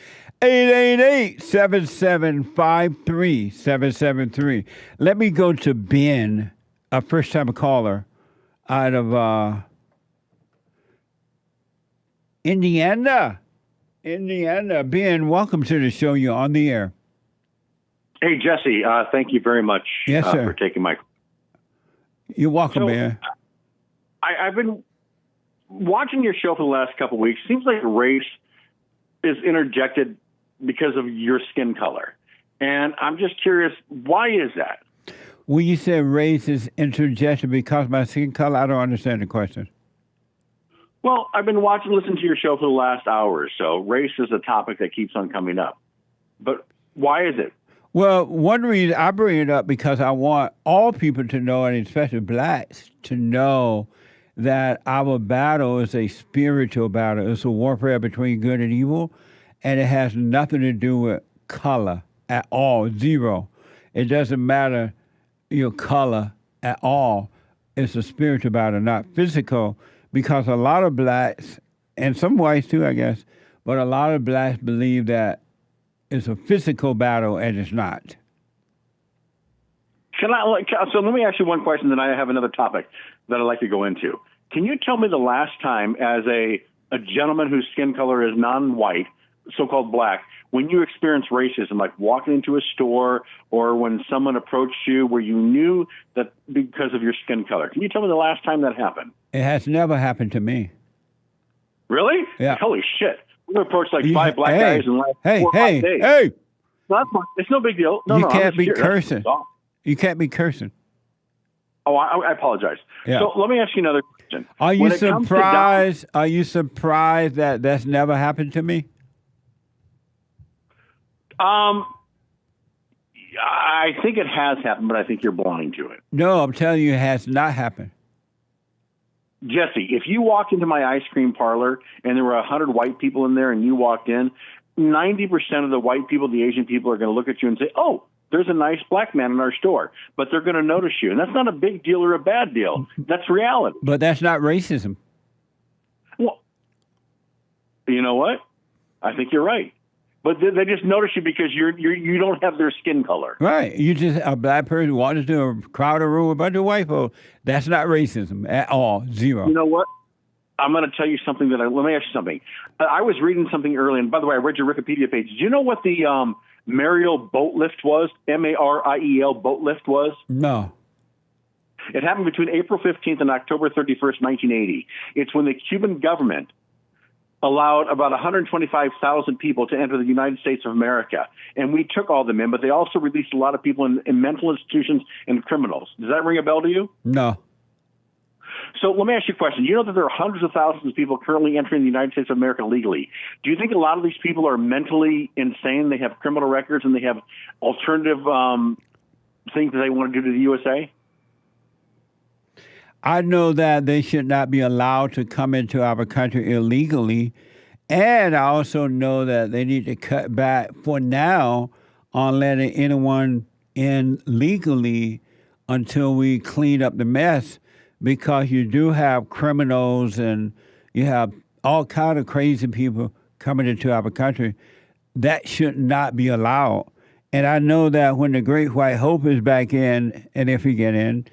888-7753-773. Let me go to Ben, a first-time caller out of Indiana. Ben, welcome to the show. You're on the air. Hey, Jesse, thank you very much sir. for taking my call. You're welcome, Ben. I've been watching your show for the last couple of weeks. Seems like race is interjected because of your skin color. And I'm just curious, why is that? When you say race is interjected because of my skin color, I don't understand the question. Well, I've been listening to your show for the last hour or so. Race is a topic that keeps on coming up. But why is it? Well, one reason I bring it up because I want all people to know, and especially blacks, to know that our battle is a spiritual battle. It's a warfare between good and evil, and it has nothing to do with color at all, zero. It doesn't matter your color at all. It's a spiritual battle, not physical, because a lot of blacks, and some whites too, I guess, but a lot of blacks believe that it's a physical battle, and it's not. So let me ask you one question, then I have another topic that I'd like to go into. Can you tell me the last time, as a gentleman whose skin color is non-white, so-called black, when you experienced racism, like walking into a store or when someone approached you where you knew that because of your skin color? Can you tell me the last time that happened? It has never happened to me. Really? Yeah. Holy shit. We approached like five black guys in the last 4 or 5 days. Hey! It's no big deal. You can't be cursing. You can't be cursing. Oh, I apologize. Yeah. So let me ask you another question. Are you surprised? Are you surprised that that's never happened to me? I think it has happened, but I think you're blind to it. No, I'm telling you, it has not happened. Jesse, if you walked into my ice cream parlor and there were 100 white people in there and you walked in, 90% of the white people, the Asian people, are going to look at you and say, oh, there's a nice black man in our store. But they're going to notice you. And that's not a big deal or a bad deal. That's reality. But that's not racism. Well, you know what? I think you're right. But they just notice you because you don't have their skin color. Right. You just, a black person walks into a crowded room with a bunch of white folks. That's not racism at all. Zero. You know what? I'm going to tell you something let me ask you something. I was reading something earlier, and by the way, I read your Wikipedia page. Do you know what the Mariel boat lift was? Mariel boat lift was? No. It happened between April 15th and October 31st, 1980. It's when the Cuban government allowed about 125,000 people to enter the United States of America. And we took all of them in, but they also released a lot of people in mental institutions and criminals. Does that ring a bell to you? No. So let me ask you a question. You know that there are hundreds of thousands of people currently entering the United States of America legally. Do you think a lot of these people are mentally insane? They have criminal records and they have alternative things that they want to do to the USA? I know that they should not be allowed to come into our country illegally. And I also know that they need to cut back for now on letting anyone in legally until we clean up the mess, because you do have criminals and you have all kind of crazy people coming into our country. That should not be allowed. And I know that when the Great White Hope is back in, and if we get in,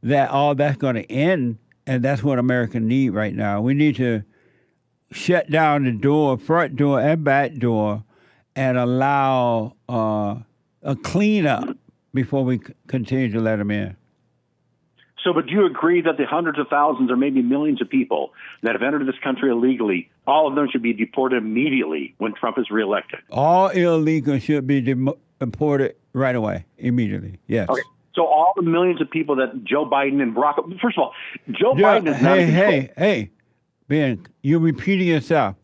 that all that's going to end, and that's what America need right now. We need to shut down the door, front door and back door, and allow a cleanup before we continue to let them in. So, but do you agree that the hundreds of thousands or maybe millions of people that have entered this country illegally, all of them should be deported immediately when Trump is reelected? All illegals should be deported right away, immediately, yes. Okay. So all the millions of people that Joe Biden and Barack, first of all, Joe Biden is not in control. Hey, Ben, you're repeating yourself.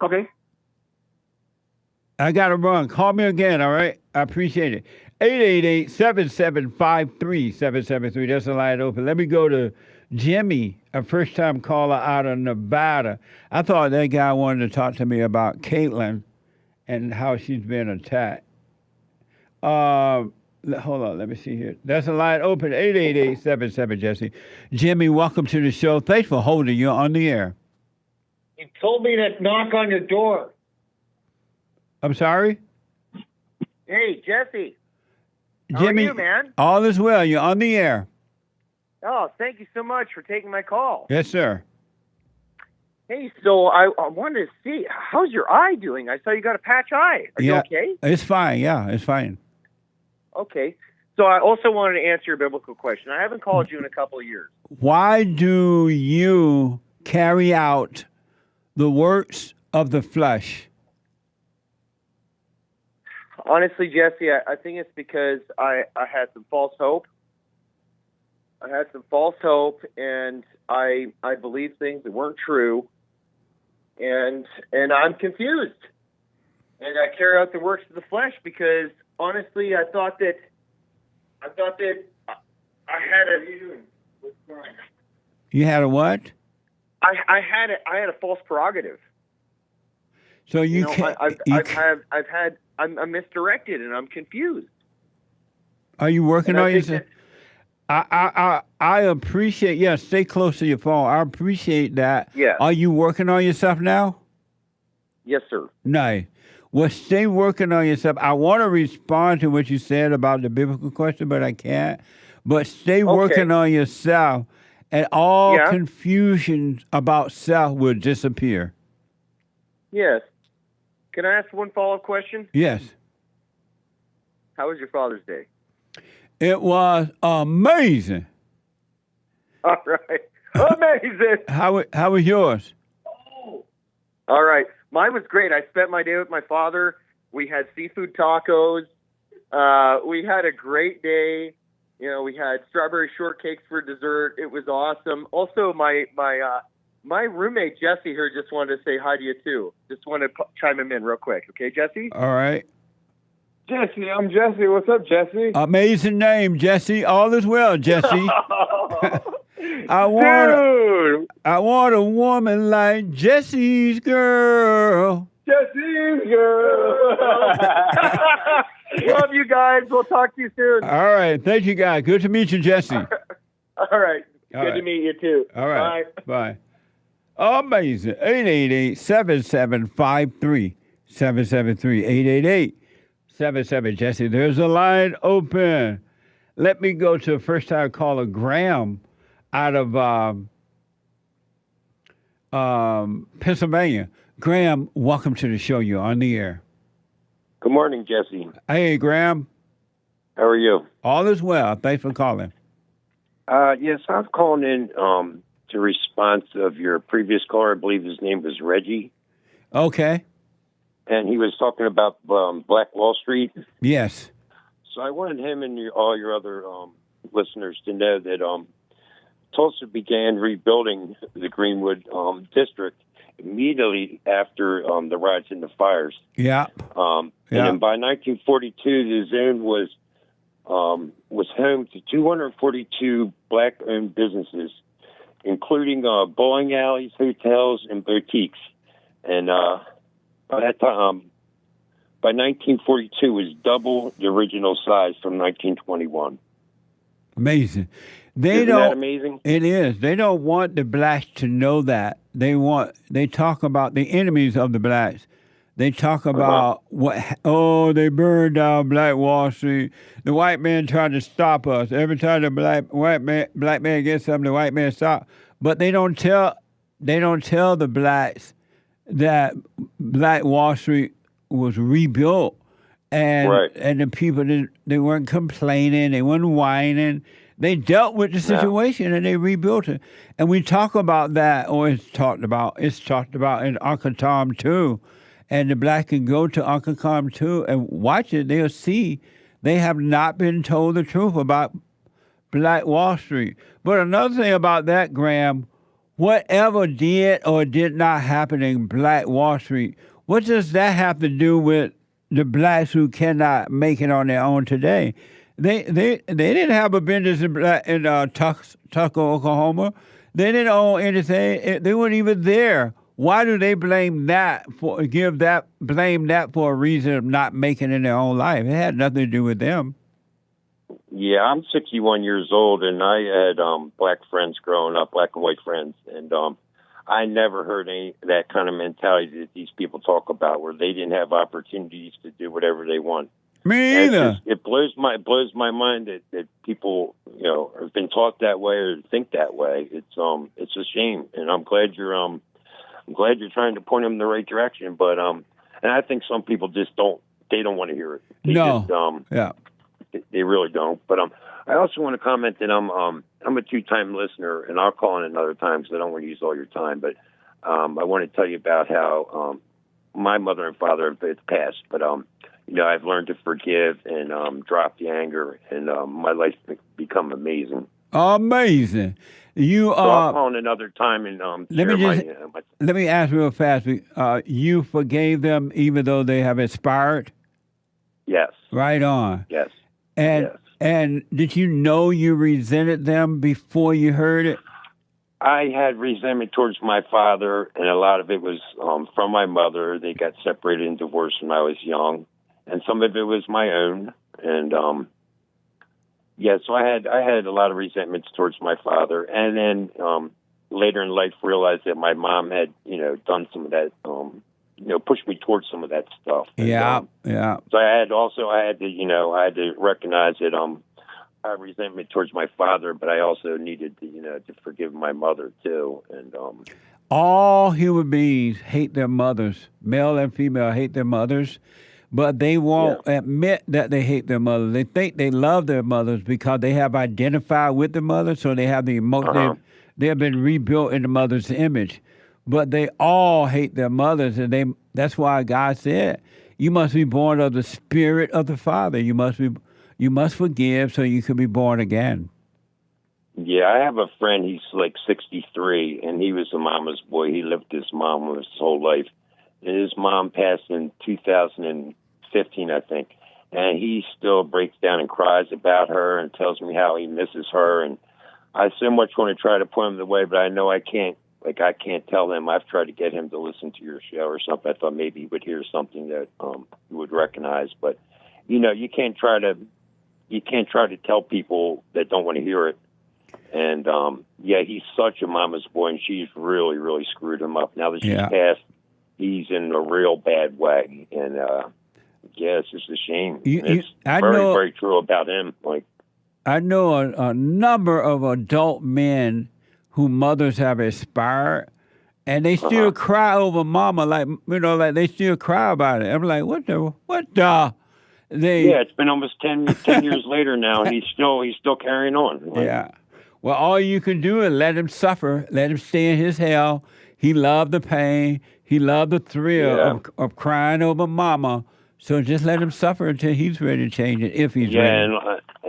Okay. I got to run. Call me again, all right? I appreciate it. 888-7753-773. That's the line open. Let me go to Jimmy, a first-time caller out of Nevada. I thought that guy wanted to talk to me about Caitlin and how she's been attacked. Hold on, let me see here. That's a line open, 888-77 Jesse. Jimmy, welcome to the show. Thanks for holding. You're on the air. You told me to knock on your door. I'm sorry? Hey, Jesse. Jimmy, how are you, man? All is well. You're on the air. Oh, thank you so much for taking my call. Yes, sir. Hey, so I wanted to see, how's your eye doing? I saw you got a patch eye. Are you okay? It's fine. Yeah, it's fine. Okay. So I also wanted to answer your biblical question. I haven't called you in a couple of years. Why do you carry out the works of the flesh? Honestly, Jesse, I think it's because I had some false hope. I had some false hope, and I believed things that weren't true, and I'm confused. And I carry out the works of the flesh because, honestly, I thought that I had a. You had a what? I had a false prerogative. So I'm misdirected and I'm confused. Are you working on yourself? I appreciate. Yeah, stay close to your phone. I appreciate that. Yeah. Are you working on yourself now? Yes, sir. Nice. Well, stay working on yourself. I want to respond to what you said about the biblical question, but I can't. But stay working on yourself, and all confusion about self will disappear. Yes. Can I ask one follow-up question? Yes. How was your Father's Day? It was amazing. All right. Amazing. How was yours? All right. Mine was great. I spent my day with my father. We had seafood tacos. We had a great day. You know, we had strawberry shortcakes for dessert. It was awesome. Also, my roommate, Jesse, here just wanted to say hi to you, too. Just wanted to chime him in real quick. Okay, Jesse? All right. Jesse, I'm Jesse. What's up, Jesse? Amazing name, Jesse. All is well, Jesse. I want a woman like Jesse's girl. Jesse's girl. Love you guys. We'll talk to you soon. All right. Thank you, guys. Good to meet you, Jesse. All right. All Good right. to meet you, too. All right. Bye. Amazing. 888-7753. 773 888-77 Jesse. There's a line open. Let me go to first-time caller Graham out of Pennsylvania. Graham, welcome to the show. You're on the air. Good morning, Jesse. Hey, Graham. How are you? All is well. Thanks for calling. Yes, I'm calling in to response of your previous caller. I believe his name was Reggie. Okay. And he was talking about Black Wall Street. Yes. So I wanted him and all your other listeners to know that Tulsa began rebuilding the Greenwood district immediately after the riots and the fires. Yeah. And then by 1942, the zone was home to 242 black-owned businesses, including bowling alleys, hotels, and boutiques. And by that time, by 1942, it was double the original size from 1921. Amazing. Isn't that amazing? It is. They don't want the blacks to know that. They talk about the enemies of the blacks. They talk about they burned down Black Wall Street. The white man tried to stop us. Every time the black man gets something, the white man stop. But they don't tell the blacks that Black Wall Street was rebuilt, and the people they weren't complaining, they weren't whining. They dealt with the situation and they rebuilt it. And we talk about that, or it's talked about in Uncle Tom too. And the black can go to Uncle Tom too and watch it. They'll see they have not been told the truth about Black Wall Street. But another thing about that, Graham, whatever did or did not happen in Black Wall Street, what does that have to do with the blacks who cannot make it on their own today? They didn't have a business in Tulsa, Oklahoma. They didn't own anything. They weren't even there. Why do they blame that for a reason of not making it in their own life? It had nothing to do with them. Yeah, I'm 61 years old, and I had black friends growing up, black and white friends, and I never heard any that kind of mentality that these people talk about, where they didn't have opportunities to do whatever they want. Me either. It blows my mind that people have been taught that way or think that way. It's a shame, and I'm glad you're trying to point them in the right direction. But and I think some people just don't want to hear it. They really don't. But I also want to comment that I'm a two-time listener, and I'll call in another time because I don't want to use all your time. But I want to tell you about how my mother and father have both passed, but I've learned to forgive and drop the anger, and my life's become amazing. Amazing. You so I'll call in another time and let me ask real fast. You forgave them even though they have expired? Yes. Right on. Yes. And did you know you resented them before you heard it? I had resentment towards my father, and a lot of it was from my mother. They got separated and divorced when I was young, and some of it was my own. And so I had a lot of resentments towards my father, and then later in life realized that my mom had done some of that, pushed me towards some of that stuff. And, So I had to recognize that I had resentment towards my father, but I also needed to forgive my mother too. And all human beings hate their mothers, male and female hate their mothers, but they won't admit that they hate their mothers. They think they love their mothers because they have identified with the mother, so they have the emotion. They have been rebuilt in the mother's image, but they all hate their mothers, and that's why God said, "You must be born of the spirit of the Father. You must forgive so you can be born again." Yeah, I have a friend, he's like 63, and he was a mama's boy. He lived with his mom his whole life. And his mom passed in 2015, I think. And he still breaks down and cries about her and tells me how he misses her. And I so much want to try to point him the way, but I know I can't. Like, I can't tell him. I've tried to get him to listen to your show or something. I thought maybe he would hear something that he would recognize. But, you know, you can't try to tell people that don't want to hear it. And, yeah, he's such a mama's boy, and she's really, really screwed him up. Now that she's passed, he's in a real bad way. And, yeah, it's just a shame. It's very true about him. Like, I know a number of adult men who mothers have expired, and they still cry over mama, like, you know, like they still cry about it. I'm like, what the? Yeah, it's been almost 10 years later now, and he's still carrying on. Like, yeah. Well, all you can do is let him suffer, let him stay in his hell. He loved the pain. He loved the thrill of crying over mama. So just let him suffer until he's ready to change it, if he's ready.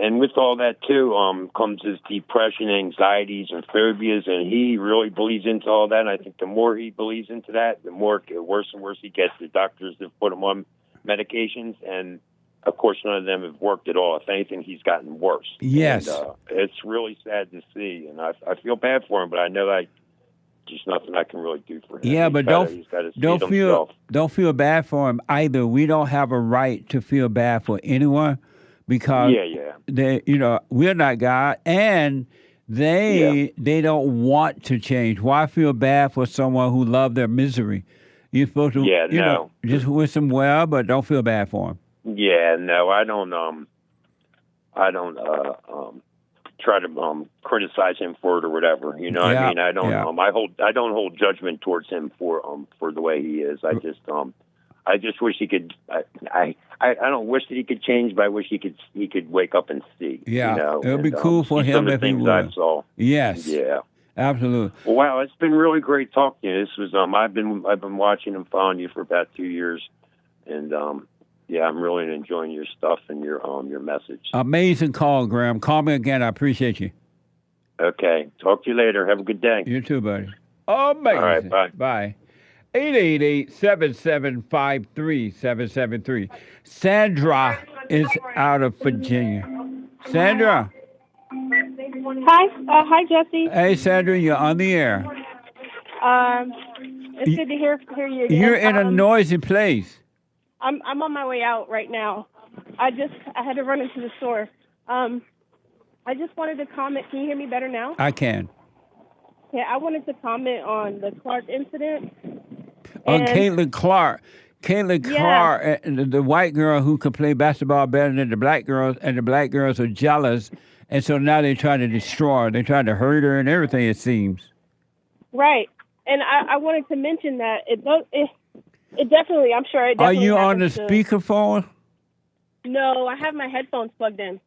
And with all that, too, comes his depression, anxieties, and phobias, and he really believes into all that. And I think the more he believes into that, the more worse and worse he gets. The doctors have put him on medications, and, of course, none of them have worked at all. If anything, he's gotten worse. Yes. And, it's really sad to see, and I feel bad for him, but I know that there's nothing I can really do for him. Yeah, but don't feel bad for him either. We don't have a right to feel bad for anyone because they, you know, we're not God, and they don't want to change. Why feel bad for someone who loved their misery? You're supposed to, you know, just wish them well, but don't feel bad for them. Yeah, no, I don't try to criticize him for it or whatever. You know what I mean? I don't I don't hold judgment towards him for the way he is. I just wish he could I don't wish that he could change, but I wish he could wake up and see. Yeah. You know? It would be cool for him if he would. I saw. Yes. Yeah. Absolutely. Well, wow, it's been really great talking to you. This was I've been watching and following you for about 2 years, and yeah, I'm really enjoying your stuff and your message. Amazing call, Graham. Call me again. I appreciate you. Okay. Talk to you later. Have a good day. You too, buddy. Amazing. All right, bye. Bye. 888-775-3773. Sandra is out of Virginia. Sandra. Hi, Jesse. Hey, Sandra, you're on the air. It's good to hear you again. You're in a noisy place. I'm on my way out right now. I had to run into the store. I just wanted to comment. Can you hear me better now? I can. Yeah, I wanted to comment on the Clark incident. On Caitlin Clark. Caitlin Clark, the white girl who could play basketball better than the black girls, and the black girls are jealous, and so now they're trying to destroy her. They're trying to hurt her and everything, it seems. Right. And I wanted to mention that it definitely, I'm sure it definitely Are you on the happens speakerphone? No, I have my headphones plugged in.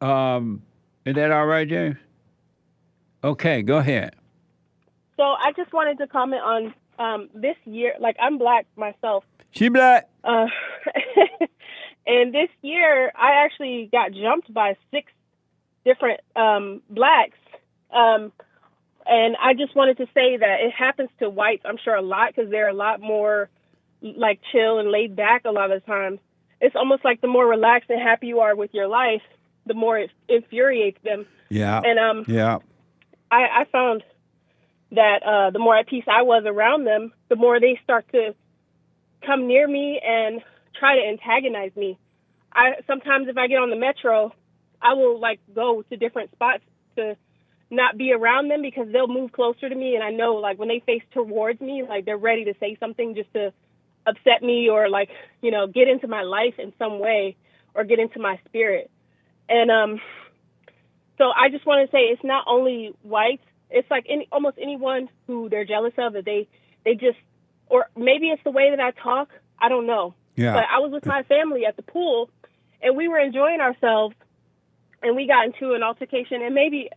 Is that all right, James? Okay, go ahead. So I just wanted to comment on this year. Like, I'm black myself. She black. And this year, I actually got jumped by 6 different blacks. And I just wanted to say that it happens to whites, I'm sure, a lot, because they're a lot more, like, chill and laid back a lot of the times. It's almost like the more relaxed and happy you are with your life, the more it infuriates them. Yeah. And I found that the more at peace I was around them, the more they start to come near me and try to antagonize me. Sometimes if I get on the metro, I will, like, go to different spots to not be around them because they'll move closer to me, and I know, like, when they face towards me, like, they're ready to say something just to upset me or, like, you know, get into my life in some way or get into my spirit. And so I just want to say it's not only whites. It's like almost anyone who they're jealous of, that they just, or maybe it's the way that I talk. I don't know. Yeah. But I was with my family at the pool, and we were enjoying ourselves, and we got into an altercation, and maybe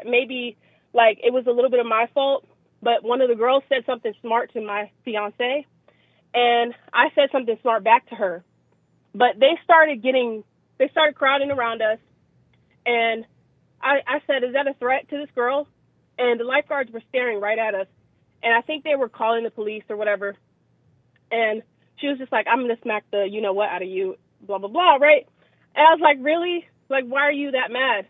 like it was a little bit of my fault, but one of the girls said something smart to my fiance, and I said something smart back to her. But they started crowding around us, and I said, "Is that a threat to this girl?" And the lifeguards were staring right at us, and I think they were calling the police or whatever. And she was just like, "I'm gonna smack the you know what out of you," blah blah blah, right? And I was like, "Really? Like, why are you that mad?"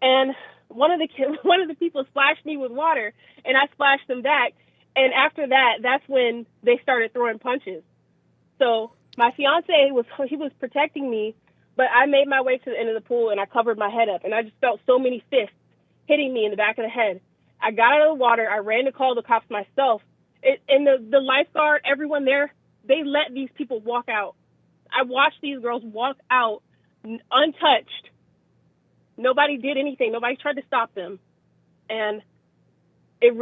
And one of the people splashed me with water, and I splashed them back. And after that, that's when they started throwing punches. So my fiance was protecting me, but I made my way to the end of the pool and I covered my head up, and I just felt so many fists hitting me in the back of the head. I got out of the water. I ran to call the cops myself. And the lifeguard, everyone there, they let these people walk out. I watched these girls walk out untouched. Nobody did anything. Nobody tried to stop them. And it's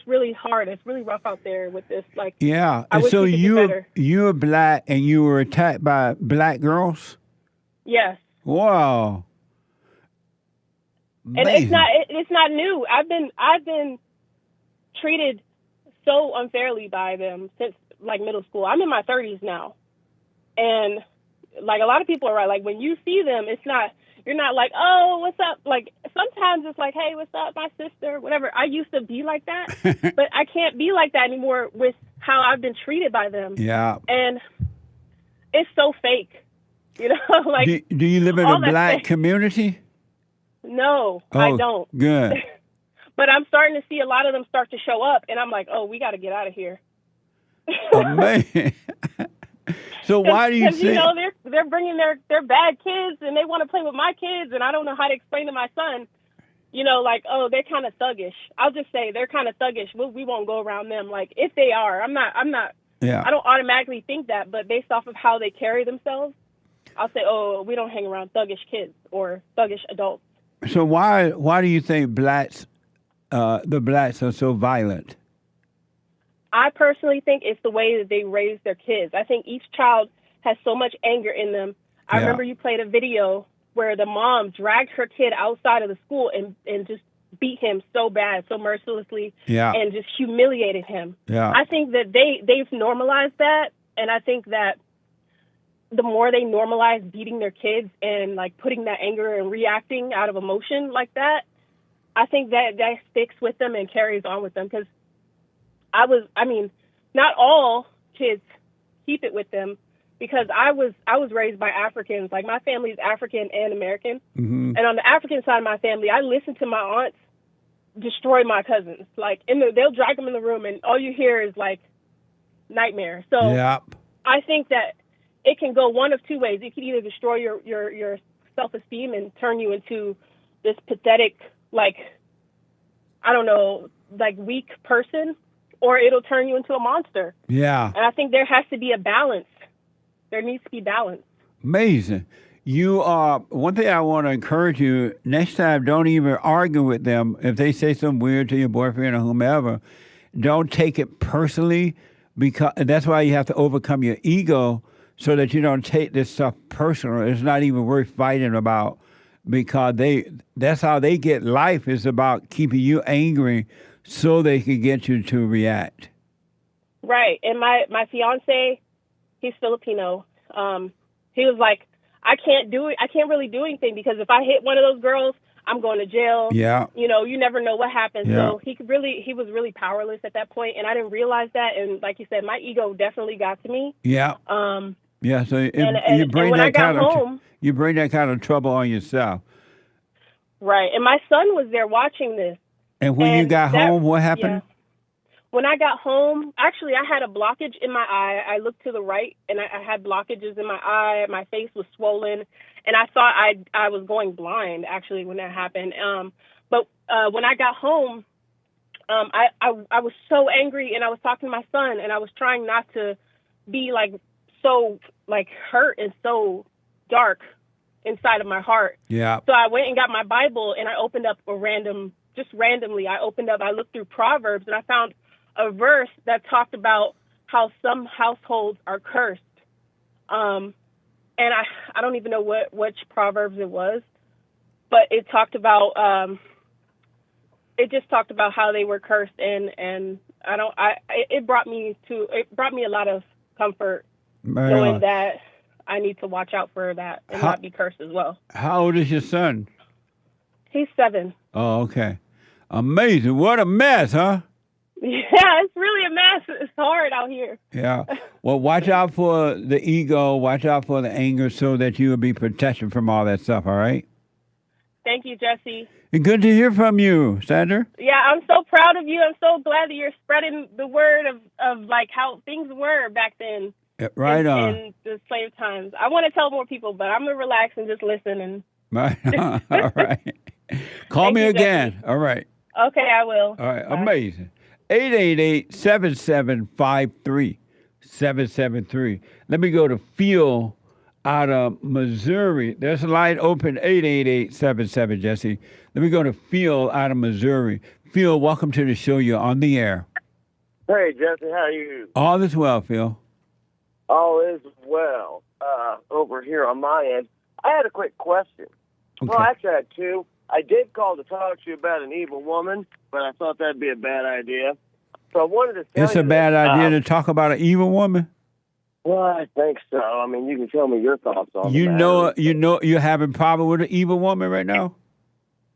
really hard. It's really rough out there with this. Like, yeah. I wish So we could do better. you were black and you were attacked by black girls? Yes. Wow. And it's not new. I've been treated so unfairly by them since like middle school. I'm in my 30s now. And like a lot of people are right. Like when you see them, you're not like, oh, what's up? Like sometimes it's like, hey, what's up, my sister, whatever. I used to be like that, but I can't be like that anymore with how I've been treated by them. Yeah. And it's so fake, you know, like. Do you live in all a that black fake. community? No, I don't. Good. But I'm starting to see a lot of them start to show up, and I'm like, oh, we got to get out of here. Oh, man. So why do you Because, think... you know, they're bringing their bad kids, and they want to play with my kids, and I don't know how to explain to my son, you know, like, oh, they're kind of thuggish. I'll just say they're kind of thuggish. We won't go around them. Like, if they are, I'm not. Yeah. I don't automatically think that, but based off of how they carry themselves, I'll say, oh, we don't hang around thuggish kids or thuggish adults. So why do you think the blacks are so violent? I personally think it's the way that they raise their kids. I think each child has so much anger in them. I remember you played a video where the mom dragged her kid outside of the school and just beat him so bad, so mercilessly, and just humiliated him. Yeah. I think that they've normalized that, and I think that the more they normalize beating their kids and like putting that anger and reacting out of emotion like that, I think that sticks with them and carries on with them. Because not all kids keep it with them, because I was raised by Africans. Like my family is African and American. Mm-hmm. And on the African side of my family, I listened to my aunts destroy my cousins. Like they'll drag them in the room and all you hear is like nightmare. So I think that it can go one of two ways. It can either destroy your self-esteem and turn you into this pathetic, like, I don't know, like weak person, or it'll turn you into a monster. Yeah. And I think there has to be a balance. There needs to be balance. Amazing. You are, one thing I want to encourage you, next time, don't even argue with them. If they say something weird to your boyfriend or whomever, don't take it personally, because that's why you have to overcome your ego so that you don't take this stuff personal. It's not even worth fighting about, because that's how they get life, is about keeping you angry so they can get you to react. Right. And my fiance, he's Filipino. He was like, I can't really do anything, because if I hit one of those girls, I'm going to jail. Yeah. You know, you never know what happens. Yeah. So he was really powerless at that point, and I didn't realize that. And like you said, my ego definitely got to me. Yeah. Yeah. So you bring that kind of you bring that kind of trouble on yourself. Right. And my son was there watching this. And when you got home, what happened? Yeah. When I got home, actually, I had a blockage in my eye. I looked to the right, and I had blockages in my eye. My face was swollen, and I thought I was going blind, actually, when that happened. But when I got home, I was so angry, and I was talking to my son, and I was trying not to be, so, hurt and so dark inside of my heart. Yeah. So I went and got my Bible, and I opened up randomly, I looked through Proverbs, and I found a verse that talked about how some households are cursed. And I don't even know which Proverbs it was, but it talked about, it just talked about how they were cursed, and it brought me a lot of comfort, knowing that I need to watch out for that and not be cursed as well. How old is your son? He's 7. Oh, okay. Amazing. What a mess, huh? Yeah, it's really a mess. It's hard out here. Yeah. Well, watch out for the ego. Watch out for the anger, so that you will be protected from all that stuff, all right? Thank you, Jesse. And good to hear from you, Sandra. Yeah, I'm so proud of you. I'm so glad that you're spreading the word of like how things were back then. Right on. In the slave times. I want to tell more people, but I'm going to relax and just listen. And Right. All right. Call me again. Jesse. All right. Okay, I will. All right. Amazing. 888-7753-773. Let me go to Phil out of Missouri. There's a line open, 888-77, Jesse. Let me go to Phil out of Missouri. Phil, welcome to the show. You're on the air. Hey, Jesse, how are you? All is well, Phil. All is well over here on my end. I had a quick question. Okay. Well, actually, I had two. I did call to talk to you about an evil woman, but I thought that'd be a bad idea. So I wanted to tell It's you a bad that, idea to talk about an evil woman. Well, I think so. I mean, you can tell me your thoughts on You the know, matter. you're having problem with an evil woman right now.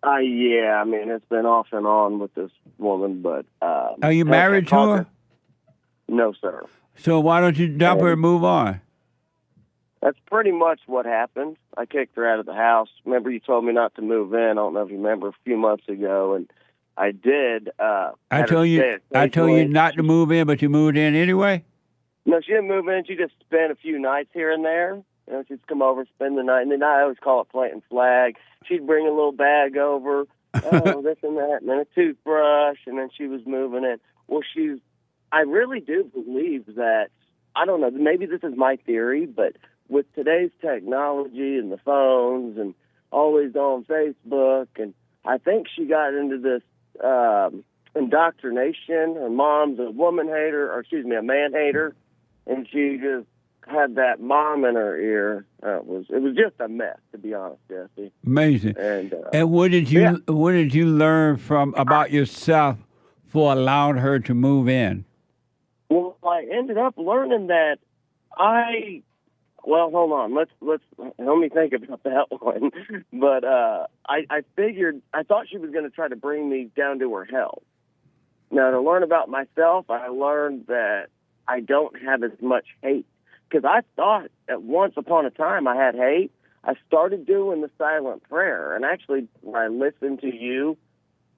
Yeah, I mean, it's been off and on with this woman, but... Are you married to her? No, sir. So why don't you dump her and move on? That's pretty much what happened. I kicked her out of the house. Remember, you told me not to move in. I don't know if you remember a few months ago, and I did. I told you not to move in, but you moved in anyway. No, she didn't move in. She just spent a few nights here and there. You know, she'd come over, spend the night, and then I always call it planting flag. She'd bring a little bag over, this and that, and then a toothbrush, and then she was moving in. Well, I really do believe that, I don't know, maybe this is my theory, but with today's technology and the phones and always on Facebook, and I think she got into this indoctrination. Her mom's a woman hater, or excuse me, a man hater, and she just had that mom in her ear. It was just a mess, to be honest, Jesse. Amazing. And what did you learn from about yourself for allowing her to move in? Well, I ended up learning that well, hold on. Let me think about that one. But I thought she was going to try to bring me down to her hell. Now, to learn about myself, I learned that I don't have as much hate. Because I thought at once upon a time I had hate. I started doing the silent prayer. And actually, when I listened to you,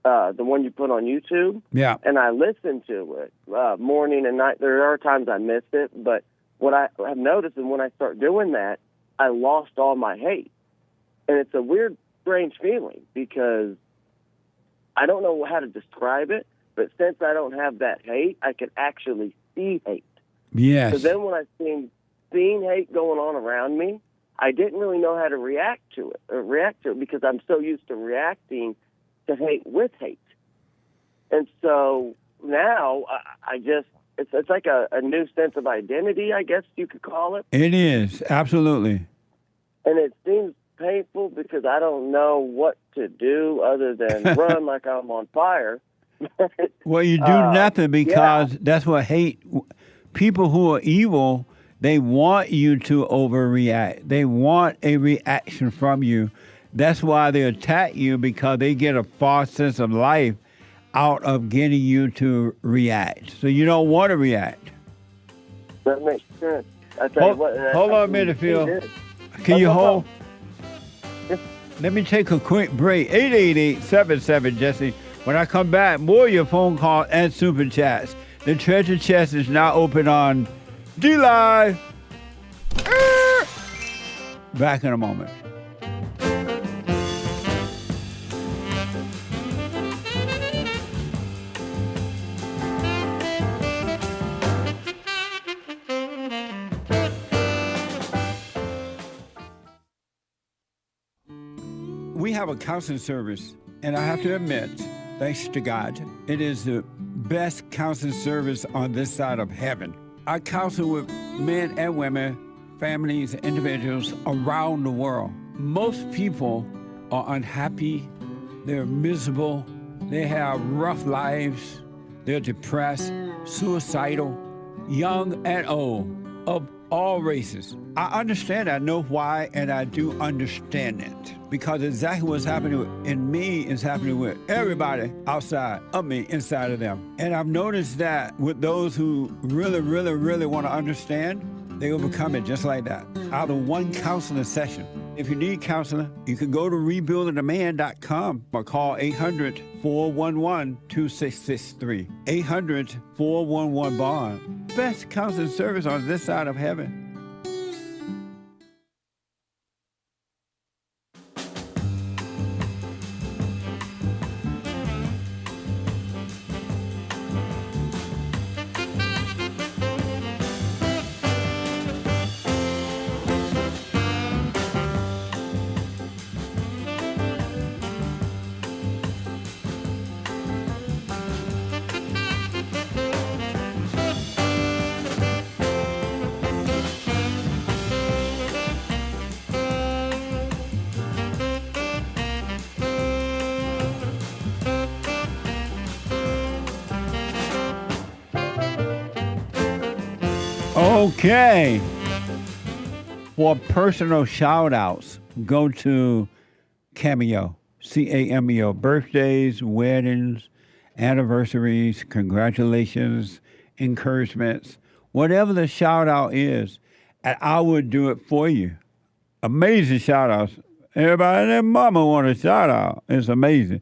the one you put on YouTube, yeah, and I listened to it morning and night. There are times I missed it, but what I have noticed is when I start doing that, I lost all my hate. And it's a weird, strange feeling because I don't know how to describe it, but since I don't have that hate, I can actually see hate. Yes. So then when I seen hate going on around me, I didn't really know how to react to it because I'm so used to reacting to hate with hate. And so now I just, it's like a new sense of identity, I guess you could call it. It is, absolutely. And it seems painful because I don't know what to do other than run like I'm on fire. Well, you do nothing because that's what hate, people who are evil, they want you to overreact. They want a reaction from you. That's why they attack you, because they get a false sense of life out of getting you to react. So you don't want to react. That makes sense. I tell you what, hold on a minute, Phil. Can you hold? Let me take a quick break. 888-77, Jesse. When I come back, more of your phone calls and super chats. The treasure chest is now open on D-Live. Back in a moment. We have a counseling service, and I have to admit, thanks to God, it is the best counseling service on this side of heaven. I counsel with men and women, families, individuals around the world. Most people are unhappy, they're miserable, they have rough lives, they're depressed, suicidal, young and old, of all races. I understand, I know why, and I do understand it. Because exactly what's happening in me is happening with everybody outside of me, inside of them. And I've noticed that with those who really, really, really want to understand, they overcome it just like that. Out of one counseling session, If you need counseling, you can go to rebuildingaman.com or call 800-411-2663. 800-411-BOND. Best counseling service on this side of heaven. Okay. For personal shout outs, go to Cameo, Cameo. Birthdays, weddings, anniversaries, congratulations, encouragements, whatever the shout out is, and I would do it for you. Amazing shout outs. Everybody and their mama want a shout out. It's amazing.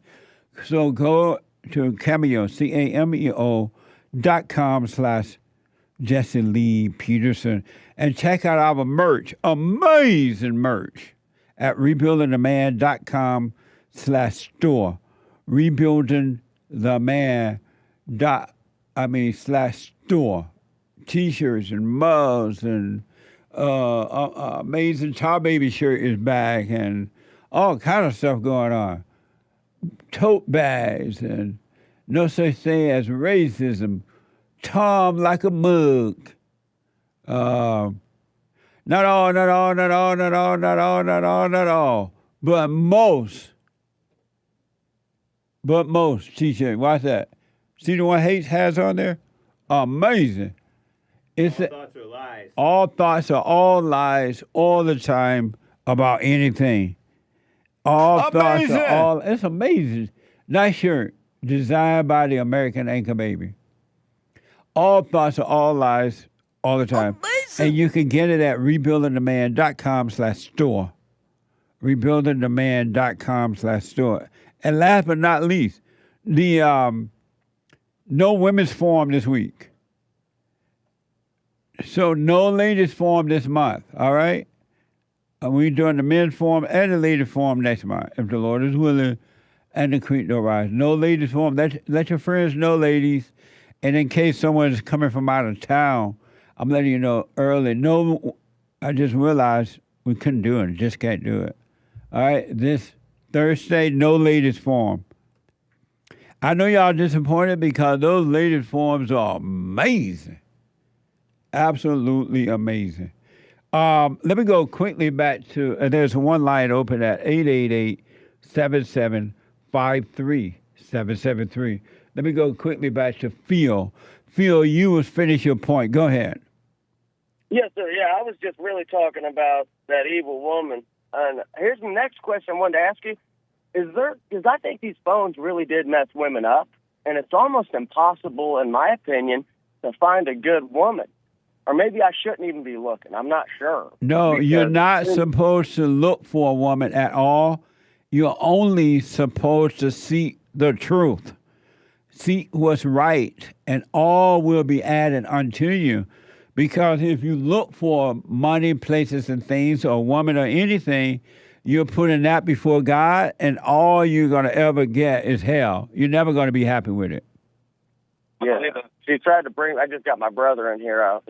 So go to Cameo, Cameo.com/Jesse Lee Peterson, and check out our merch, amazing merch, at rebuildingtheman.com/store, rebuildingtheman.com/store, t-shirts and mugs and amazing Tar Baby shirt is back and all kind of stuff going on, tote bags and no such thing as racism. Tom like a mug. Not all. But most t-shirt. Watch that. See the one Hake has on there? Amazing. All thoughts are lies. All thoughts are all lies all the time about anything. All thoughts are all. It's amazing. Nice shirt. Designed by the American Anchor Baby. All thoughts are all lies all the time. Amazing. And you can get it at rebuildingtheman.com/store. Rebuildingtheman.com/store. And last but not least, the No Women's Forum this week. So no ladies forum this month, all right? We're doing the men's forum and the ladies forum next month, if the Lord is willing and the creek don't rise. No ladies forum. Let your friends know, ladies. And in case someone's coming from out of town, I'm letting you know early. No, I just realized we couldn't do it. Just can't do it. All right, this Thursday, no ladies forum. I know y'all disappointed because those ladies forums are amazing. Absolutely amazing. Let me go quickly back to, there's one line open at 888-7753-773. Let me go quickly back to Phil. Phil, you was finish your point. Go ahead. Yes, sir. Yeah, I was just really talking about that evil woman. And here's the next question I wanted to ask you. Because I think these phones really did mess women up, and it's almost impossible, in my opinion, to find a good woman. Or maybe I shouldn't even be looking. I'm not sure. No, you're not supposed to look for a woman at all. You're only supposed to seek the truth. Seek what's right, and all will be added unto you. Because if you look for money, places, and things, or a woman or anything, you're putting that before God, and all you're going to ever get is hell. You're never going to be happy with it. Yeah. She tried to bring, I just got my brother in here. I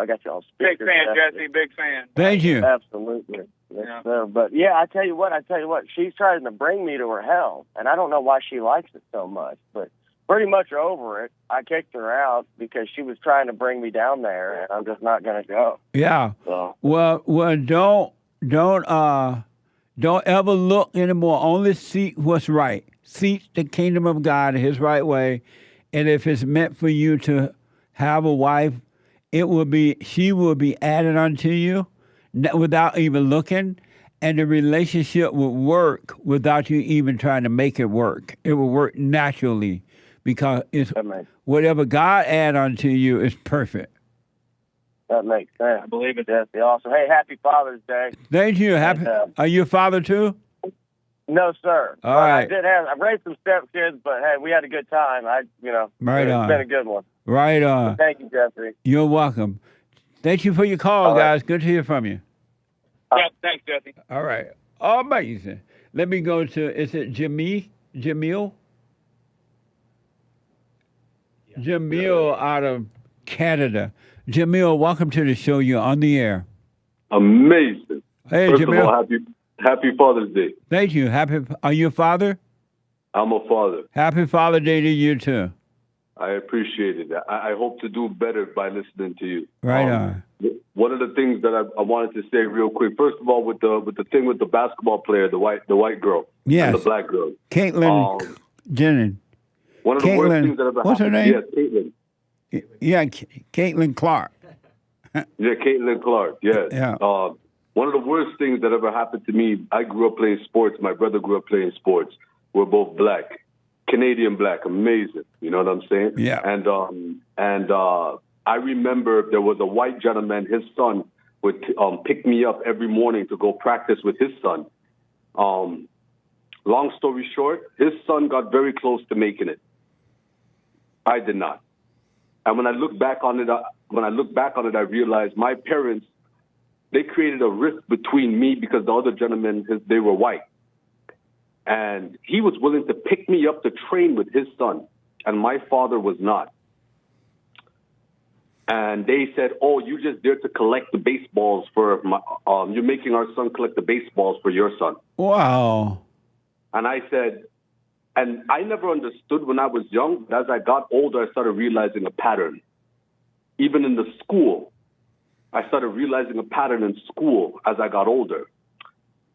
got you on speaker. Big fan, Jesse. Big fan. Thank you. Absolutely. Yes, sir. But yeah, I tell you what, she's trying to bring me to her hell, and I don't know why she likes it so much, but pretty much over it. I kicked her out because she was trying to bring me down there, and I'm just not going to go. Yeah. So. Well, don't ever look anymore. Only seek what's right. Seek the kingdom of God in His right way. And if it's meant for you to have a wife, she will be added unto you without even looking. And the relationship will work without you even trying to make it work. It will work naturally because it's whatever God add unto you is perfect. That makes sense. I believe it. That's awesome. Hey, happy Father's Day. Thank you. Happy. Are you a father too? No, sir. All But right. I raised some stepkids, but hey, we had a good time. Right it's on. been a good one. Right on. Thank you, Jesse. You're welcome. Thank you for your call, guys. Good to hear from you. Yeah, thanks, Jesse. All right. Amazing. Let me go to, is it Jameel? Jameel out of Canada. Jameel, welcome to the show. You're on the air. Amazing. Hey, First Jameel. of all, happy Father's Day. Thank you. Are you a father? I'm a father. Happy Father's Day to you, too. I appreciate it. I hope to do better by listening to you. Right on. One of the things that I wanted to say real quick, first of all, with the thing with the basketball player, the white girl, Yes. and the black girl, Caitlin Jenner. one of the worst things that ever What's her happened. name? Yes, Caitlin. Yeah, Caitlin Clark. Yeah, Caitlin Clark. Yes. Yeah. One of the worst things that ever happened to me. I grew up playing sports. My brother grew up playing sports. We're both black. Canadian black, amazing. You know what I'm saying? Yeah. And I remember there was a white gentleman. His son would pick me up every morning to go practice with his son. Long story short, his son got very close to making it. I did not. And when I look back on it, I realized my parents, they created a rift between me because the other gentlemen, they were white. And he was willing to pick me up to train with his son, and my father was not. And they said, "Oh, you just there to collect the baseballs for my, you're making our son collect the baseballs for your son." Wow. And I said, and I never understood when I was young, but as I got older, I started realizing a pattern. Even in the school, I started realizing a pattern in school as I got older.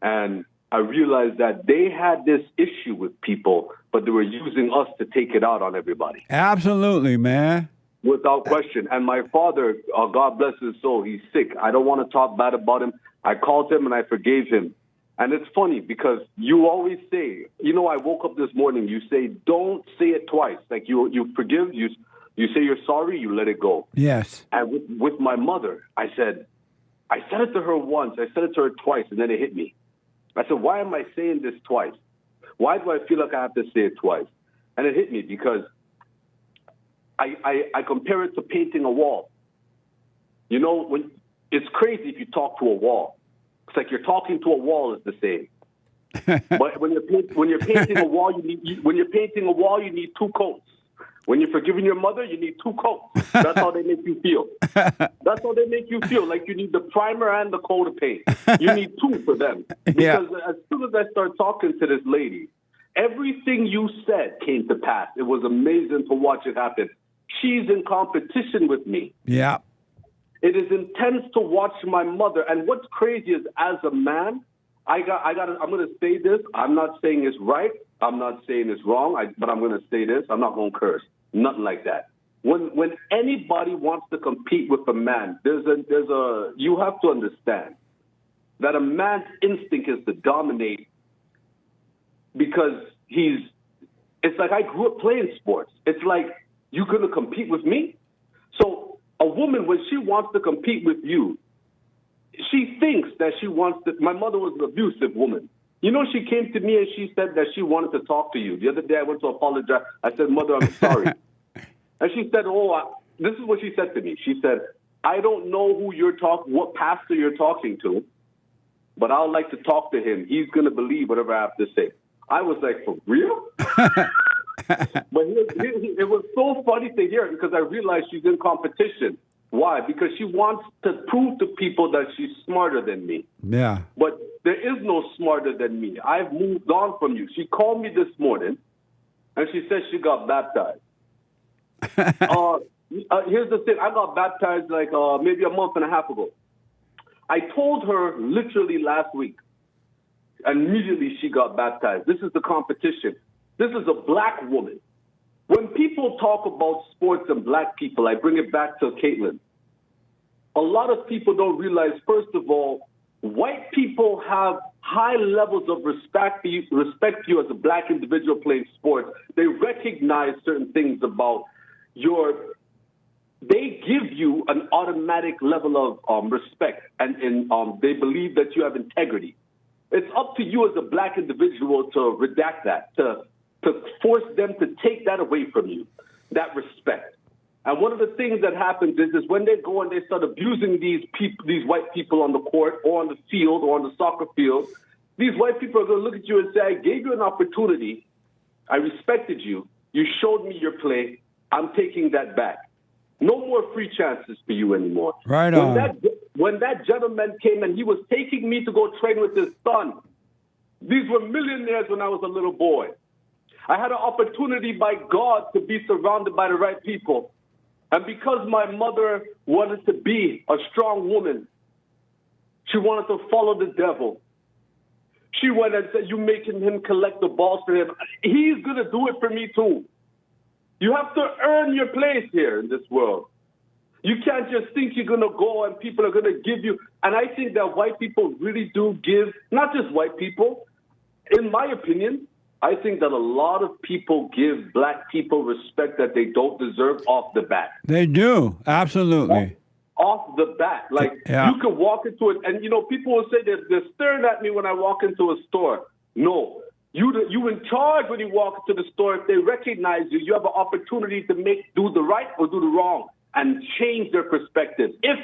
And I realized that they had this issue with people, but they were using us to take it out on everybody. Absolutely, man. Without question. And my father, God bless his soul, he's sick. I don't want to talk bad about him. I called him and I forgave him. And it's funny because you always say, I woke up this morning, you say, don't say it twice. Like you forgive, you say you're sorry, you let it go. Yes. And with my mother, I said it to her once, I said it to her twice, and then it hit me. I said, why am I saying this twice? Why do I feel like I have to say it twice? And it hit me because I compare it to painting a wall. When it's crazy if you talk to a wall. It's like you're talking to a wall is the same. But when you're painting a wall, you need two coats. When you're forgiving your mother, you need two coats. That's how they make you feel. That's how they make you feel. Like you need the primer and the coat of paint. You need two for them. Because as soon as I start talking to this lady, everything you said came to pass. It was amazing to watch it happen. She's in competition with me. Yeah. It is intense to watch my mother. And what's crazy is, as a man, I'm going to say this. I'm not saying it's right. I'm not saying it's wrong. But I'm going to say this. I'm not going to curse. Nothing like that. When anybody wants to compete with a man, you have to understand that a man's instinct is to dominate because it's like I grew up playing sports. It's like, you're going to compete with me? So a woman, when she wants to compete with you, she thinks that she wants to. My mother was an abusive woman. She came to me and she said that she wanted to talk to you. The other day I went to apologize. I said, "Mother, I'm sorry." And she said, this is what she said to me. She said, "I don't know what pastor you're talking to, but I would like to talk to him. He's going to believe whatever I have to say." I was like, "For real?" But it was so funny to hear because I realized she's in competition. Why? Because she wants to prove to people that she's smarter than me. Yeah. But there is no smarter than me. I've moved on from you. She called me this morning, and she said she got baptized. Here's the thing. I got baptized like maybe a month and a half ago. I told her literally last week. Immediately she got baptized. This is the competition. This is a black woman. When people talk about sports and black people, I bring it back to Caitlin. A lot of people don't realize, first of all, white people have high levels of respect for you as a black individual playing sports. They recognize certain things about your they give you an automatic level of respect, and they believe that you have integrity. It's up to you as a black individual to redact that, to force them to take that away from you, that respect. And one of the things that happens is when they go and they start abusing these white people on the court or on the field or on the soccer field, these white people are going to look at you and say, I gave you an opportunity. I respected you. You showed me your play. I'm taking that back. No more free chances for you anymore. Right on. When that gentleman came and he was taking me to go train with his son, these were millionaires when I was a little boy. I had an opportunity by God to be surrounded by the right people. And because my mother wanted to be a strong woman, she wanted to follow the devil. She went and said, you making him collect the balls for him. He's going to do it for me too. You have to earn your place here in this world. You can't just think you're going to go and people are going to give you. And I think that white people really do give, not just white people, in my opinion, I think that a lot of people give black people respect that they don't deserve off the bat. They do, absolutely. Off the bat. Like, you can walk into it, and, people will say they're staring at me when I walk into a store. No. You in charge when you walk into the store. If they recognize you, you have an opportunity to do the right or do the wrong and change their perspective. If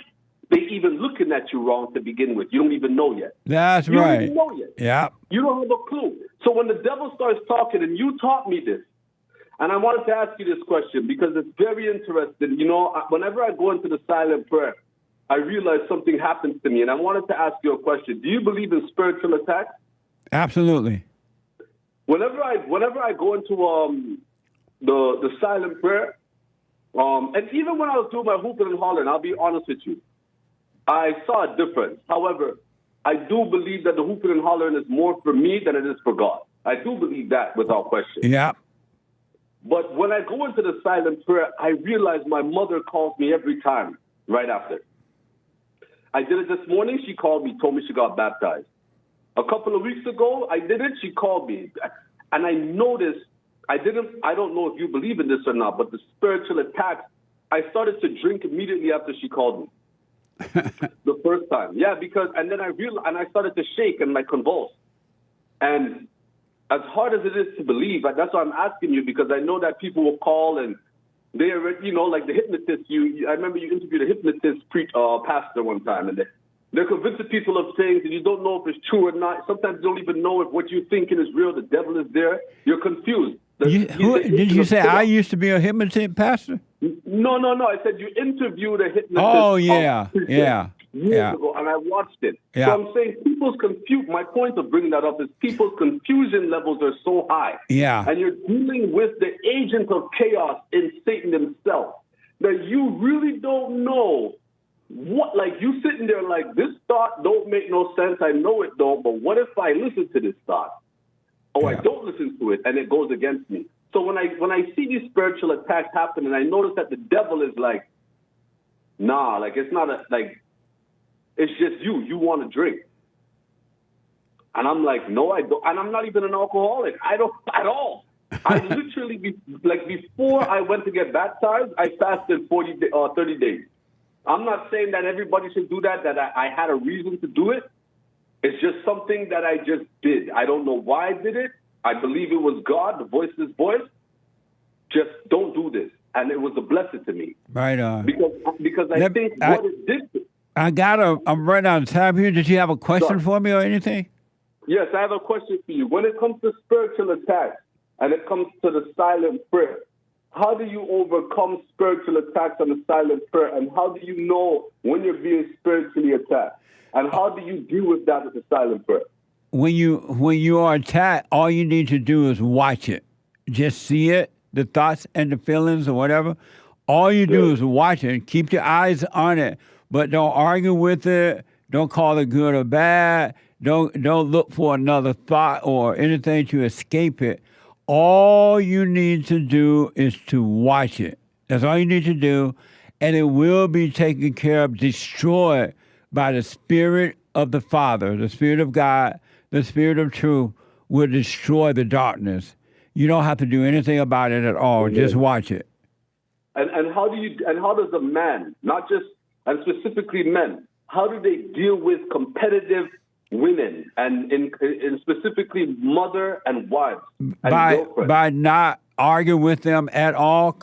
they even looking at you wrong to begin with, you don't even know yet. That's you right. You don't even know yet. Yeah. You don't have a clue. So when the devil starts talking, and you taught me this, and I wanted to ask you this question because it's very interesting. Whenever I go into the silent prayer, I realize something happens to me, and I wanted to ask you a question. Do you believe in spiritual attacks? Absolutely. Whenever I go into the silent prayer, and even when I was doing my hooping and hollering, I'll be honest with you, I saw a difference. However, I do believe that the hooping and hollering is more for me than it is for God. I do believe that without question. Yeah. But when I go into the silent prayer, I realize my mother calls me every time right after. I did it this morning. She called me, told me she got baptized. A couple of weeks ago, I did it. She called me. And I noticed, I don't know if you believe in this or not, but the spiritual attacks, I started to drink immediately after she called me. The first time. Yeah, and then I realized, and I started to shake and convulse. And as hard as it is to believe, that's why I'm asking you, because I know that people will call and they are, like the hypnotist. I remember you interviewed a hypnotist pastor one time, and they're convincing people of things, and you don't know if it's true or not. Sometimes you don't even know if what you're thinking is real. The devil is there. You're confused. Did you say I used to be a hypnotist pastor? No. I said you interviewed a hypnotist. Oh, yeah. Years ago, and I watched it. Yeah. So I'm saying people's confusion. My point of bringing that up is people's confusion levels are so high. Yeah. And you're dealing with the agent of chaos in Satan himself that you really don't know what. Like, you sitting there like, this thought don't make no sense. I know it don't, but what if I listen to this thought? Or I don't listen to it, and it goes against me. So when I see these spiritual attacks happen, and I notice that the devil is like, nah, like it's not it's just you want to drink. And I'm like, no, I don't. And I'm not even an alcoholic. I don't at all. I literally, before I went to get baptized, I fasted 30 days. I'm not saying that everybody should do that I had a reason to do it. It's just something that I just did. I don't know why I did it. I believe it was God, the voiceless voice. Just don't do this. And it was a blessing to me. Right on. Because I think what it did. I'm right on time here. Did you have a question for me or anything? Yes, I have a question for you. When it comes to spiritual attacks and it comes to the silent prayer, how do you overcome spiritual attacks on the silent prayer? And how do you know when you're being spiritually attacked? And how do you deal with that with the silent prayer? When you are attacked, all you need to do is watch it. Just see it, the thoughts and the feelings or whatever. All you do is watch it. Keep your eyes on it, but don't argue with it. Don't call it good or bad. Don't look for another thought or anything to escape it. All you need to do is to watch it. That's all you need to do, and it will be taken care of, destroyed by the Spirit of the Father, the Spirit of God, the Spirit of truth will destroy the darkness. You don't have to do anything about it at all. Just watch it. And how does a man, not just, and specifically men, how do they deal with competitive women and in specifically mother and wives and girlfriends? By not argue with them at all.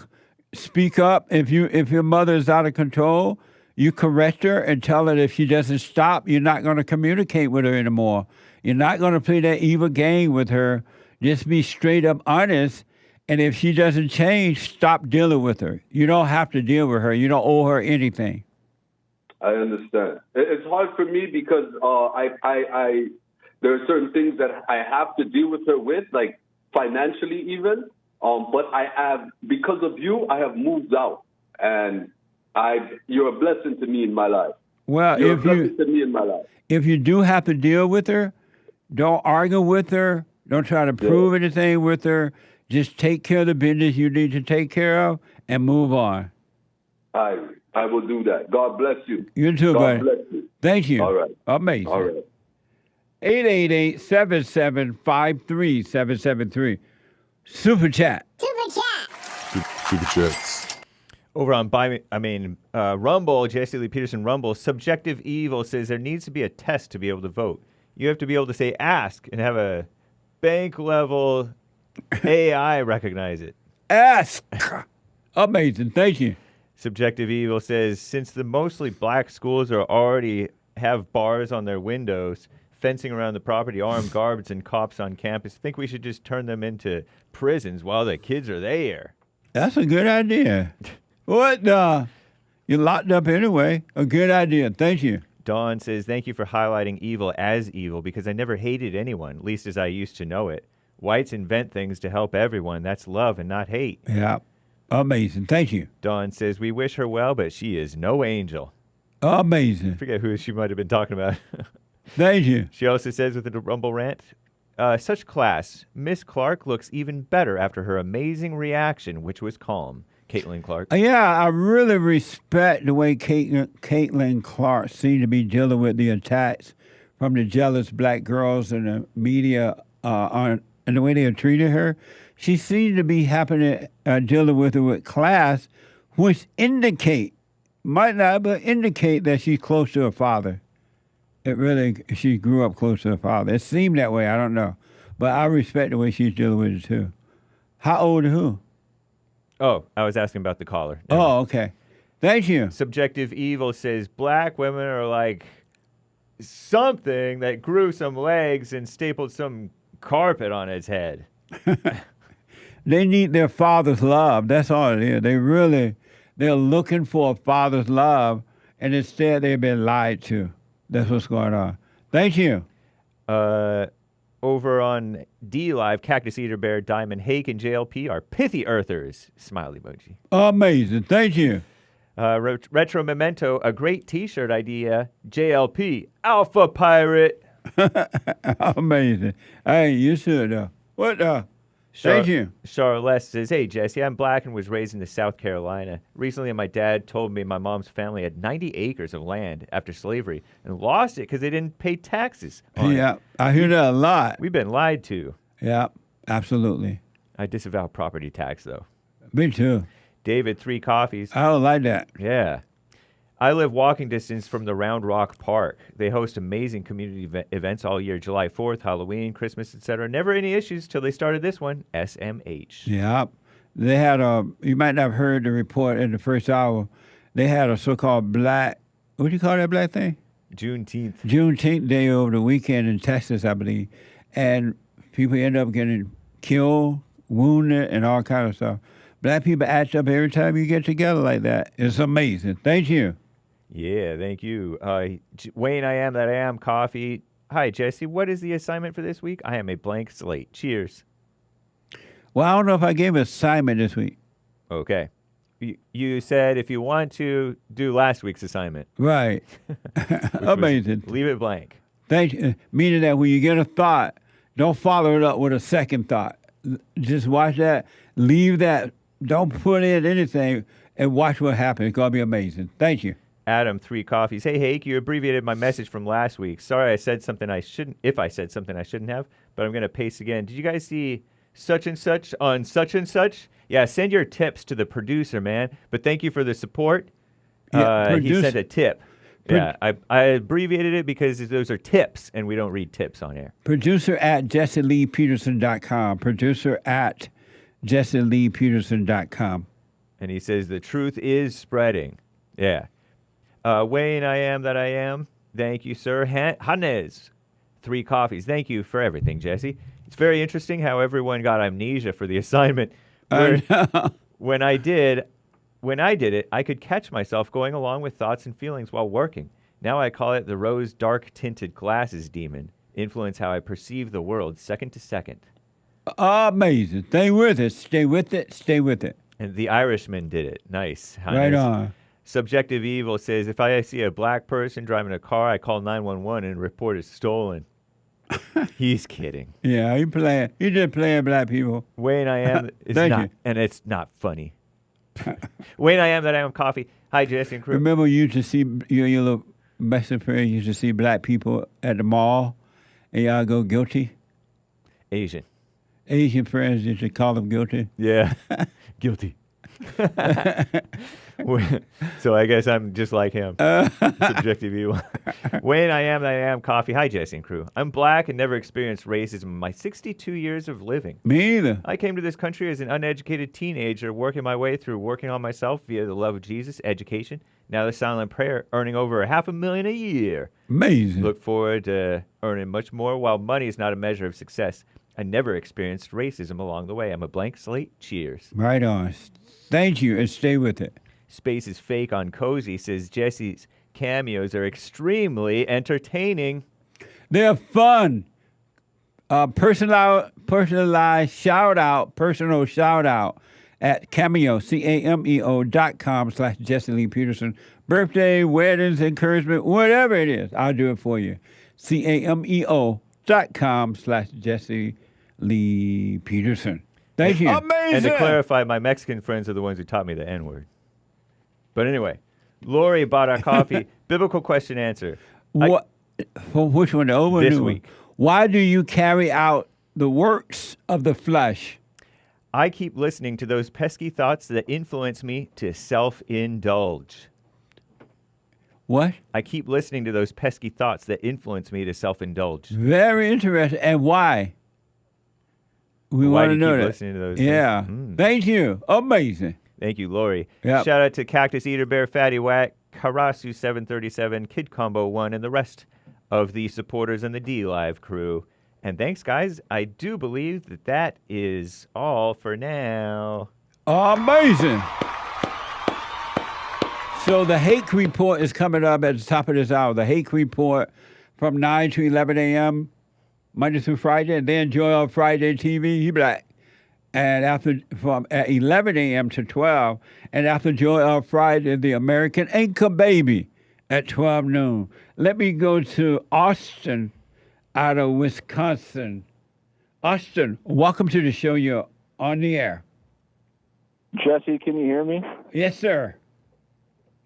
Speak up. If your mother is out of control, you correct her and tell her that if she doesn't stop, you're not going to communicate with her anymore. You're not going to play that evil game with her. Just be straight up honest. And if she doesn't change, stop dealing with her. You don't have to deal with her. You don't owe her anything. I understand. It's hard for me because there are certain things that I have to deal with her with, like financially even. But I have, because of you, I have moved out, and you're a blessing to me in my life. Well, you're a blessing to me in my life. If you do have to deal with her, don't argue with her. Don't try to prove anything with her. Just take care of the business you need to take care of and move on. I will do that. God bless you. You too, buddy. God bless you. Thank you. All right. Amazing. All right. 888-77-53773. Super chat. Super chats. Over on Rumble, Jesse Lee Peterson Rumble, Subjective Evil says there needs to be a test to be able to vote. You have to be able to say ask and have a bank level AI recognize it. Ask. Amazing. Thank you. Subjective Evil says since the mostly black schools are already have bars on their windows, fencing around the property, armed guards and cops on campus, I think we should just turn them into prisons while the kids are there. That's a good idea. What? You're locked up anyway. A good idea. Thank you. Dawn says, thank you for highlighting evil as evil because I never hated anyone, at least as I used to know it. Whites invent things to help everyone. That's love and not hate. Yeah. Amazing. Thank you. Dawn says, we wish her well, but she is no angel. Amazing. I forget who she might have been talking about. Thank you. She also says with the Rumble rant, such class. Miss Clark looks even better after her amazing reaction, which was calm. Caitlin Clark. Yeah, I really respect the way Caitlin Clark seemed to be dealing with the attacks from the jealous black girls in the media and the way they have treated her. She seemed to be dealing with it with class, which might not, but indicate that she's close to her father. She grew up close to her father. It seemed that way. I don't know. But I respect the way she's dealing with it, too. How old are who? Oh, I was asking about the caller. Oh, okay. Thank you. Subjective Evil says black women are like something that grew some legs and stapled some carpet on its head. They need their father's love. That's all it is. They're looking for a father's love, and instead they've been lied to. That's what's going on. Thank you. Over on D Live, Cactus Eater Bear, Diamond, Hake, and JLP are pithy earthers. Smiley emoji. Amazing. Thank you. Retro Memento, a great T-shirt idea. JLP, Alpha Pirate. Amazing. Hey, you should. What? Thank you. Charlotte says, hey, Jesse, I'm black and was raised in South Carolina. Recently, my dad told me my mom's family had 90 acres of land after slavery and lost it because they didn't pay taxes on it. I hear that a lot. We've been lied to. Yeah, absolutely. I disavow property tax, though. Me too. David, 3 coffees. I don't like that. Yeah. I live walking distance from the Round Rock Park. They host amazing community events all year, July 4th, Halloween, Christmas, etc. Never any issues till they started this one, SMH. Yeah. They had you might not have heard the report in the first hour. They had a so-called black, what do you call that black thing? Juneteenth. Juneteenth day over the weekend in Texas, I believe. And people end up getting killed, wounded, and all kind of stuff. Black people act up every time you get together like that. It's amazing. Thank you. Yeah, thank you. Wayne, I am coffee. Hi, Jesse. What is the assignment for this week? I am a blank slate. Cheers. Well, I don't know if I gave an assignment this week. Okay. You said if you want to do last week's assignment. Right. Amazing. Leave it blank. Thank you. Meaning that when you get a thought, don't follow it up with a second thought. Just watch that. Leave that. Don't put in anything and watch what happens. It's going to be amazing. Thank you. Adam, 3 coffees. Hey, Hake, you abbreviated my message from last week. Sorry I said something I shouldn't, if I said something I shouldn't have, but I'm going to paste again. Did you guys see such and such on such and such. Yeah, send your tips to the producer, man. But thank you for the support. He sent a tip. Yeah, I abbreviated it because those are tips, and we don't read tips on air. Producer at JesseLeePeterson.com. Producer at JesseLeePeterson.com. And he says, the truth is spreading. Yeah. Wayne, I am that I am. Thank you, sir. Hannes, 3 coffees. Thank you for everything, Jesse. It's very interesting how everyone got amnesia for the assignment. When I did it, I could catch myself going along with thoughts and feelings while working. Now I call it the rose dark-tinted glasses demon. Influence how I perceive the world second to second. Amazing. Stay with it. Stay with it. Stay with it. And the Irishman did it. Nice. Right on. Subjective Evil says, if I see a black person driving a car, I call 911 and report it stolen. He's kidding. Yeah, he just playing black people. Wayne, I am. Thank you. And it's not funny. Wayne, I am that I am coffee. Hi, Jesse and crew. Remember you used to see, your little Mexican friend used to see black people at the mall, and y'all go guilty? Asian friends used to call them guilty? Yeah, guilty. So I guess I'm just like him. Subjective Evil. Wayne, I am coffee. Hi, Jesse and crew. I'm black and never experienced racism in my 62 years of living. Me either. I came to this country as an uneducated teenager, working my way through working on myself via the love of Jesus, education, now the silent prayer, earning over $500,000 a year. Amazing. Look forward to earning much more. While money is not a measure of success, I never experienced racism along the way. I'm a blank slate. Cheers. Right on. Thank you, and stay with it. Space is fake on Cozy says Jesse's cameos are extremely entertaining. They're fun. Personalized shout out, personal shout out at Cameo, CAMEO.com/Jesse Lee Peterson. Birthday, weddings, encouragement, whatever it is, I'll do it for you. CAMEO.com/Jesse Lee Peterson. Thank you. Amazing. And to clarify, my Mexican friends are the ones who taught me the N-word. But anyway, Lori bought our coffee. Biblical question answer. What? For which one? The old one? This week. Why do you carry out the works of the flesh? I keep listening to those pesky thoughts that influence me to self-indulge. What? I keep listening to those pesky thoughts that influence me to self-indulge. Very interesting. And why? We want to know that. Listening to those things? Thank you. Amazing. Thank you, Lori. Yep. Shout out to Cactus Eater Bear, Fatty Whack, Karasu 737, Kid Combo 1, and the rest of the supporters and the D-Live crew. And thanks, guys. I do believe that is all for now. Amazing. So the Hake Report is coming up at the top of this hour. The Hake Report from 9 to 11 a.m., Monday through Friday, and then Joy on Friday TV, he black. And after from at 11 a.m. to 12, and after Joy on Friday, the American Anchor Baby at 12 noon. Let me go to Austin out of Wisconsin. Austin, welcome to the show. You're on the air. Jesse, can you hear me? Yes, sir.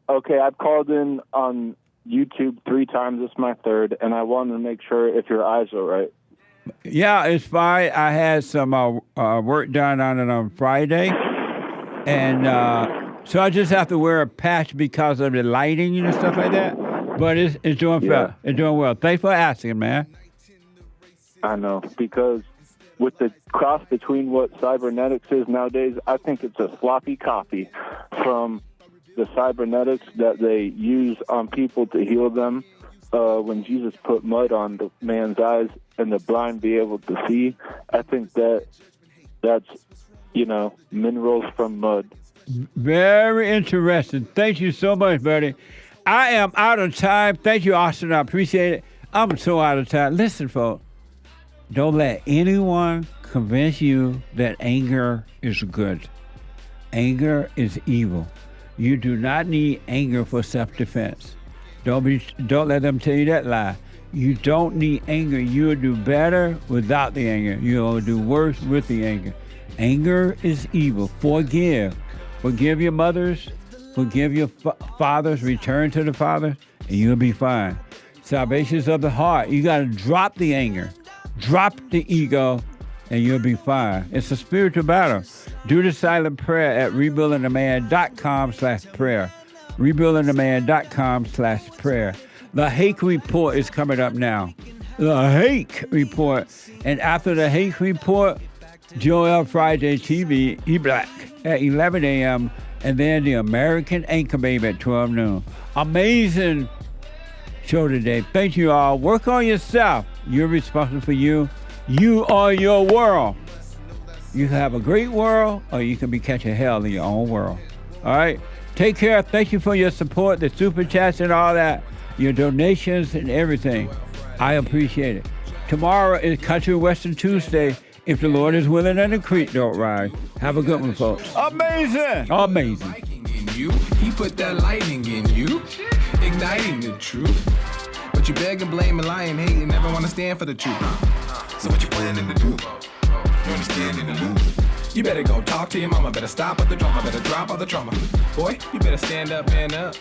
Okay, I've called in on YouTube 3 times. This is my 3rd, and I wanted to make sure if your eyes are right. Yeah, it's fine. I had some work done on it on Friday, and so I just have to wear a patch because of the lighting and stuff like that. But it's doing well. It's doing well. Thanks for asking, man. I know, because with the cross between what cybernetics is nowadays, I think it's a sloppy copy from the cybernetics that they use on people to heal them. When Jesus put mud on the man's eyes and the blind be able to see, I think that's minerals from mud. Very interesting. Thank you so much, buddy. I am out of time. Thank you, Austin. I appreciate it. I'm so out of time. Listen, folks, don't let anyone convince you that anger is good. Anger is evil. You do not need anger for self-defense. Don't let them tell you that lie. You don't need anger. You'll do better without the anger. You'll do worse with the anger. Anger is evil. Forgive. Forgive your mothers. Forgive your fathers. Return to the Father, and you'll be fine. Salvation is of the heart. You got to drop the anger. Drop the ego and you'll be fine. It's a spiritual battle. Do the silent prayer at rebuildingtheman.com/prayer. rebuildingtheman.com/prayer. The Hake Report is coming up now. The Hake Report. And after the Hake Report, Joel Friday TV, E-Black at 11 a.m. and then the American Anchor Babe at 12 noon. Amazing show today. Thank you all. Work on yourself. You're responsible for you. You are your world. You can have a great world, or you can be catching hell in your own world. All right? Take care. Thank you for your support, the super chats and all that, your donations and everything. I appreciate it. Tomorrow is Country Western Tuesday. If the Lord is willing and the creek don't rise. Have a good one, folks. Amazing. Amazing. You, he put that lightning in you, igniting the truth. But you beg and blame and lie and hate and never want to stand for the truth. So what you planning to do? You understand in the lose. You better go talk to your mama, better stop at the drama, better drop all the trauma. Boy, you better stand up and up.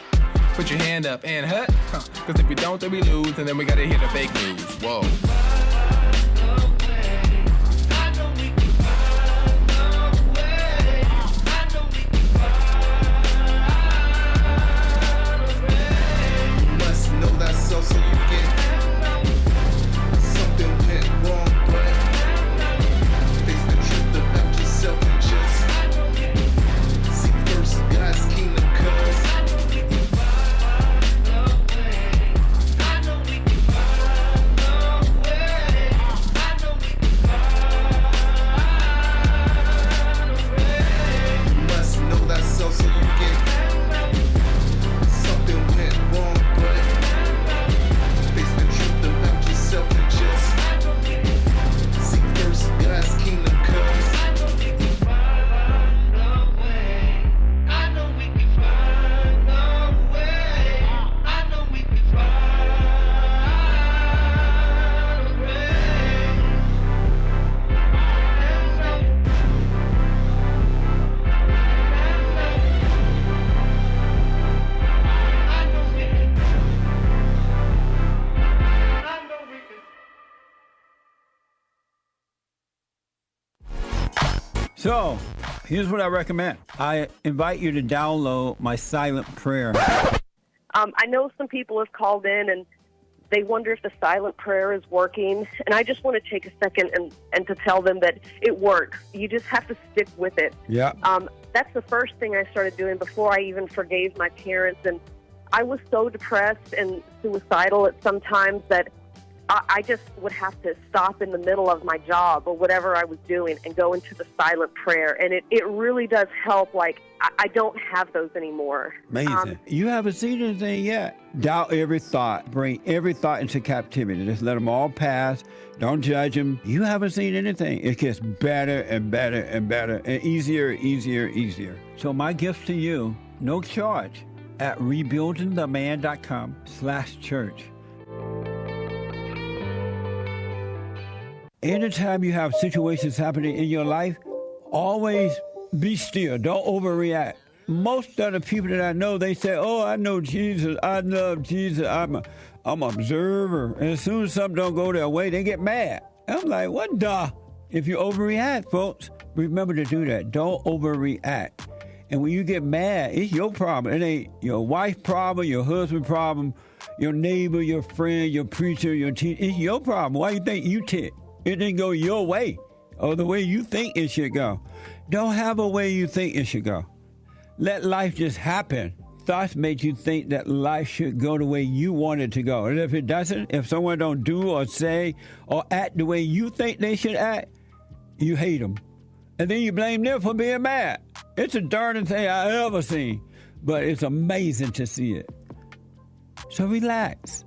Put your hand up and hut. Cause if we don't, then we lose, and then we gotta hear the fake news. Whoa. So you get something went wrong, but face the truth about yourself and just seek first God's kingdom, cause you must know thyself so you get something went wrong, but seek first God's kingdom, cause I know we can find a way. I know we can find a way. So, here's what I recommend. I invite you to download my silent prayer. I know some people have called in and they wonder if the silent prayer is working. And I just want to take a second and to tell them that it works. You just have to stick with it. Yeah. That's the first thing I started doing before I even forgave my parents. And I was so depressed and suicidal at some times that I just would have to stop in the middle of my job or whatever I was doing and go into the silent prayer. And it really does help. Like, I don't have those anymore. Amazing. You haven't seen anything yet. Doubt every thought. Bring every thought into captivity. Just let them all pass. Don't judge them. You haven't seen anything. It gets better and better and better and easier, easier, easier. So my gift to you, no charge, at rebuildingtheman.com/church. Anytime you have situations happening in your life, always be still. Don't overreact. Most of the people that I know, they say, oh, I know Jesus. I love Jesus. I'm an observer. And as soon as something don't go their way, they get mad. I'm like, what the? If you overreact, folks, remember to do that. Don't overreact. And when you get mad, it's your problem. It ain't your wife's problem, your husband's problem, your neighbor, your friend, your preacher, your teacher. It's your problem. Why you think you tick? It didn't go your way or the way you think it should go. Don't have a way you think it should go. Let life just happen. Thoughts make you think that life should go the way you want it to go. And if it doesn't, if someone don't do or say or act the way you think they should act, you hate them. And then you blame them for being mad. It's the darndest thing I ever seen. But it's amazing to see it. So relax.